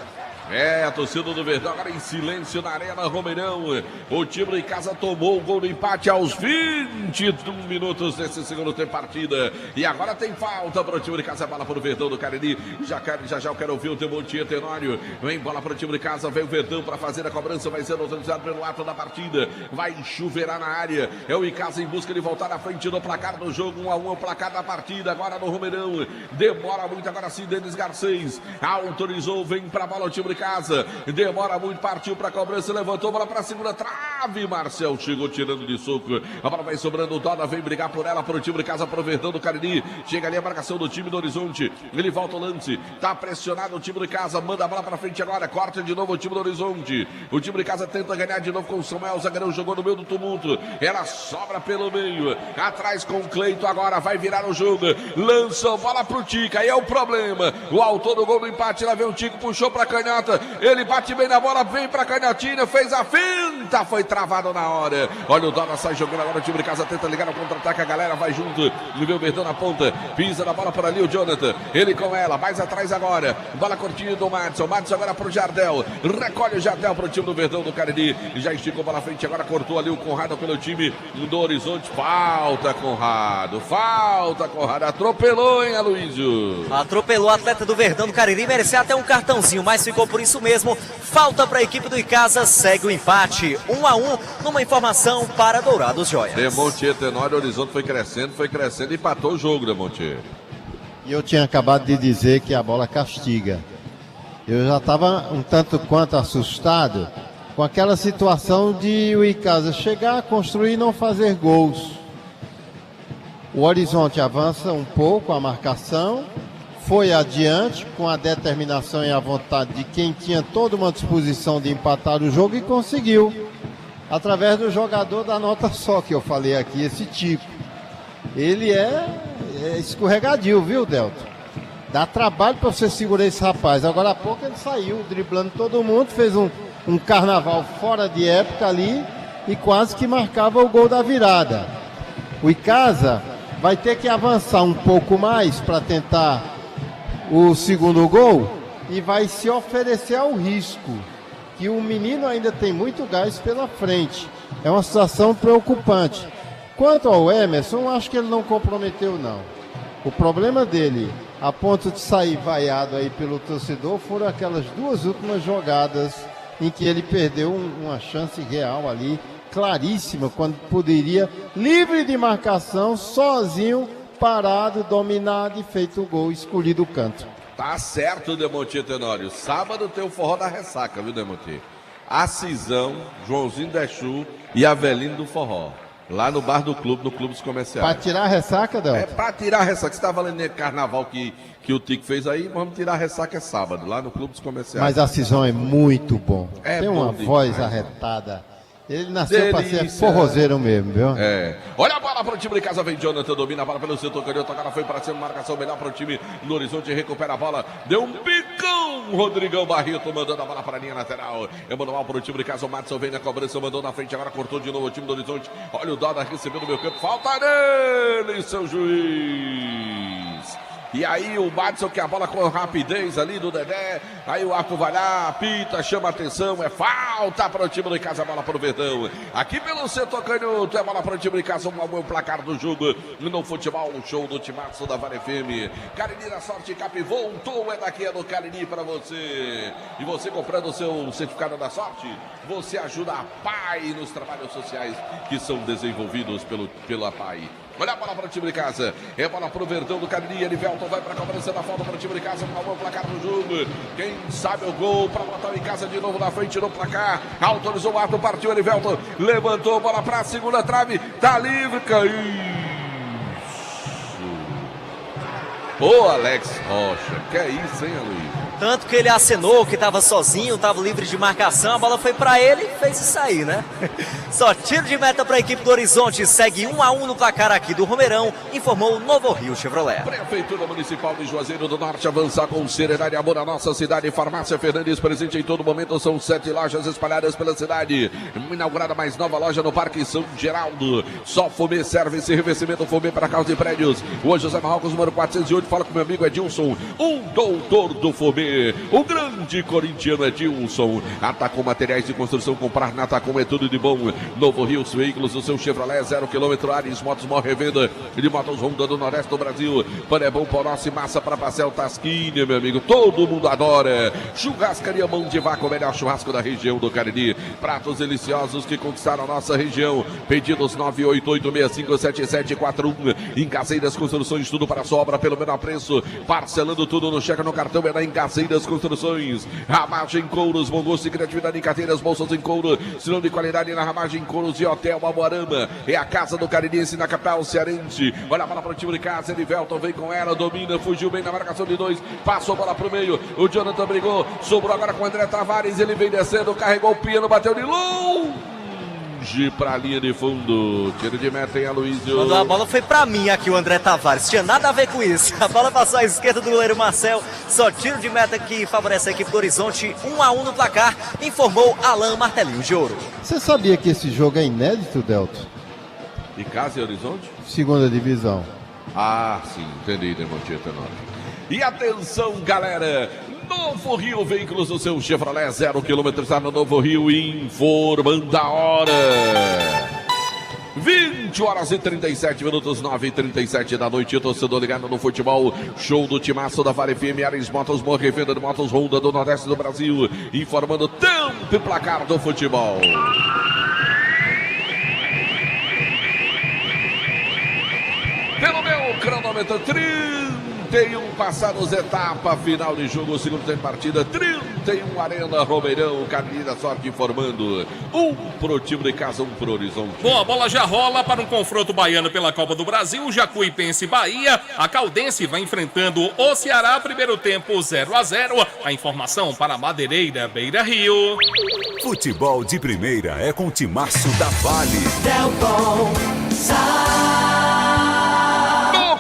É, a torcida do Verdão agora em silêncio na Arena Romeirão. O time do Icasa tomou o gol do empate aos 21 minutos desse segundo tempo partida. E agora tem falta para o time de casa, bola para o Verdão do Cariri. Já eu quero ouvir o Temontinha Tenório. Vem bola para o time de casa, vem o Verdão para fazer a cobrança, vai ser autorizado pelo ato da partida. Vai chuveirar na área. É o Icasa em busca de voltar à frente do placar do jogo. 1-1 o placar da partida agora no Romeirão. Demora muito agora sim, Denis Garcês autorizou, vem para a bola o time de casa, demora muito, partiu para a cobrança, levantou a bola para a segunda trave, Marcel chegou tirando de soco, a bola vai sobrando, o Doda vem brigar por ela, para o time de casa, pro Verdão do Cariri, chega ali a marcação do time do Horizonte, ele volta o lance, tá pressionado o time de casa, manda a bola para frente agora, corta de novo o time do Horizonte, o time de casa tenta ganhar de novo com o Samuel, o zagueirão jogou no meio do tumulto, ela sobra pelo meio, atrás com o Cleito agora, vai virar o jogo, lança a bola pro Tica, aí é o problema, o autor do gol do empate, lá vem o Tico, puxou pra canhota, ele bate bem na bola, vem pra canhotinha, fez a finta, foi travado na hora. Olha o Dona, sai jogando agora, o time de casa tenta ligar no contra-ataque, a galera vai junto, e vê o Verdão na ponta, pisa na bola por ali o Jonathan, ele com ela, mais atrás agora, bola curtinha do Madison agora pro Jardel, recolhe o Jardel pro time do Verdão do Cariri, já esticou a bola à frente, agora cortou ali o Conrado pelo time do Horizonte, falta Conrado, atropelou, hein, Aloysio? Atropelou o atleta do Verdão do Cariri, merecia até um cartãozinho, mas ficou por isso mesmo, falta para a equipe do Icasa, segue o empate, 1-1, numa informação para Dourados Joias. Demontier Tenório, o Horizonte foi crescendo e empatou o jogo, Demontier. E eu tinha acabado de dizer que a bola castiga. Eu já estava um tanto quanto assustado com aquela situação de o Icasa chegar, construir e não fazer gols. O Horizonte avança um pouco a marcação, foi adiante com a determinação e a vontade de quem tinha toda uma disposição de empatar o jogo e conseguiu, através do jogador da nota só que eu falei aqui, esse tipo. Ele é escorregadio, viu, Delton? Dá trabalho para você segurar esse rapaz. Agora há pouco ele saiu driblando todo mundo, fez um carnaval fora de época ali e quase que marcava o gol da virada. O Icasa vai ter que avançar um pouco mais para tentar o segundo gol e vai se oferecer ao risco, que o menino ainda tem muito gás pela frente. É uma situação preocupante. Quanto ao Emerson, acho que ele não comprometeu, não. O problema dele, a ponto de sair vaiado aí pelo torcedor, foram aquelas 2 últimas jogadas em que ele perdeu uma chance real ali, claríssima, quando poderia, livre de marcação, sozinho, parado, dominado e feito o gol, escolhido o canto. Tá certo, Demonte Tenório. Sábado tem o forró da ressaca, viu, Demonte? Acisão, Joãozinho Dechu e Avelino do Forró. Lá no bar do clube, no Clube dos Comerciais. Pra tirar a ressaca, Delton? É pra tirar a ressaca. Você tá valendo o carnaval que o Tico fez aí, vamos tirar a ressaca sábado, lá no Clube dos Comerciais. Mas a Cisão é muito bom. Tem uma voz demais, arretada. Ele nasceu para ser forrozeiro mesmo, viu? É. Olha a bola para o time de casa, vem Jonathan, domina a bola pelo setor canhoto, agora foi para cima, marcação melhor para o time no horizonte, recupera a bola, deu um picão, Rodrigão Barreto mandando a bola para a linha lateral, Emanuel para o time de casa, o Madison vem na cobrança, mandou na frente, agora cortou de novo o time do horizonte, olha o Dada recebeu no meio campo, falta nele, seu juiz. E aí o Madison que a bola com rapidez ali do Dedé. Aí o Arco vai lá, apita, chama a atenção. É falta para o time de casa, a bola para o Verdão. Aqui pelo setor canhoto, é bola para o time de casa. O placar do jogo no futebol, o show do Timaço da Vale FM. Cariri da Sorte Cap voltou, é daqui, é do Cariri para você. E você comprando o seu certificado da sorte, você ajuda a PAI nos trabalhos sociais que são desenvolvidos pela PAI. Olha a bola para o time de casa. É bola para o Verdão do Cariri. Elivelton vai para a cobrança da falta para o time de casa. Um bom placar do jogo. Quem sabe o gol para botar em casa de novo na frente no placar. Autorizou o ato, partiu Elivelton. Levantou a bola para a segunda trave. Tá livre, caiu. Ô Alex Rocha, que é isso, hein, Aloysio? Tanto que ele acenou que estava sozinho, estava livre de marcação, a bola foi para ele e fez isso aí, né? Só tiro de meta para a equipe do Horizonte, segue 1-1 no placar aqui do Romeirão, informou o Novo Rio Chevrolet. Prefeitura Municipal de Juazeiro do Norte, avançar com serenidade e amor à nossa cidade. Farmácia Fernandes, presente em todo momento, são 7 lojas espalhadas pela cidade. Inaugurada mais nova loja no Parque São Geraldo. Só Fumê, serviço e revestimento Fumê para carros e prédios. Hoje, José Marrocos, número 408, fala com meu amigo Edilson, um doutor do Fumê. O grande corintiano Edilson. Atacom Materiais de Construção, comprar na Atacom é tudo de bom. Novo Rio, os veículos do seu Chevrolet, 0 km, Ares Motos, maior revenda de motos Honda do Nordeste do Brasil. Pane é bom, Porossi, massa para Pastel Tasquinha, meu amigo, todo mundo adora. Churrascaria Mão de Vaca, o melhor churrasco da região do Cariri. Pratos deliciosos que conquistaram a nossa região. Pedidos 988657741. Em Caseiras Construções, tudo para sua obra pelo menor preço. Parcelando tudo no cheque, no cartão, é na Caseiras Construções. Ramagem Couros, bom gosto e criatividade em carteiras, bolsas em couro, sinal de qualidade na Ramagem Couros e Hotel Almoarama. É a casa do Caririense na capital cearense. Olha a bola para o time de casa, Elivelton vem com ela, domina, fugiu bem na marcação de 2, passou a bola para o meio, o Jonathan brigou, sobrou agora com o André Tavares, ele vem descendo, carregou o piano, bateu de longe para a linha de fundo. Tiro de meta em Aloysio. Quando a bola foi para mim aqui, o André Tavares, tinha nada a ver com isso. A bola passou à esquerda do goleiro Marcel, só tiro de meta que favorece a equipe do Horizonte, 1-1 no placar, informou Alain Martelinho de Ouro. Você sabia que esse jogo é inédito, Delton? E Casa e Horizonte? Segunda divisão. Ah, sim, entendi, Demonte Tenório. E atenção, galera! Novo Rio, veículos do seu Chevrolet, 0 km, está no Novo Rio, informando a hora. 20h37, 9h37 da noite, torcedor ligado no futebol, show do Timaço da Vale FM, Ares Motos, maior revenda de motos Honda do Nordeste do Brasil, informando tempo e placar do futebol. Pelo meu cronômetro, 31 passados, etapa final de jogo, segundo tempo de partida, 31 Arena Romeirão, Cariri da Sorte informando, 1 pro time de casa, 1 pro Horizonte. Bom, a bola já rola para um confronto baiano pela Copa do Brasil, Jacuipense e Bahia, a Caldense vai enfrentando o Ceará, primeiro tempo 0-0, a informação para Madeireira, Beira Rio. Futebol de primeira é com o Timaço da Vale. Delton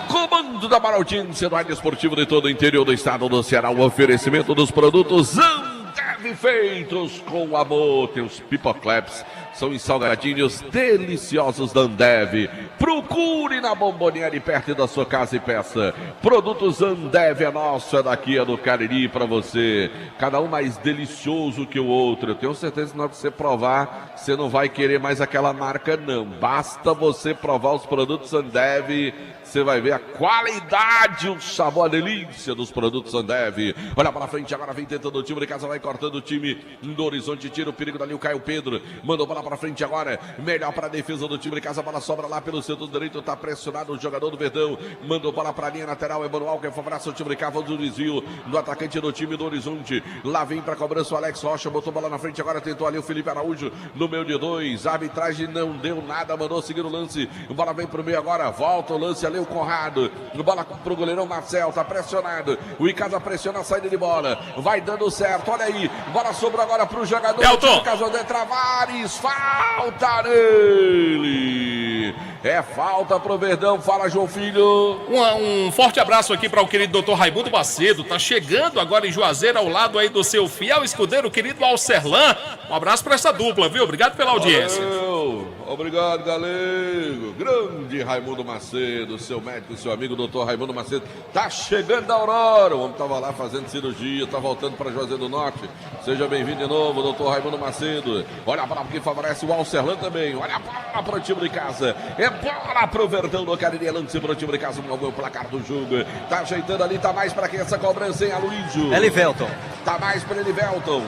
Comando da maior audiência do rádio esportivo de todo o interior do estado do Ceará, o oferecimento dos produtos Amter Ambev, feitos com amor. Tem os Pipoclaps, são os salgadinhos deliciosos da Ambev. Procure na Bomboniere perto da sua casa e peça. Produtos Ambev é nosso, é daqui, é do Cariri para você. Cada um mais delicioso que o outro. Eu tenho certeza que na hora que você provar, você não vai querer mais aquela marca não. Basta você provar os produtos Ambev, você vai ver a qualidade, o sabor, a delícia dos produtos Ambev. Olha para frente, agora vem tentando o time de casa, vai cortando o time do Horizonte, tira o perigo dali o Caio Pedro. Mandou bola para frente agora, melhor para a defesa do time de casa, a bola sobra lá pelo centro direito, tá pressionado o jogador do Verdão. Mandou bola para a linha lateral, Emanuel que favorece o time de casa, do desvio do atacante do time do Horizonte. Lá vem para a cobrança o Alex Rocha, botou bola na frente agora, tentou ali o Felipe Araújo no meio de dois. A arbitragem não deu nada, mandou seguir o lance. Bola vem pro meio agora, volta o lance ali o Conrado. Bola pro goleirão Marcel, tá pressionado. O Icasa pressiona a saída de bola. Vai dando certo, olha aí. Bola sobrou agora pro jogador do Icasa, André Travares. Falta nele. É falta pro Verdão, fala João Filho. Um forte abraço aqui para o querido Dr. Raimundo Macedo, tá chegando agora em Juazeiro ao lado aí do seu fiel escudeiro, querido Alcerlan. Um abraço para essa dupla, viu? Obrigado pela audiência. Valeu. Obrigado, galego. Grande Raimundo Macedo, seu médico, seu amigo Dr. Raimundo Macedo. Tá chegando da Aurora. O homem tava lá fazendo cirurgia, tá voltando para Juazeiro do Norte. Seja bem-vindo de novo, Dr. Raimundo Macedo. Olha a bola que favorece o Alcerlan também. Olha a bola para o time de casa. É bola pro Verdão do Cariri. Lance para o time de casa. O placar do jogo. Tá ajeitando ali, tá mais para quem essa cobrança, hein, Aloysio? Elivelton. Tá mais para Elivelton.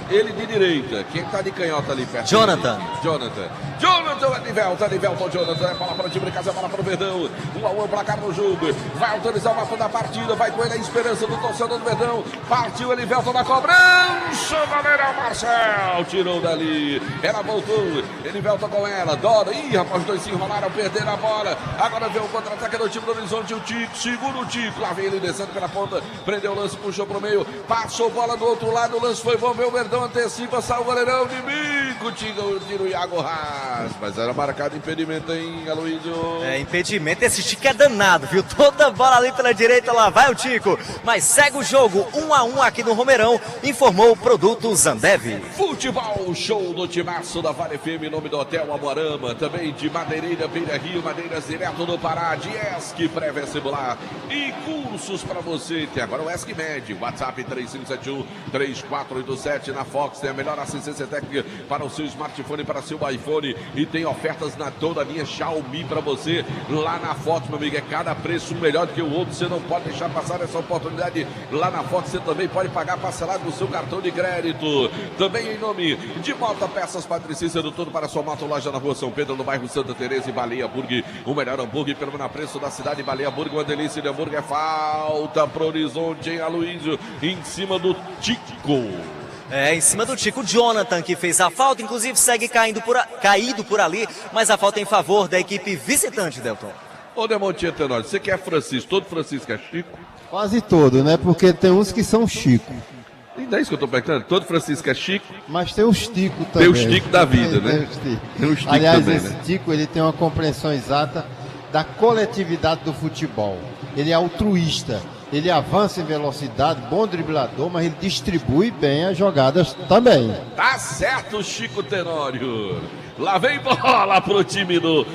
Ele de direita. Quem tá de canhota ali perto? Jonathan. Jonathan, Elivelton, Jonathan. Bola para o time de casa, bola para o Verdão. 1-1 placar no jogo. Vai autorizar o mapa da partida. Vai com ele a esperança do torcedor do Verdão. Partiu Elivelton na cobrança. Galera, Marcel tirou dali. Ela voltou. Elivelton com ela. Dora. Ih, rapaz, os dois se enrolaram, perderam a bola. Agora vem o contra-ataque do time do Horizonte. O Tico, segura o Tico. Lá vem ele descendo pela ponta. Prendeu o lance, puxou pro meio. Passou bola do outro lado. O lance foi bom. Meu Verdão antecipa, sai o goleirão de bico, tira o Iago Haas, mas era marcado impedimento, hein, Aloysio? É, impedimento, esse Tico é danado, viu? Toda bola ali pela direita, lá vai o Tico, mas segue o jogo, 1-1 aqui no Romeirão, informou o produto Ambev. Futebol, show do timaço da Vale FM, em nome do Hotel Amorama, também de Madeireira, Beira Rio, Madeiras direto do Pará, de ESC pré-vestibular e cursos para você, tem agora o ESC Med, WhatsApp 3571-3487, na Fox tem a melhor assistência técnica para o seu smartphone, para seu iPhone, e tem ofertas na toda a linha Xiaomi para você lá na Fox, meu amigo. É cada preço um melhor do que o outro, você não pode deixar passar essa oportunidade. Lá na Fox você também pode pagar parcelado no seu cartão de crédito. Também em nome de Moto Peças Patricícia, do tudo para sua moto, loja na rua São Pedro, no bairro Santa Teresa, e Baleia Burger, o melhor hambúrguer pelo menor preço da cidade. Baleia Burger, uma delícia de hambúrguer. Falta pro Horizonte, em Aloysio, em cima do Tico. É, em cima do Tico, Jonathan que fez a falta, inclusive segue caído por ali, mas a falta é em favor da equipe visitante, Delton. Ô, Demontinha Tenório, você que é Francisco, todo Francisco é Chico? Quase todo, né? Porque tem uns que são Chico. E não é isso que eu tô perguntando? Todo Francisco é Chico? Mas tem os Tico também. Tem os Tico da vida, né? Tem os Tico. Aliás, também, esse Tico, ele tem uma compreensão exata da coletividade do futebol. Ele é altruísta. Ele avança em velocidade, bom driblador, mas ele distribui bem as jogadas também. Tá certo, Chico Tenório. Lá vem bola pro time do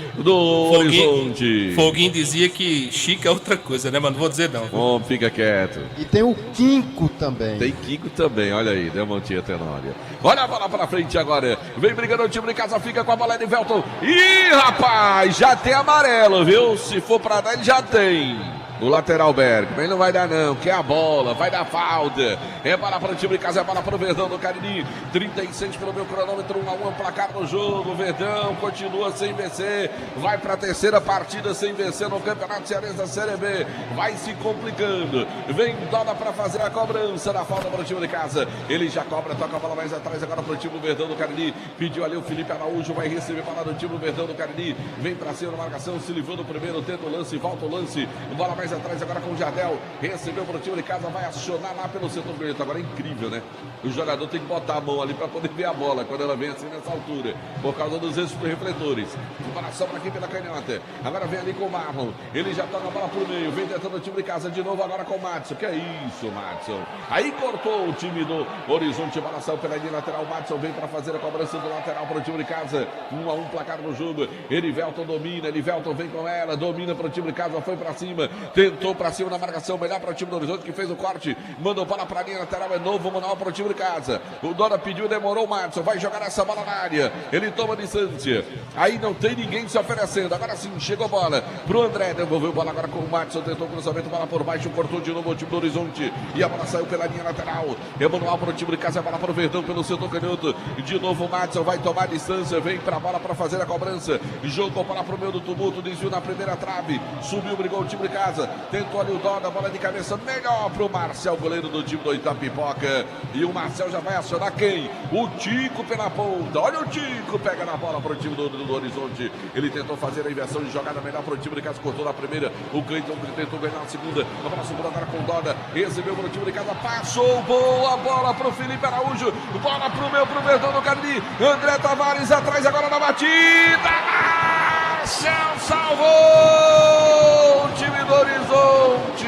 Horizonte. Foguinho dizia que Chico é outra coisa, né? Mas não vou dizer não. Bom, fica quieto. E tem o Quinco também. Tem Quinco também, olha aí, Demontinha Tenório. Olha a bola pra frente agora. Vem brigando o time de casa, fica com a bola de Velton. Ih, rapaz, já tem amarelo, viu? Se for pra dar, ele já tem. O lateral Berg, mas não vai dar não, quer a bola, vai dar falta. É bola para o time de casa, é bola para o Verdão do Cariri. 36 pelo meu cronômetro, 1-1 placar no jogo. O Verdão continua sem vencer, vai para a terceira partida sem vencer no Campeonato Cearense da Série B. Vai se complicando. Vem Dona para fazer a cobrança da falta para o time de casa. Ele já cobra, toca a bola mais atrás agora para o time do Verdão do Cariri. Pediu ali o Felipe Araújo, vai receber bola do time do Verdão do Cariri. Vem para cima na marcação, se livrou do primeiro, tenta o lance, volta o lance. Bola mais mais atrás agora com o Jardel. Recebeu para o time de casa, vai acionar lá pelo setor direito. Agora é incrível, né? O jogador tem que botar a mão ali para poder ver a bola quando ela vem assim nessa altura, por causa dos refletores. Comparação aqui pela canhota. Agora vem ali com o Marlon. Ele já toca a bola pro meio. Vem tentando o time de casa de novo agora com o Madison. Que é isso, Madison? Aí cortou o time do Horizonte. Balação pela linha lateral. O Madison vem para fazer a cobrança do lateral para o time de casa. 1-1 placar no jogo. Elivelton domina. Elivelton vem com ela. Domina para o time de casa. Foi para cima. Tentou para cima na marcação. Melhor para o time do Horizonte que fez o corte. Mandou bola para a linha lateral. É novo manual para o time de casa. O Dona pediu, demorou. O Madison vai jogar essa bola na área. Ele toma distância. Aí não tem ninguém se oferecendo. Agora sim, chegou a bola pro André. Devolveu a bola agora com o Madison. Tentou o cruzamento. Bola por baixo. Cortou de novo o time do Horizonte. E a bola saiu pela linha lateral. É manual para o time de casa. A bola para o Verdão pelo setor canhoto. De novo o Madison vai tomar distância. Vem para a bola para fazer a cobrança. Jogou para o meio do tumulto. Desviou na primeira trave. Subiu, brigou o time de casa. Tentou ali o Dona. Bola de cabeça melhor para o Marcel, goleiro do time do Itapipoca. E o Marcel já vai acionar quem? O Tico pela ponta. Olha o Tico. Pega na bola para o time do Horizonte. Ele tentou fazer a inversão de jogada melhor para o time de casa. Cortou na primeira. O Cleiton tentou ganhar na segunda. A bola subiu agora com o Dona. Recebeu para o time de casa. Passou. Boa bola para o Felipe Araújo. Bola para o Verdão do Cariri. André Tavares atrás agora na batida. Marcel salvou o time do Horizonte.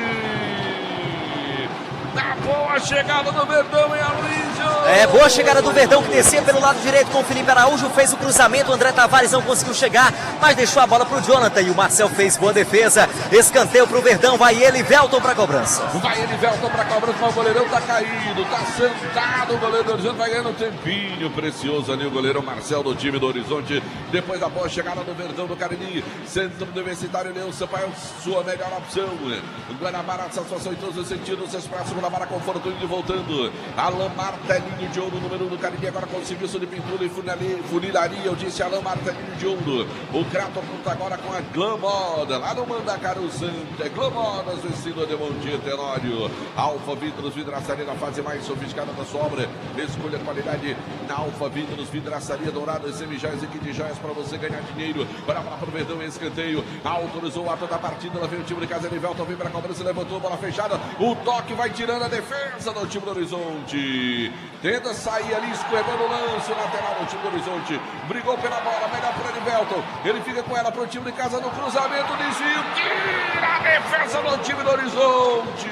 Na boa chegada do Verdão em Aloysio. É, boa chegada do Verdão que descia pelo lado direito com o Felipe Araújo, fez o cruzamento, o André Tavares não conseguiu chegar, mas deixou a bola pro Jonathan e o Marcel fez boa defesa, escanteio pro Verdão, vai Elivelton pra cobrança. Vai Elivelton pra cobrança, mas o goleirão tá caído, tá sentado, o goleiro do Horizonte vai ganhando um tempinho precioso ali, o goleiro Marcel do time do Horizonte, depois da boa chegada do Verdão do Cariri, centro do Universitário Leão Sampaio, sua melhor opção, Guanabara, satisfação em todos os sentidos, Expresso Guanabara, conforto indo e voltando, Alain Martelinho de ouro, número 1 do Cariri, agora com o serviço de pintura e funilaria, eu disse Alain Martelinho de ouro, o Crato conta agora com a Glamoda, lá no Mandacaru Santo, é Glamodas, o estilo de Monte Tenório, Alfa Vidros, vidraçaria na fase mais sofisticada da sua obra, escolha a qualidade na Alfa Vidros, vidraçaria dourada, semijóias e kit de joias para você ganhar dinheiro, para o Verdão em escanteio, autorizou o ato da partida, lá vem o time de casa, Elivelton vem para a cobrança, levantou a bola fechada, o toque vai tirando a defesa do time do Horizonte, tenta sair ali, escorregando o lance lateral do time do Horizonte. Brigou pela bola, melhor para Elivelton. Ele fica com ela para o time de casa no cruzamento, desvio, tira a defesa do time do Horizonte.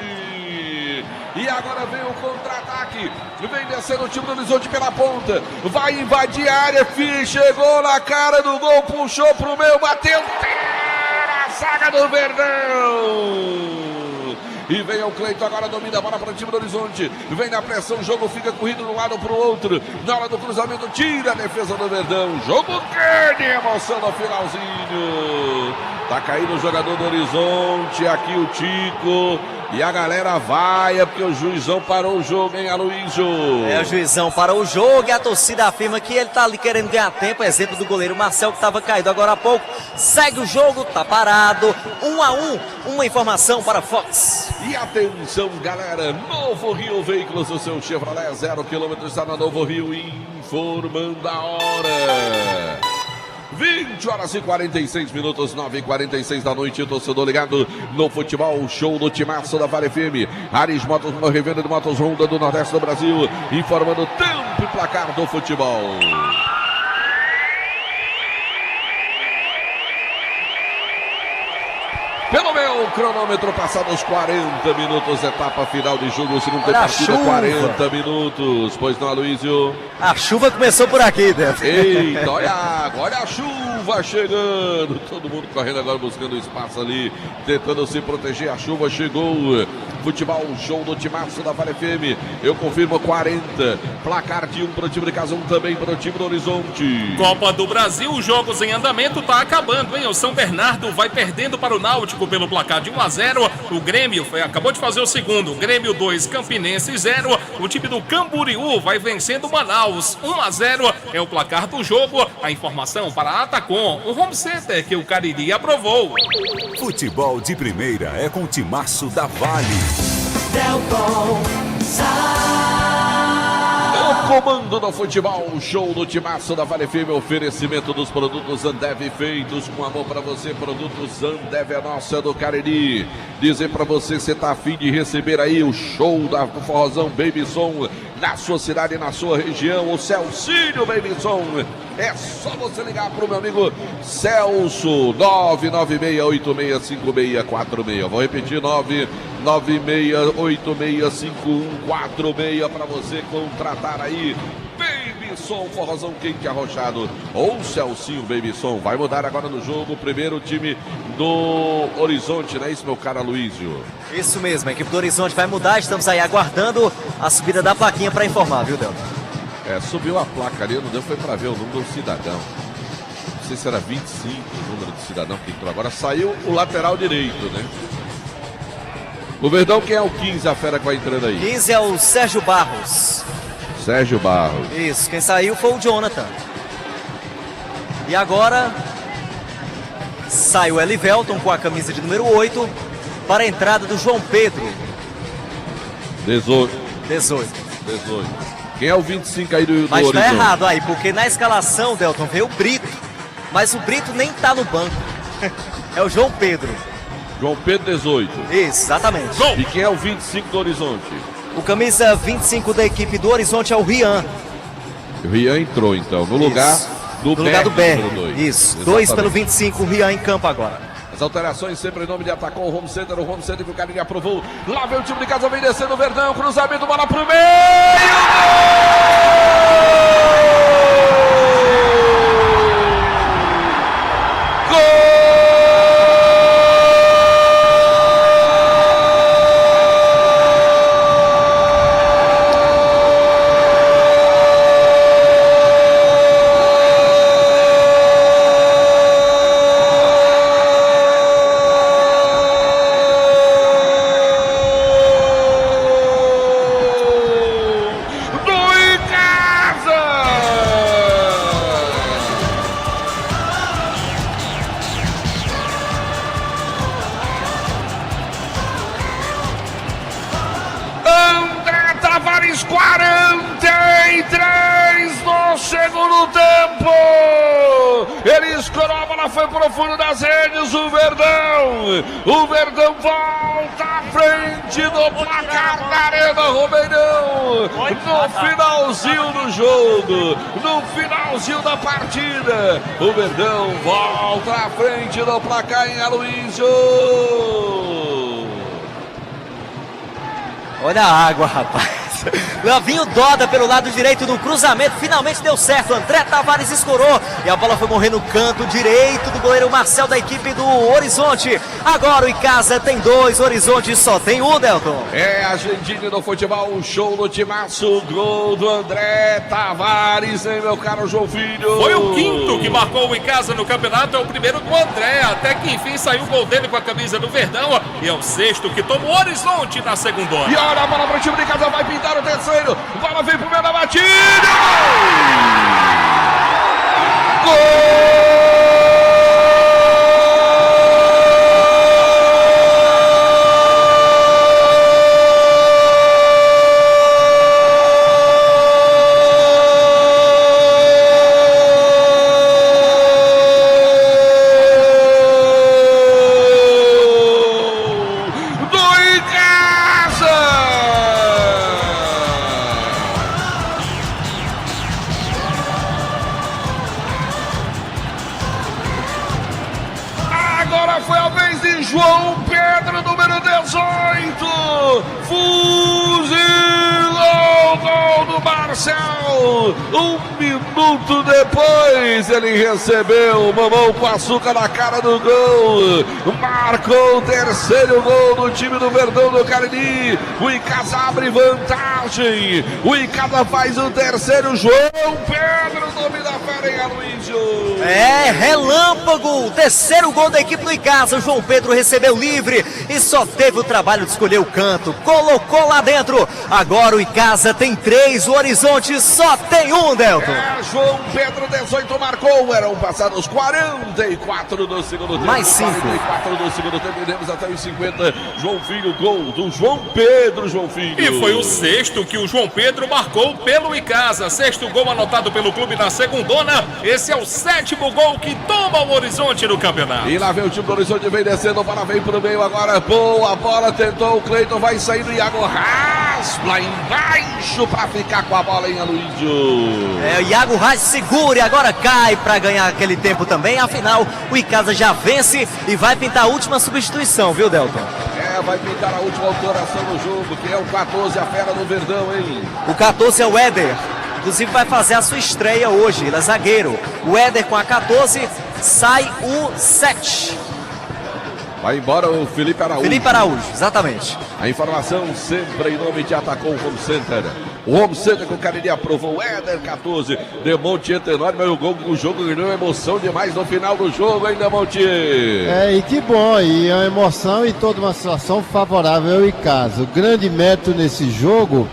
E agora vem o contra-ataque. Vem descendo o time do Horizonte pela ponta. Vai invadir a área, chegou na cara do gol, puxou para o meio, bateu. Tira a zaga do Verdão. E vem o Cleiton, agora domina a bola para o time do Horizonte. Vem na pressão, o jogo fica corrido de um lado para o outro. Na hora do cruzamento, tira a defesa do Verdão. Jogo grande, emoção no finalzinho. Tá caindo o jogador do Horizonte, aqui o Tico. E a galera vai, porque o juizão parou o jogo, hein, Aloysio? É, o juizão parou o jogo e a torcida afirma que ele tá ali querendo ganhar tempo. Exemplo do goleiro Marcel, que estava caído agora há pouco. Segue o jogo, tá parado. 1-1, uma informação para a Fox. E atenção, galera, Novo Rio Veículos, o seu Chevrolet 0 km está na Novo Rio, informando a hora. 20 horas e 46 minutos, 9h46 da noite, torcedor ligado no futebol, show do timaço da Vale FM. Ares Motos, uma revenda de motos Honda do Nordeste do Brasil, informando o tempo e placar do futebol. Pelo meu cronômetro, passados 40 minutos, etapa final de jogo, segundo tempo, partida, 40 minutos. Pois não, Aloysio? A chuva começou por aqui, Débora. Eita, olha a água, olha a chuva chegando. Todo mundo correndo agora, buscando espaço ali, tentando se proteger. A chuva chegou. Futebol, show do timaço da Vale FM. Eu confirmo 40. Placar de 1 para o time de casa, 1 também para o time do Horizonte. Copa do Brasil, jogos em andamento, tá acabando, hein? O São Bernardo vai perdendo para o Náutico pelo placar de 1-0. O Grêmio acabou de fazer o segundo. Grêmio 2, Campinense 0. O time do Camboriú vai vencendo o Manaus 1-0. É o placar do jogo. A informação para a Atacom, o home center que o Cariri aprovou. Futebol de primeira é com o timaço da Vale. Delton O comando do futebol, show do timaço da Vale FM, oferecimento dos produtos Ambev feitos com amor para você, produtos Ambev é nossa do Cariri. Dizer pra você, você tá afim de receber aí o show do Forrozão Baby Som na sua cidade, na sua região, o Celcinho Baby Som. É só você ligar pro meu amigo Celso, 996865646. Vou repetir, 996865146 para você contratar aí Baby Som, Forrozão quente arrochado ou Celcinho Baby Som. Vai mudar agora no jogo, primeiro time do Horizonte, não é isso, meu cara Luísio? Isso mesmo, a equipe do Horizonte vai mudar, estamos aí aguardando a subida da plaquinha para informar, viu, Delton? Subiu a placa ali, não deu, foi para ver o número do cidadão. Não sei se era 25 o número do cidadão que entrou agora. Saiu o lateral direito, né? O Verdão, quem é o 15, a fera que vai entrando aí? 15 é o Sérgio Barros. Sérgio Barros. Isso, quem saiu foi o Jonathan. E agora sai o Elivelton com a camisa de número 8 para a entrada do João Pedro. 18. Quem é o 25 aí do Mas Horizonte? tá errado aí, porque na escalação, Delton, veio o Brito. Mas o Brito nem tá no banco. É o João Pedro. João Pedro, 18. Isso, exatamente. E quem é o 25 do Horizonte? O camisa 25 da equipe do Horizonte é o Rian. O Rian entrou então, no lugar do Berg. Isso, Isso, 2 pelo 25, o Rian em campo agora. As alterações sempre em nome de Atacom, o Home Center que o Carinha aprovou. Lá vem o time de casa, vem descendo o Verdão, cruzamento, bola pro meio! Tavares, 43 no segundo tempo. Ele escorou, a bola foi pro fundo das redes. O Verdão volta à frente do placar da Arena Romeirão. No finalzinho do jogo, no finalzinho da partida, o Verdão volta à frente do placar em Aloysio. Olha a água, rapaz. Lá vinha o Doda pelo lado direito do cruzamento. Finalmente deu certo. André Tavares escorou. E a bola foi morrer no canto direito do goleiro Marcel da equipe do Horizonte. Agora o Icasa tem 2, Horizonte só tem 1, Delton. É a Argentina do futebol, um show no timaço. Gol do André Tavares, hein, meu caro João Filho? Foi o quinto que marcou o Icasa no campeonato. É o primeiro do André. Até que enfim saiu o gol dele com a camisa do Verdão. E é o sexto que toma o Horizonte na segunda hora. E olha a bola para o time de casa, vai pintar o terceiro. Bola vem pro meio da batida. Gol! Foi a vez de João Pedro, número 18. Fuzilou o gol do Marcel. 1 minuto depois ele recebeu mamão com açúcar na cara do gol. Marcou o terceiro gol do time do Verdão do Cariri. O Icasa abre vantagem. O Icasa faz o terceiro. João Pedro, nome da fera em Aloysio. É, relâmpago. O terceiro gol da equipe do Icasa. O João Pedro recebeu livre e só teve o trabalho de escolher o canto. Colocou lá dentro. Agora o Icasa tem 3, o o Horizonte só tem um, Delton. João Pedro 18 marcou, eram passados 44 do segundo tempo. Mais 5. 44 do segundo tempo, iremos até os 50. João Filho, gol do João Pedro, João Filho. E foi o sexto que o João Pedro marcou pelo Icasa. Sexto gol anotado pelo clube na segundona. Esse é o 7º gol que toma o Horizonte no campeonato. E lá vem o time do Horizonte, vem descendo, a bola vem pro meio agora. Boa bola, tentou o Cleiton, vai sair do Iago raspa embaixo pra ficar com a bola em Aloísio. O Iago Reis segura e agora cai pra ganhar aquele tempo também. Afinal, o Icasa já vence e vai pintar a última substituição, viu, Delton? Vai pintar a última alteração no jogo, que é o 14, a fera do Verdão, hein? O 14 é o Éder. Inclusive vai fazer a sua estreia hoje, ele é zagueiro. O Éder com a 14, sai o 7. Vai embora o Felipe Araújo. Felipe Araújo, exatamente. A informação sempre em nome de Atacom Home Center. O Home Center com o Cariri aprovou o Éder 14. Demonte entra enorme, mas o jogo ganhou emoção demais no final do jogo, hein, Demonte? E que bom, e a emoção e toda uma situação favorável ao Icasa. O grande mérito nesse jogo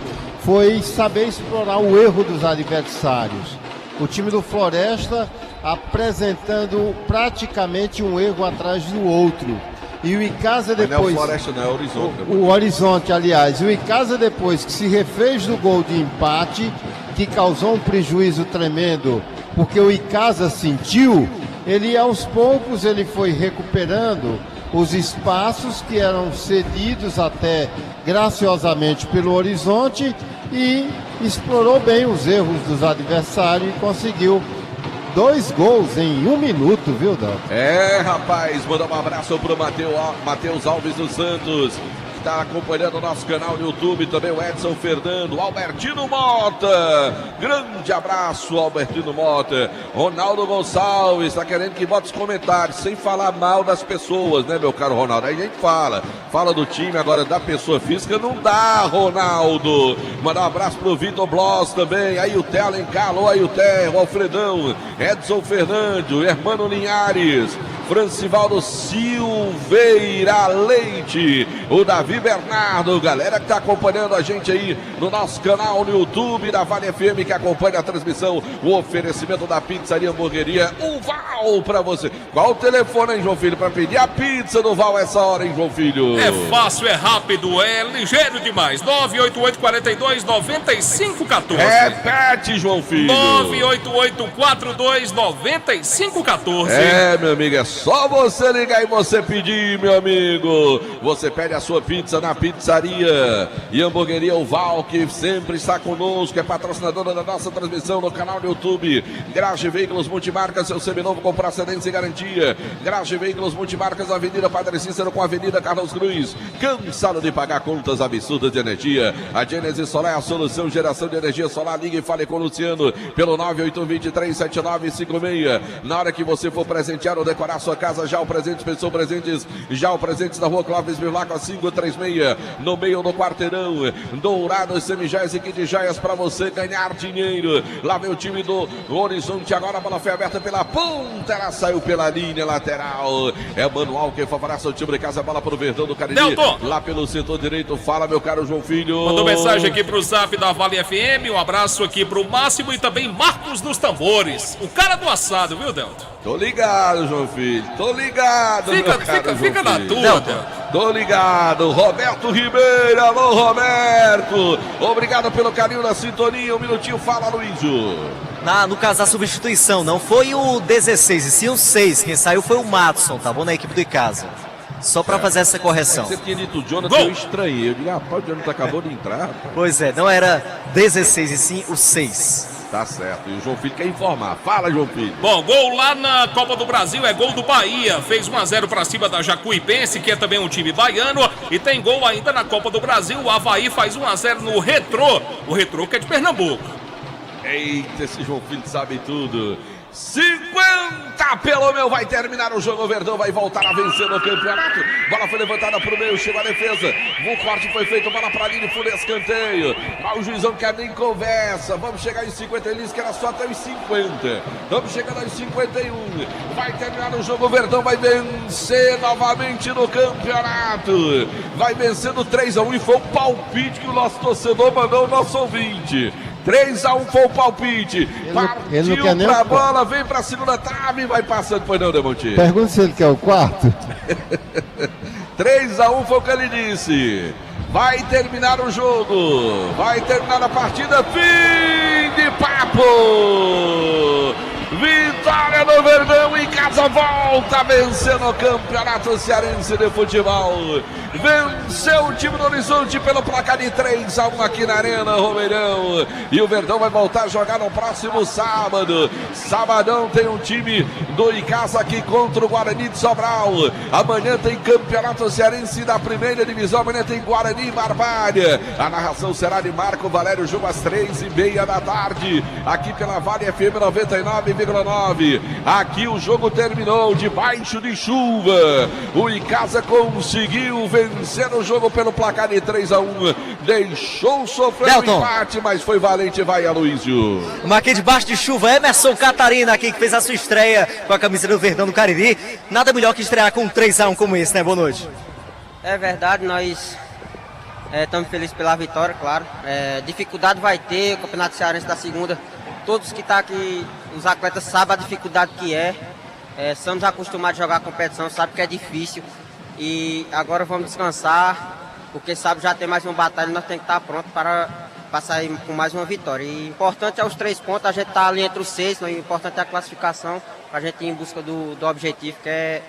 foi saber explorar o erro dos adversários. O time do Floresta apresentando praticamente um erro atrás do outro. E o Icasa depois... Não é o Floresta, não é o Horizonte. O Horizonte, aliás. O Icasa depois que se refez do gol de empate, que causou um prejuízo tremendo, porque o Icasa sentiu, ele aos poucos ele foi recuperando os espaços que eram cedidos até graciosamente pelo Horizonte e explorou bem os erros dos adversários e conseguiu 2 gols em 1 minuto, viu, Dan? Rapaz, mandar um abraço pro Matheus Alves dos Santos, que está acompanhando o nosso canal no YouTube, também o Edson Fernando, Albertino Mota, grande abraço, Albertino Mota. Ronaldo Gonçalves, está querendo que bote os comentários, sem falar mal das pessoas, né, meu caro Ronaldo? Aí a gente fala do time, agora da pessoa física não dá, Ronaldo. Mandar um abraço pro Vitor Bloss também, aí o Té Alencar, aí o Té, o Alfredão, Edson Fernando, Hermano Linhares, Francivaldo Silveira Leite, o Davi Bernardo, galera que está acompanhando a gente aí no nosso canal no YouTube da Vale FM, que acompanha a transmissão, o oferecimento da Pizzaria Hamburgueria, o Val para você. Qual o telefone, hein, João Filho, para pedir a pizza do Val essa hora, hein, João Filho? É fácil, é rápido, é ligeiro demais. 988-42-9514. Repete, João Filho. 988-42-9514. Meu amigo, é só você ligar e você pedir, meu amigo. Você pede a sua pizza na Pizzaria e Hamburgueria O Val, que sempre está conosco, é patrocinadora da nossa transmissão no canal do YouTube. Garage Veículos Multimarcas, seu seminovo com procedência e garantia. Garage Veículos Multimarcas, Avenida Padre Cícero com Avenida Carlos Cruz. Cansado de pagar contas absurdas de energia? A Gênesis Solar é a solução, geração de energia solar. Ligue e fale com o Luciano pelo 981237956. Na hora que você for presentear ou decorar sua casa, já o Presentes, pensou Presentes, já o Presentes da Rua Clóvis Bilaco 536, no meio do quarteirão. Dourados, semijoias e kit joias para você ganhar dinheiro. Lá vem o time do Horizonte, agora a bola foi aberta pela ponta, ela saiu pela linha lateral. É Manual que favorece o time de casa, a bola para o Verdão do Cariri. Lá pelo setor direito, fala meu caro João Filho. Mandou mensagem aqui pro Zap da Vale FM, um abraço aqui pro Máximo e também Marcos dos Tambores, o cara do assado, viu, Delton? Tô ligado, João Filho. Tô ligado, Fica na tua, Tô ligado. Roberto Ribeiro. Alô, Roberto. Obrigado pelo carinho da sintonia. Um minutinho, fala, Luísio. No caso da substituição, não foi o 16, e sim o 6. Quem saiu foi o Matson, tá bom? Na equipe do Icasa. Só pra fazer essa correção. Você tinha dito o Jonathan, eu estranhei. Eu digo, rapaz, o Jonathan acabou de entrar. Pois é, não era 16, e sim o 6. Tá certo, e o João Filho quer informar. Fala, João Filho. Bom, gol lá na Copa do Brasil é gol do Bahia. Fez 1-0 pra cima da Jacuipense, que é também um time baiano. E tem gol ainda na Copa do Brasil. O Avaí faz 1-0 no Retrô. O Retrô que é de Pernambuco. Eita, esse João Filho sabe tudo. 50 pelo meu, vai terminar o jogo. O Verdão vai voltar a vencer no campeonato. Bola foi levantada pro meio, chegou a defesa. O corte foi feito, bola pra linha, fundo escanteio. Mas o juizão quer nem conversa. Vamos chegar em 50, ele disse que era só até os 50. Vamos chegando aos 51. Vai terminar o jogo, o Verdão vai vencer novamente no campeonato. Vai vencendo 3-1 e foi o palpite que o nosso torcedor mandou, o nosso ouvinte. 3-1 foi o palpite. Ele não quer nem pra bola, vem pra segunda trave, vai passando, pois não, Demonte? Pergunta se ele quer o quarto. 3-1 foi o que ele disse. Vai terminar o jogo. Vai terminar a partida. Fim de papo. Vitória do Verdão em casa, volta vencendo o Campeonato Cearense de Futebol. Venceu o time do Horizonte pelo placar de 3-1 aqui na Arena Romeirão. E o Verdão vai voltar a jogar no próximo sábado. Sabadão tem um time do Icasa aqui contra o Guarani de Sobral. Amanhã tem Campeonato Cearense da primeira divisão. Amanhã tem Guarani e Barbalha. A narração será de Marco Valério Júlio às 3:30 da tarde. Aqui pela Vale FM 99,9. Aqui o jogo terminou debaixo de chuva. O Icasa conseguiu vencer o jogo pelo placar de 3-1. Deixou sofrer o empate, mas foi valente. Vai, Aloísio. Aqui debaixo de chuva, Emerson Catarina aqui que fez a sua estreia com a camisa do Verdão do Cariri. Nada melhor que estrear com um 3-1 como esse, né? Boa noite. É verdade, nós estamos felizes pela vitória, claro. Dificuldade vai ter, o Campeonato Cearense da segunda. Todos que estão aqui, os atletas sabem a dificuldade que é. Estamos acostumados a jogar a competição, sabe que é difícil. E agora vamos descansar, porque sabe já tem mais uma batalha, nós temos que estar prontos para sair com mais uma vitória. E o importante é os 3 pontos, a gente está ali entre os 6, o importante é a classificação, para a gente ir em busca do objetivo, que é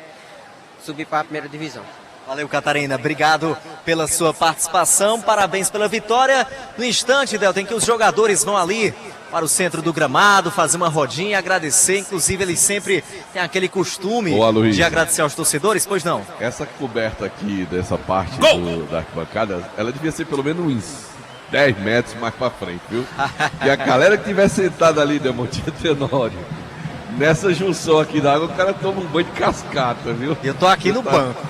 subir para a primeira divisão. Valeu, Catarina. Obrigado pela sua participação. Parabéns pela vitória. No instante, Delton, em que os jogadores vão ali para o centro do gramado, fazer uma rodinha, agradecer. Inclusive, eles sempre têm aquele costume de agradecer aos torcedores, pois não? Essa coberta aqui, dessa parte da arquibancada, ela devia ser pelo menos uns 10 metros mais para frente, viu? E a galera que tiver sentada ali, Demontinha Tenório, nessa junção aqui da água, o cara toma um banho de cascata, viu? Eu tô aqui no banco.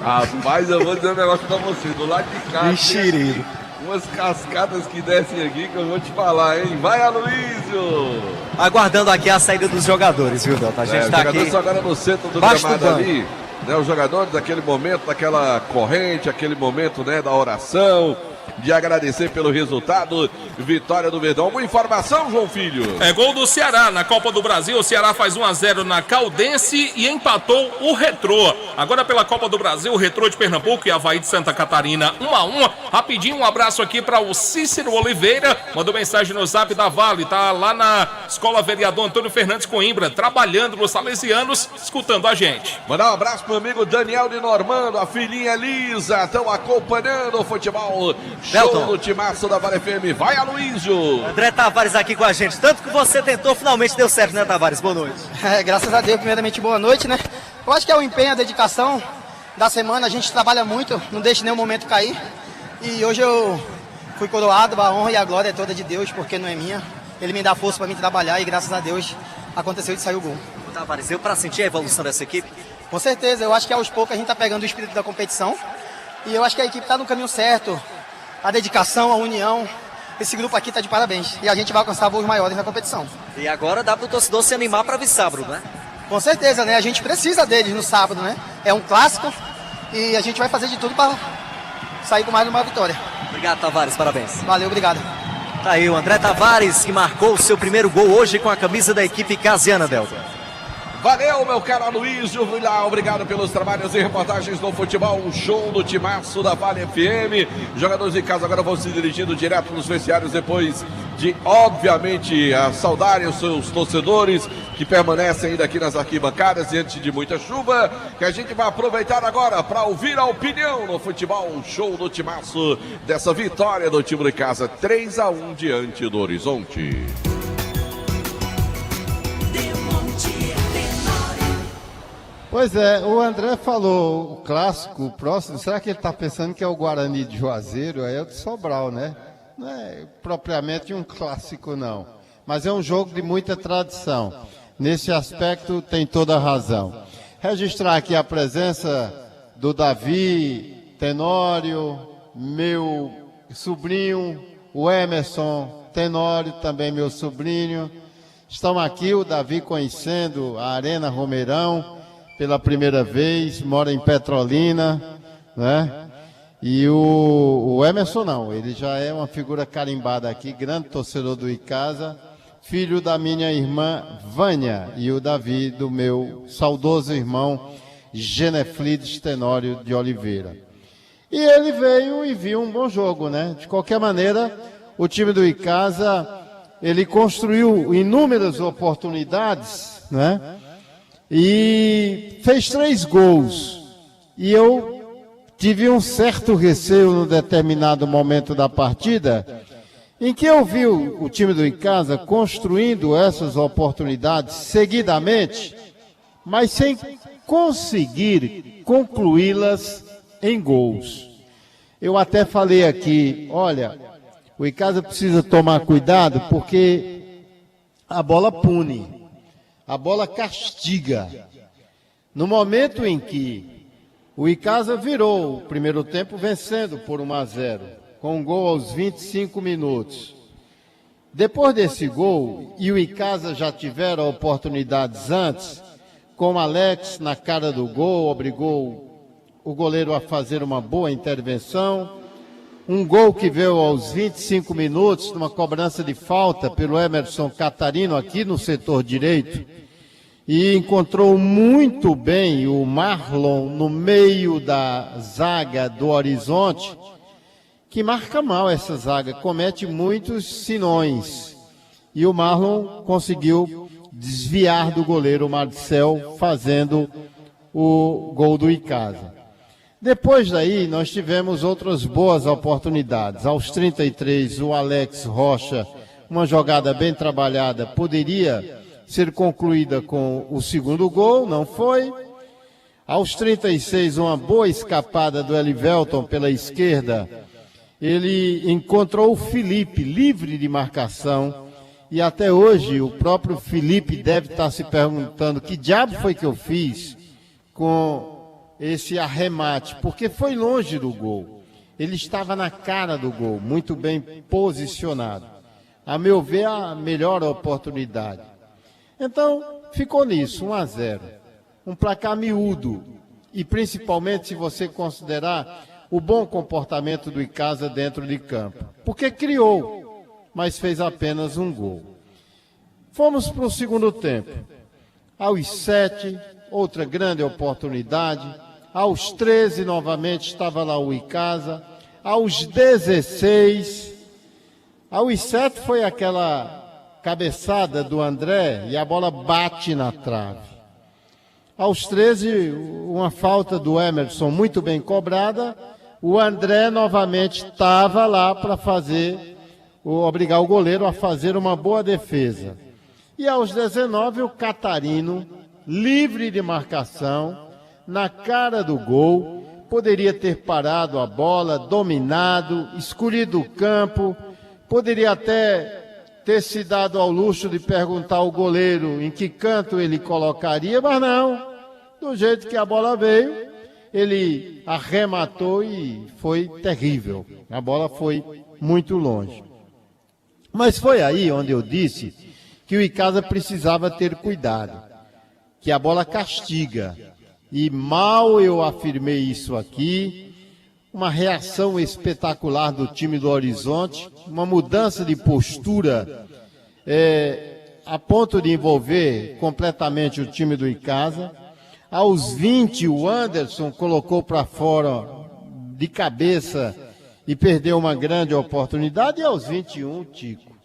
Rapaz, eu vou dizer um negócio pra você, do lado de cá, Enxerido. umas cascadas que descem aqui que eu vou te falar, hein? Vai, Aloísio! Aguardando aqui a saída dos jogadores, viu, Delton? A gente tá aqui só agora no centro do gramado ali, né? Os jogadores daquele momento, daquela corrente, aquele momento, né, da oração, de agradecer pelo resultado, vitória do Verdão. Uma informação, João Filho. É gol do Ceará na Copa do Brasil. O Ceará faz 1-0 na Caldense e empatou o Retrô. Agora pela Copa do Brasil, o Retrô de Pernambuco e Avaí de Santa Catarina 1-1. Rapidinho, um abraço aqui para o Cícero Oliveira. Mandou mensagem no zap da Vale. Tá lá na Escola Vereador Antônio Fernandes Coimbra, trabalhando nos Salesianos, escutando a gente. Mandar um abraço pro amigo Daniel de Normando, a filhinha Elisa, estão acompanhando o futebol. Show do timaço da Vale FM. Vai, Aloísio. André Tavares aqui com a gente. Tanto que você tentou, finalmente deu certo, né, Tavares? Boa noite. Graças a Deus, primeiramente, boa noite, né? Eu acho que é o empenho, a dedicação da semana. A gente trabalha muito, não deixa nenhum momento cair. E hoje eu fui coroado, a honra e a glória é toda de Deus, porque não é minha. Ele me dá força para mim trabalhar e graças a Deus aconteceu de sair o gol. Tavares, eu para sentir a evolução dessa equipe? Com certeza, eu acho que aos poucos a gente está pegando o espírito da competição. E eu acho que a equipe está no caminho certo. A dedicação, a união, esse grupo aqui está de parabéns. E a gente vai alcançar voos maiores na competição. E agora dá para o torcedor se animar para vir sábado, né? Com certeza, né? A gente precisa deles no sábado, né? É um clássico e a gente vai fazer de tudo para sair com mais uma vitória. Obrigado, Tavares, parabéns. Valeu, obrigado. Tá aí o André Tavares, que marcou o seu primeiro gol hoje com a camisa da equipe casiana, Delton. Valeu, meu caro Aloísio Vilar, obrigado pelos trabalhos e reportagens do futebol, um show do timaço da Vale FM. Jogadores de casa agora vão se dirigindo direto nos vestiários depois de, obviamente, saudarem os seus torcedores que permanecem ainda aqui nas arquibancadas diante de muita chuva, que a gente vai aproveitar agora para ouvir a opinião no futebol, um show do timaço dessa vitória do time de casa, 3-1 diante do Horizonte. Pois é, o André falou o clássico, o próximo, será que ele está pensando que é o Guarani de Juazeiro? Aí é o de Sobral, né? Não é propriamente um clássico, não. Mas é um jogo de muita tradição. Nesse aspecto tem toda a razão. Registrar aqui a presença do Davi Tenório, meu sobrinho, o Emerson Tenório, também meu sobrinho. Estão aqui, o Davi conhecendo a Arena Romeirão pela primeira vez, mora em Petrolina, né? E o Emerson não, ele já é uma figura carimbada aqui, grande torcedor do Icasa, filho da minha irmã Vânia e o Davi, do meu saudoso irmão Geneflides Tenório de Oliveira. E ele veio e viu um bom jogo, né? De qualquer maneira, o time do Icasa, ele construiu inúmeras oportunidades, né? E fez 3 gols. E eu tive um certo receio num determinado momento da partida, em que eu vi o time do Icasa construindo essas oportunidades seguidamente, mas sem conseguir concluí-las em gols. Eu até falei aqui, olha, o Icasa precisa tomar cuidado porque a bola pune, a bola castiga. No momento em que o Icasa virou o primeiro tempo vencendo por 1-0, com um gol aos 25 minutos. Depois desse gol, e o Icasa já tivera oportunidades antes, com Alex na cara do gol, obrigou o goleiro a fazer uma boa intervenção. Um gol que veio aos 25 minutos, numa cobrança de falta pelo Emerson Catarino aqui no setor direito. E encontrou muito bem o Marlon no meio da zaga do Horizonte, que marca mal essa zaga, comete muitos sinões. E o Marlon conseguiu desviar do goleiro Marcel, fazendo o gol do Icasa. Depois daí, nós tivemos outras boas oportunidades. Aos 33, o Alex Rocha, uma jogada bem trabalhada, poderia ser concluída com o segundo gol, não foi. Aos 36, uma boa escapada do Elivelton pela esquerda. Ele encontrou o Felipe livre de marcação. E até hoje o próprio Felipe deve estar se perguntando que diabo foi que eu fiz com esse arremate, porque foi longe do gol. Ele estava na cara do gol, muito bem posicionado. A meu ver, a melhor oportunidade. Então, ficou nisso, 1-0. Um placar miúdo. E principalmente se você considerar o bom comportamento do Icasa dentro de campo. Porque criou, mas fez apenas um gol. Fomos para o segundo tempo. Aos 7, outra grande oportunidade. Aos 13, novamente, estava lá o Icasa. Aos 16, aos 7 foi aquela cabeçada do André e a bola bate na trave. Aos 13, uma falta do Emerson muito bem cobrada. O André novamente estava lá para obrigar o goleiro a fazer uma boa defesa. E aos 19, o Catarino, livre de marcação, na cara do gol, poderia ter parado a bola, dominado, escolhido o campo, poderia até ter se dado ao luxo de perguntar ao goleiro em que canto ele colocaria, mas não, do jeito que a bola veio, ele arrematou e foi terrível. A bola foi muito longe. Mas foi aí onde eu disse que o Icasa precisava ter cuidado, que a bola castiga. E mal eu afirmei isso aqui, uma reação espetacular do time do Horizonte, uma mudança de postura a ponto de envolver completamente o time do Icasa. Aos 20, o Anderson colocou para fora de cabeça e perdeu uma grande oportunidade. E aos 21, o Tico,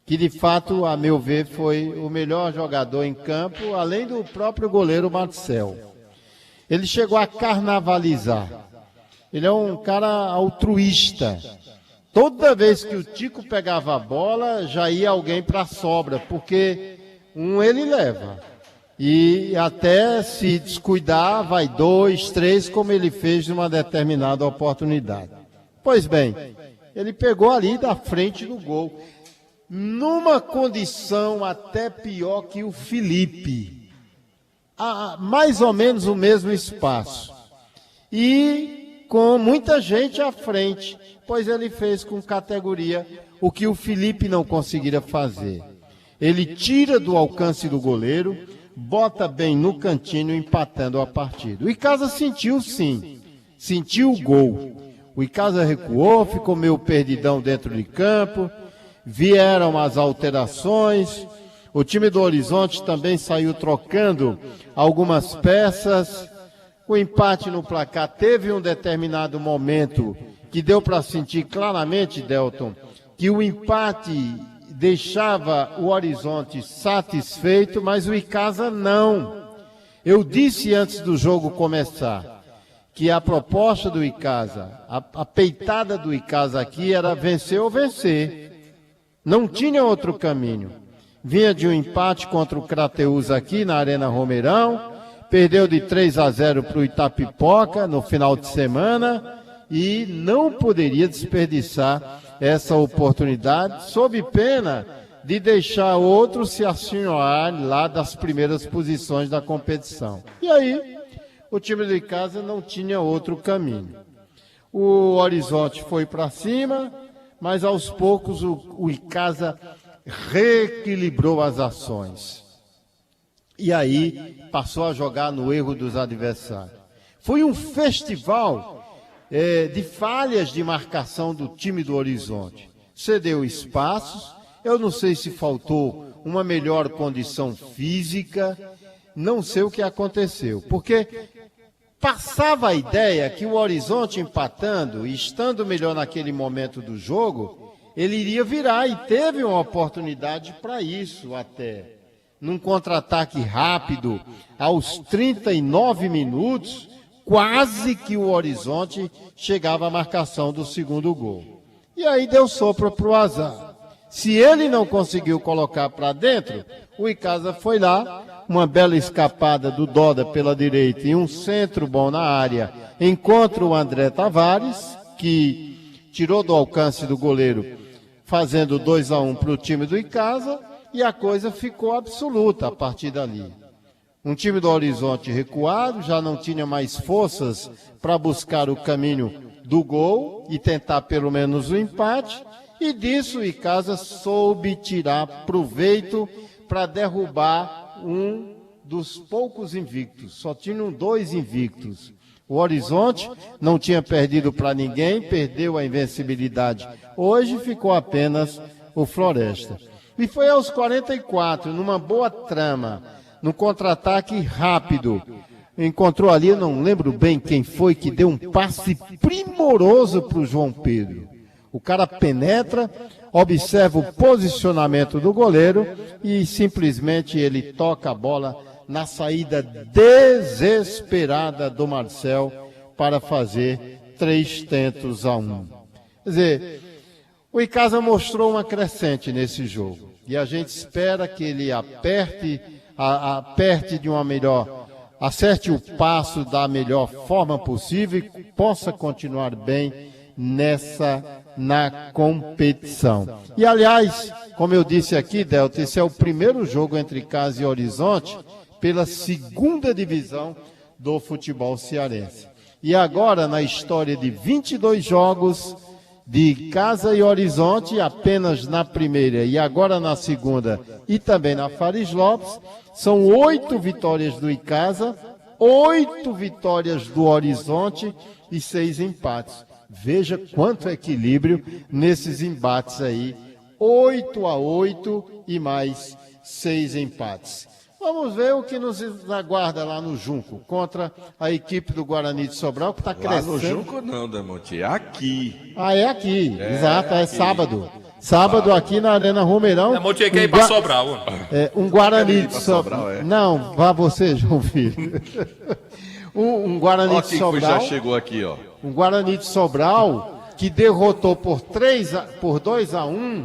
que de fato, a meu ver, foi o melhor jogador em campo, além do próprio goleiro Marcel. Ele chegou a carnavalizar. Ele é um cara altruísta. Toda vez que o Tico pegava a bola, já ia alguém para a sobra, porque ele leva. E até se descuidar, vai 2, 3, como ele fez numa determinada oportunidade. Pois bem, ele pegou ali da frente do gol, numa condição até pior que o Felipe. Mais ou menos o mesmo espaço. E com muita gente à frente, pois ele fez com categoria o que o Felipe não conseguiria fazer. Ele tira do alcance do goleiro, bota bem no cantinho, empatando a partida. O Icasa sentiu sim, sentiu o gol. O Icasa recuou, ficou meio perdidão dentro de campo, vieram as alterações, o time do Horizonte também saiu trocando algumas peças, o empate no placar teve um determinado momento que deu para sentir claramente, Delton, que o empate deixava o Horizonte satisfeito, mas o Icasa não. Eu disse antes do jogo começar que a proposta do Icasa, a peitada do Icasa aqui era vencer ou vencer. Não tinha outro caminho. Vinha de um empate contra o Crateús aqui na Arena Romeirão, perdeu de 3-0 para o Itapipoca no final de semana e não poderia desperdiçar essa oportunidade, sob pena de deixar outro se assinhoar lá das primeiras posições da competição. E aí, o time do Icasa não tinha outro caminho. O Horizonte foi para cima, mas aos poucos o Icasa reequilibrou as ações. E aí passou a jogar no erro dos adversários. Foi um festival de falhas de marcação do time do Horizonte. Cedeu espaços, eu não sei se faltou uma melhor condição física, não sei o que aconteceu, porque passava a ideia que o Horizonte empatando e estando melhor naquele momento do jogo, ele iria virar e teve uma oportunidade para isso até. Num contra-ataque rápido, aos 39 minutos, quase que o Horizonte chegava à marcação do segundo gol. E aí deu sopro para o azar. Se ele não conseguiu colocar para dentro, o Icasa foi lá, uma bela escapada do Doda pela direita e um centro bom na área. Encontra o André Tavares, que tirou do alcance do goleiro, fazendo 2-1 para o time do Icasa, e a coisa ficou absoluta a partir dali. Um time do Horizonte recuado, já não tinha mais forças para buscar o caminho do gol e tentar pelo menos o empate, e disso o Icasa soube tirar proveito para derrubar um dos poucos invictos. Só tinham 2 invictos. O Horizonte não tinha perdido para ninguém, perdeu a invencibilidade. Hoje ficou apenas o Floresta. E foi aos 44, numa boa trama, no contra-ataque rápido. Encontrou ali, eu não lembro bem quem foi, que deu um passe primoroso para o João Pedro. O cara penetra, observa o posicionamento do goleiro e simplesmente ele toca a bola na saída desesperada do Marcel para fazer 3-1. Quer dizer, o Icasa mostrou uma crescente nesse jogo e a gente espera que ele aperte de uma melhor, acerte o passo da melhor forma possível e possa continuar bem na competição. E aliás, como eu disse aqui, Delta, esse é o primeiro jogo entre Icasa e Horizonte pela 2ª divisão do futebol cearense. E agora, na história de 22 jogos de Icasa e Horizonte, apenas na primeira e agora na segunda e também na Fares Lopes, são 8 vitórias do Icasa, 8 vitórias do Horizonte e 6 empates. Veja quanto equilíbrio nesses embates aí, 8-8 e mais 6 empates. Vamos ver o que nos aguarda lá no Junco, contra a equipe do Guarani de Sobral, que está crescendo. Lá no Junco não, Demonte, é aqui. Ah, é aqui, exato, é aqui. Sábado aqui na Arena Romeirão. Demonte quer ir para Sobral. Um Guarani de Sobral. Não, vá você, João Filho. um Guarani de Sobral. Já chegou aqui, ó. Um Guarani de Sobral que derrotou por 2-1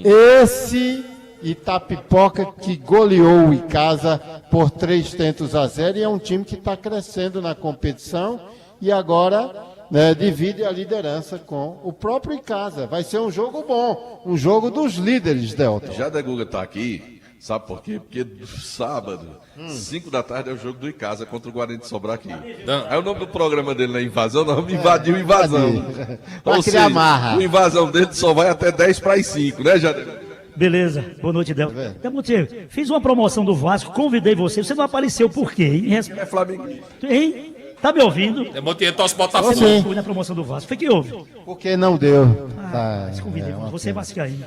esse Itapipoca que goleou o Icasa por 3-0 e é um time que está crescendo na competição e agora divide a liderança com o próprio Icasa. Vai ser um jogo bom, um jogo dos líderes, Delta. Já da Guga está aqui, sabe por quê? Porque sábado, 5 da tarde é o jogo do Icasa contra o Guarani de Sobral aqui. Aí o nome do programa dele não é Invasão, não, invadiu Invasão. Vai criar marra. O Invasão dele só vai até 10:05, né, Jadê? Beleza, boa noite, Delta. Fiz uma promoção do Vasco, convidei você não apareceu, por quê? É Flamengo. Hein? Tá me ouvindo? Demontier torce Botafogo. Você não foi na promoção do Vasco. Foi que houve? Porque não deu. Você é vascaíno.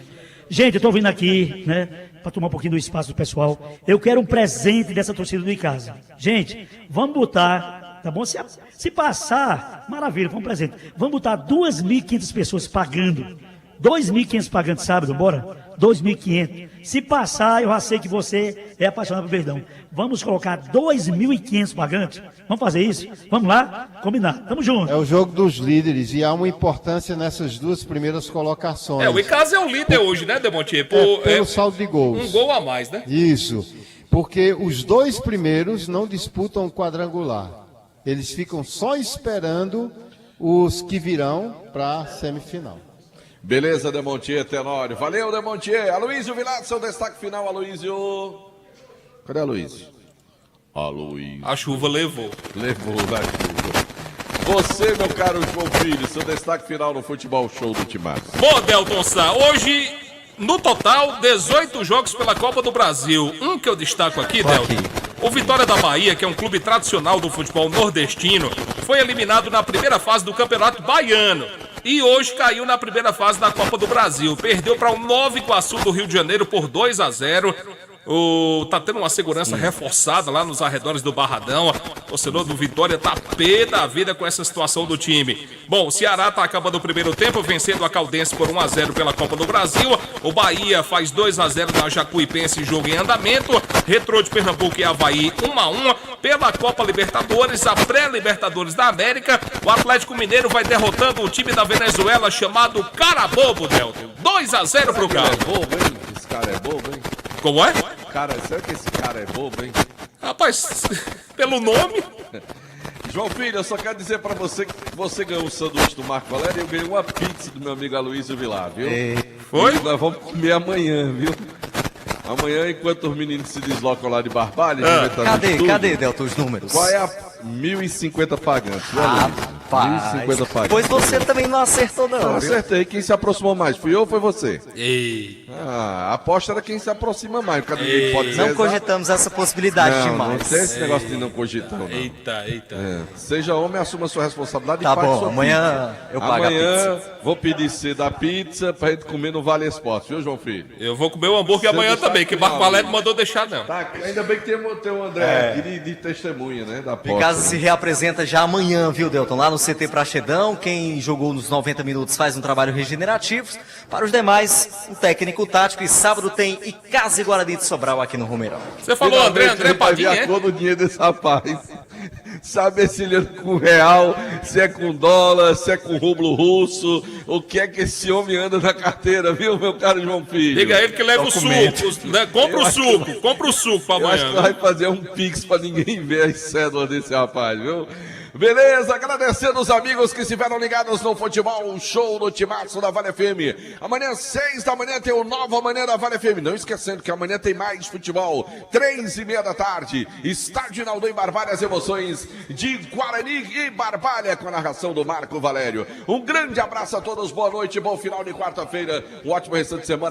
Gente, eu tô vindo aqui, né, para tomar um pouquinho do espaço do pessoal. Eu quero um presente dessa torcida do Icasa. Gente, vamos botar, tá bom? Se passar, maravilha, foi um presente. Vamos botar 2.500 pessoas pagando. 2.500 pagando sábado, bora? 2.500. Se passar, eu já sei que você é apaixonado por Verdão. Vamos colocar 2.500 pagantes? Vamos fazer isso? Vamos lá? Combinado. Tamo junto. É o jogo dos líderes e há uma importância nessas duas primeiras colocações. O Icasa é o líder hoje, né, Demontier? Pelo saldo de gols. Um gol a mais, né? Isso. Porque os dois primeiros não disputam o quadrangular. Eles ficam só esperando os que virão para a semifinal. Beleza, Demontier, Tenório. Valeu, Demontier. Aloysio Vilar, seu destaque final, Aloysio. Cadê a Aloysio? Aloysio. A chuva levou. Levou da chuva. Você, meu caro João Filho, seu destaque final no futebol show do Timaço. Bom, Delton Sá, hoje, no total, 18 jogos pela Copa do Brasil. Um que eu destaco aqui, Delton. O Vitória da Bahia, que é um clube tradicional do futebol nordestino, foi eliminado na primeira fase do Campeonato Baiano. E hoje caiu na primeira fase da Copa do Brasil. Perdeu para o Nova Iguaçu do Rio de Janeiro por 2-0. Tá tendo uma segurança reforçada lá nos arredores do Barradão. O torcedor do Vitória tá pé da vida com essa situação do time. Bom, o Ceará tá acabando o primeiro tempo, vencendo a Caldense por 1-0 pela Copa do Brasil. O Bahia faz 2-0 na Jacuipense, jogo em andamento. Retrô de Pernambuco e Avaí 1-1. Pela Copa Libertadores, a pré-Libertadores da América, o Atlético Mineiro vai derrotando o time da Venezuela chamado Carabobo, Delton. 2-0 pro Galo. É bobo, hein? Esse cara é bobo, hein? Como é? Cara, será que esse cara é bobo, hein? Rapaz, pelo nome... João Filho, eu só quero dizer pra você que você ganhou o sanduíche do Marco Valério e eu ganhei uma pizza do meu amigo Aloysio Vilar, viu? Foi? E nós vamos comer amanhã, viu? Amanhã, enquanto os meninos se deslocam lá de Barbalha... Cadê, Delton, os números? Qual é a 1.050 pagantes? Rapaz, 1.050 pagantes. Pois você também não acertou, não. Não acertei. Quem se aproximou mais? Fui eu ou foi você? Ei. A aposta era quem se aproxima mais. Porque ninguém pode não cogitamos essa possibilidade demais. Não tem esse negócio de não cogitar, não. Eita. Seja homem, assuma a sua responsabilidade. Tá bom, amanhã eu pago a pizza. Vou pedir cedo a pizza pra gente comer no Vale Esporte, viu, João Filho? Eu vou comer o hambúrguer amanhã também, que Marco Valério não mandou deixar, não. Tá, ainda bem que tem o André aqui de testemunha, né, da aposta. Casa se reapresenta já amanhã, viu, Delton? Lá no CT Praxedão, quem jogou nos 90 minutos faz um trabalho regenerativo. Para os demais, o técnico tático. E sábado tem Icasa e Guarani de Sobral aqui no Romeirão. Você falou André Padinha, é? Todo o dinheiro desse rapaz. Sabe se ele é com real, se é com dólar, se é com rublo russo, o que é que esse homem anda na carteira, viu, meu caro João Filho? Diga a ele que leva o suco, né? Compra o suco pra amanhã. Eu acho que vai fazer um pix pra ninguém ver as cédulas desse rapaz, viu? Beleza, agradecendo os amigos que estiveram ligados no futebol show no Timaço da Vale FM. Amanhã, 6 da manhã, tem o Nova Manhã da Vale FM. Não esquecendo que amanhã tem mais futebol. 3:30 da tarde, Estádio Naldo em Barbalha, as emoções de Guarani e Barbalha, com a narração do Marco Valério. Um grande abraço a todos, boa noite, bom final de quarta-feira, um ótimo restante de semana.